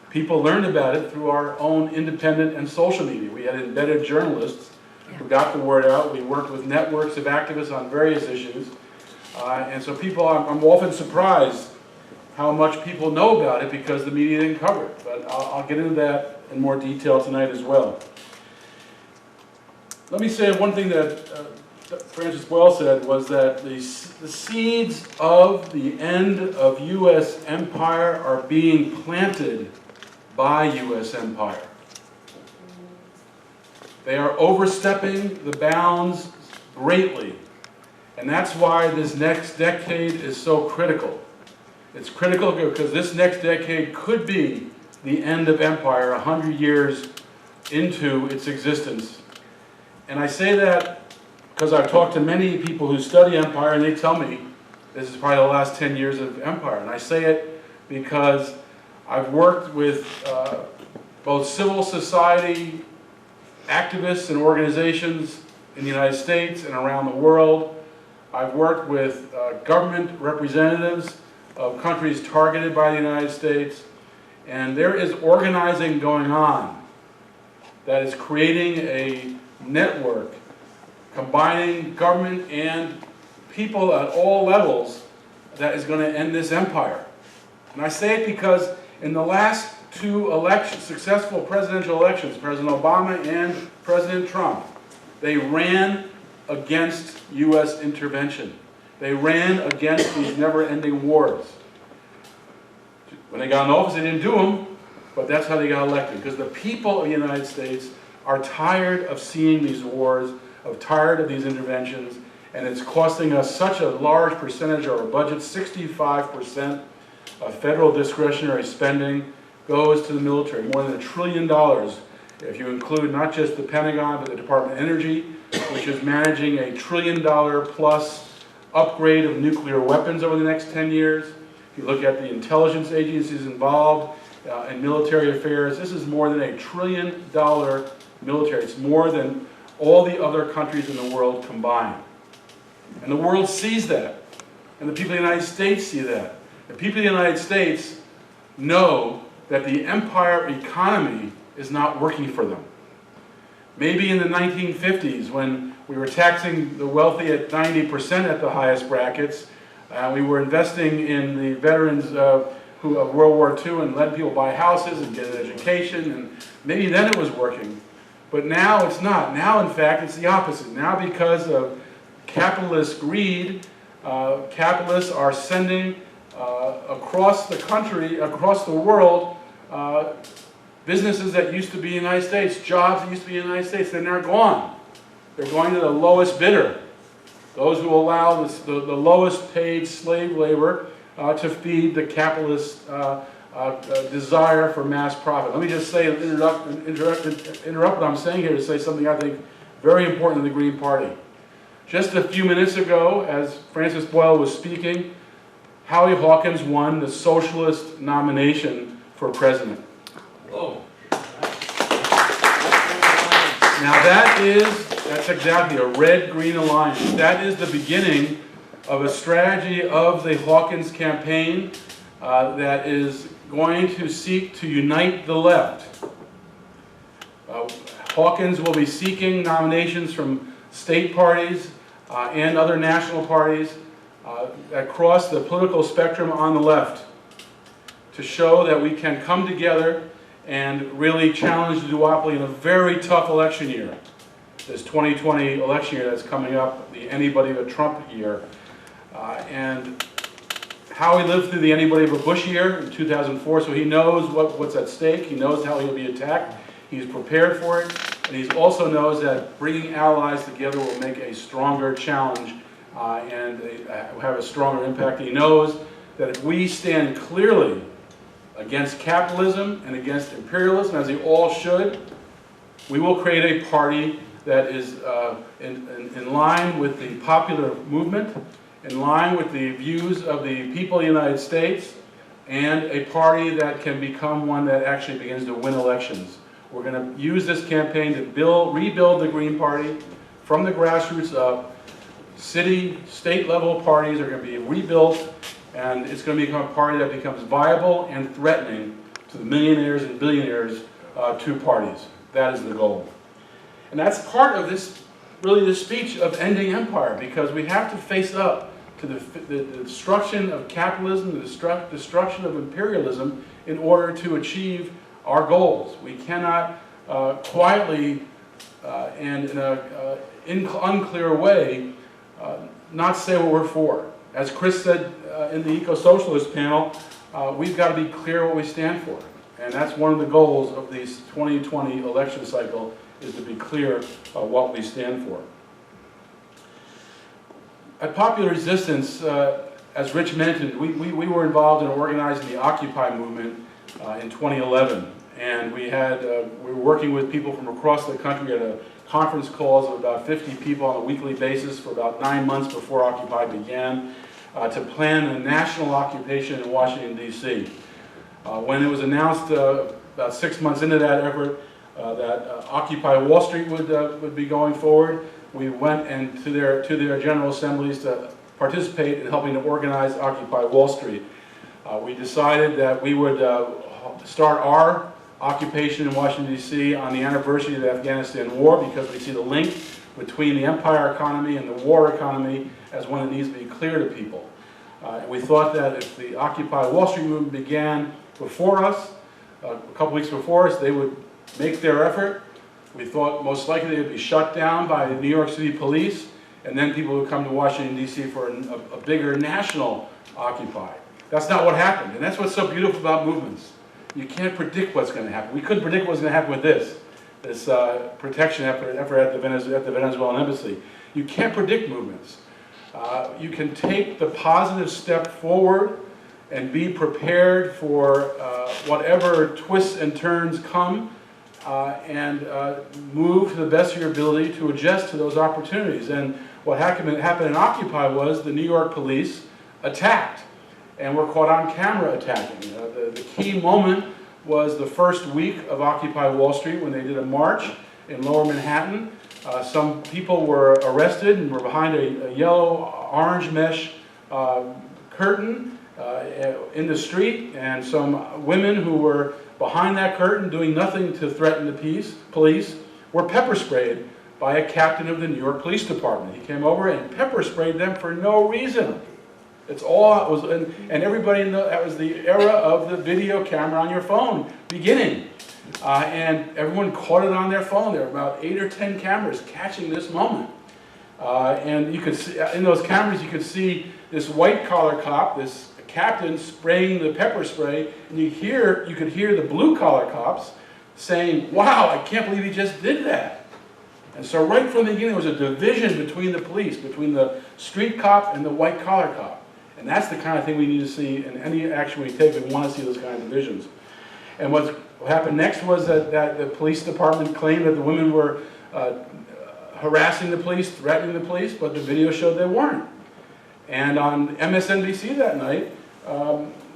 People learned about it through our own independent and social media. We had embedded journalists who got the word out. We worked with networks of activists on various issues. And so I'm often surprised how much people know about it because the media didn't cover it. But I'll get into that in more detail tonight as well. Let me say one thing that Francis Boyle said was that the seeds of the end of U.S. empire are being planted by U.S. empire. They are overstepping the bounds greatly. And that's why this next decade is so critical. It's critical because this next decade could be the end of empire 100 years into its existence. And I say that because I've talked to many people who study empire and they tell me this is probably the last 10 years of empire. And I say it because I've worked with both civil society activists and organizations in the United States and around the world. I've worked with government representatives of countries targeted by the United States. And there is organizing going on that is creating a network combining government and people at all levels that is going to end this empire. And I say it because in the last two elections, successful presidential elections, President Obama and President Trump, they ran against U.S. intervention. They ran against these never-ending wars. When they got in office, they didn't do them, but that's how they got elected. Because the people of the United States are tired of seeing these wars, tired of these interventions, and it's costing us such a large percentage of our budget. 65% of federal discretionary spending goes to the military, more than $1 trillion. If you include not just the Pentagon, but the Department of Energy, which is managing a $1 trillion plus upgrade of nuclear weapons over the next 10 years. If you look at the intelligence agencies involved in military affairs, this is more than $1 trillion military. It's more than all the other countries in the world combined. And the world sees that. And the people of the United States see that. The people of the United States know that the empire economy is not working for them. Maybe in the 1950s, when we were taxing the wealthy at 90% at the highest brackets, we were investing in the veterans of World War II and letting people buy houses and get an education, and maybe then it was working. But now it's not. Now, in fact, it's the opposite. Now, because of capitalist greed, capitalists are sending across the country, across the world, businesses that used to be in the United States, jobs that used to be in the United States, they're now gone. They're going to the lowest bidder, those who allow the lowest paid slave labor to feed the capitalist desire for mass profit. Let me just say, interrupt what I'm saying here to say something I think very important to the Green Party. Just a few minutes ago, as Francis Boyle was speaking, Howie Hawkins won the socialist nomination for president. Whoa. Now that's exactly a red-green alliance. That is the beginning of a strategy of the Hawkins campaign that is going to seek to unite the left. Hawkins will be seeking nominations from state parties and other national parties across the political spectrum on the left to show that we can come together and really challenge the duopoly in a very tough election year. This 2020 election year that's coming up, the anybody but Trump year. And Howie lived through the anybody but Bush year in 2004, so he knows what's at stake. He knows how he'll be attacked. He's prepared for it. And he also knows that bringing allies together will make a stronger challenge and have a stronger impact. He knows that if we stand clearly against capitalism and against imperialism, as they all should, we will create a party that is in line with the popular movement, in line with the views of the people of the United States, and a party that can become one that actually begins to win elections. We're going to use this campaign to rebuild the Green Party from the grassroots up. City, state level parties are going to be rebuilt, and it's going to become a party that becomes viable and threatening to the millionaires and billionaires, two parties. That is the goal. And that's part of this, really the speech of ending empire, because we have to face up to the destruction of capitalism, the destruction of imperialism in order to achieve our goals. We cannot quietly and in an unclear way not say what we're for. As Chris said in the eco-socialist panel, we've got to be clear what we stand for. And that's one of the goals of this 2020 election cycle, is to be clear what we stand for. At Popular Resistance, as Rich mentioned, we were involved in organizing the Occupy movement in 2011. And we were working with people from across the country at a conference calls of about 50 people on a weekly basis for about 9 months before Occupy began to plan a national occupation in Washington, D.C. When it was announced about 6 months into that effort that Occupy Wall Street would be going forward, we went and to their general assemblies to participate in helping to organize Occupy Wall Street. We decided that we would start our occupation in Washington, D.C. on the anniversary of the Afghanistan war, because we see the link between the empire economy and the war economy as one that needs to be clear to people. We thought that if the Occupy Wall Street movement began before us, a couple weeks before us, they would make their effort. We thought most likely they would be shut down by the New York City police, and then people would come to Washington, D.C. for a bigger national Occupy. That's not what happened, and that's what's so beautiful about movements. You can't predict what's going to happen. We couldn't predict what was going to happen with this protection effort at the Venezuelan embassy. You can't predict movements. You can take the positive step forward and be prepared for whatever twists and turns come. and move to the best of your ability to adjust to those opportunities. And what happened in Occupy was the New York police attacked, and were caught on camera attacking. The key moment was the first week of Occupy Wall Street when they did a march in Lower Manhattan. Some people were arrested and were behind a yellow-orange mesh curtain in the street, and some women who were behind that curtain doing nothing to threaten the police were pepper sprayed by a captain of the New York Police Department. He came over and pepper sprayed them for no reason. It's all it was, and everybody that was the era of the video camera on your phone beginning. And everyone caught it on their phone. There were about 8 or 10 cameras catching this moment. And you could see, in those cameras, you could see this white-collar cop, this captain, spraying the pepper spray, and you could hear the blue-collar cops saying, "Wow, I can't believe he just did that." And so right from the beginning, there was a division between the police, between the street cop and the white-collar cop. And that's the kind of thing we need to see in any action we take. We want to see those kind of divisions. And what happened next was that the police department claimed that the women were harassing the police, threatening the police, but the video showed they weren't. And on MSNBC that night,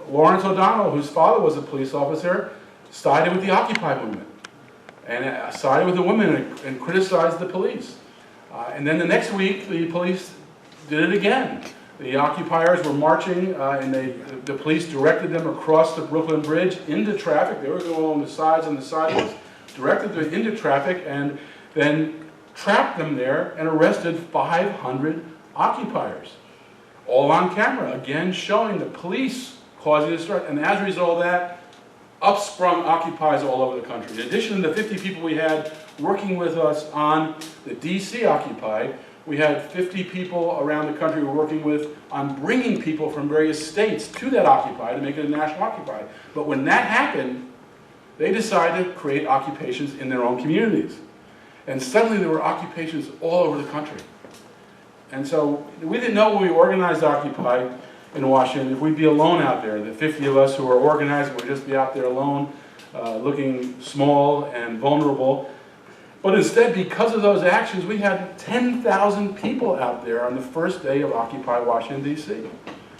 Lawrence O'Donnell, whose father was a police officer, sided with the Occupy movement and sided with the women and criticized the police. And then the next week, the police did it again. The occupiers were marching, and the police directed them across the Brooklyn Bridge into traffic. They were going along the sides and the sidewalks, directed them into traffic, and then trapped them there and arrested 500 occupiers. All on camera, again showing the police causing this threat. And as a result of that, upsprung Occupies all over the country. In addition to the 50 people we had working with us on the DC Occupy, we had 50 people around the country we were working with on bringing people from various states to that Occupy to make it a national Occupy. But when that happened, they decided to create occupations in their own communities. And suddenly there were occupations all over the country. And so we didn't know when we organized Occupy in Washington if we'd be alone out there. The 50 of us who were organizing would just be out there alone, looking small and vulnerable. But instead, because of those actions, we had 10,000 people out there on the first day of Occupy Washington, D.C.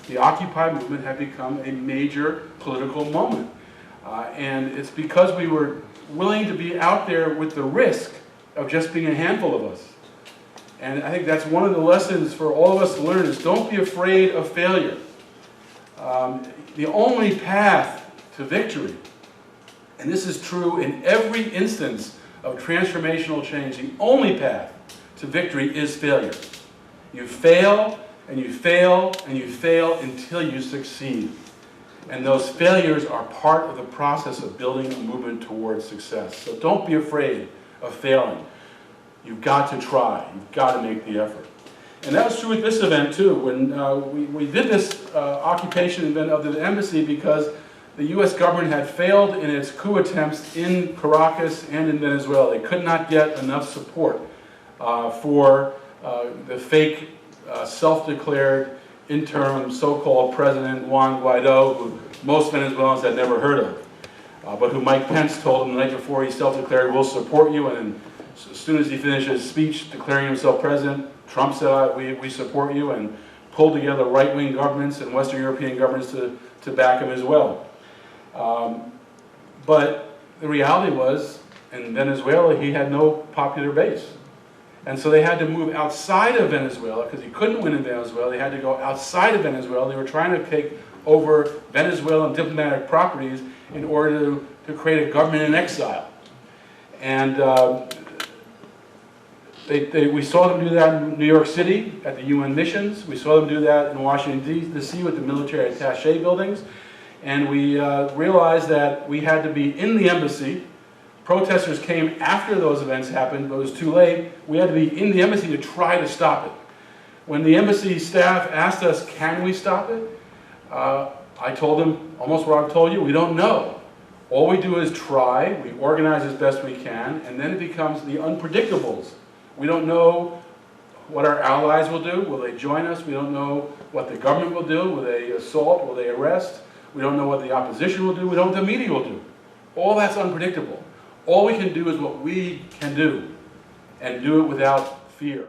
The Occupy movement had become a major political moment. And it's because we were willing to be out there with the risk of just being a handful of us. And I think that's one of the lessons for all of us to learn is don't be afraid of failure. The only path to victory, and this is true in every instance of transformational change, the only path to victory is failure. You fail, and you fail, and you fail until you succeed. And those failures are part of the process of building a movement towards success. So don't be afraid of failing. You've got to try. You've got to make the effort. And that was true with this event too. When we did this occupation event of the embassy because the U.S. government had failed in its coup attempts in Caracas and in Venezuela. They could not get enough support for the fake self-declared interim so-called President Juan Guaido, who most Venezuelans had never heard of, but who Mike Pence told him the night before he self-declared, "We'll support you," and then as soon as he finished his speech declaring himself president, Trump said, we support you, and pulled together right-wing governments and Western European governments to back him as well. But the reality was, in Venezuela, he had no popular base. And so they had to move outside of Venezuela, because he couldn't win in Venezuela. They had to go outside of Venezuela. They were trying to take over Venezuelan diplomatic properties in order to create a government in exile. And we saw them do that in New York City at the UN missions. We saw them do that in Washington, D.C. with the military attaché buildings. And we realized that we had to be in the embassy. Protesters came after those events happened, but it was too late. We had to be in the embassy to try to stop it. When the embassy staff asked us, can we stop it? I told them almost what I've told you, we don't know. All we do is try, we organize as best we can, and then it becomes the unpredictables. We don't know what our allies will do. Will they join us? We don't know what the government will do. Will they assault? Will they arrest? We don't know what the opposition will do. We don't know what the media will do. All that's unpredictable. All we can do is what we can do, and do it without fear.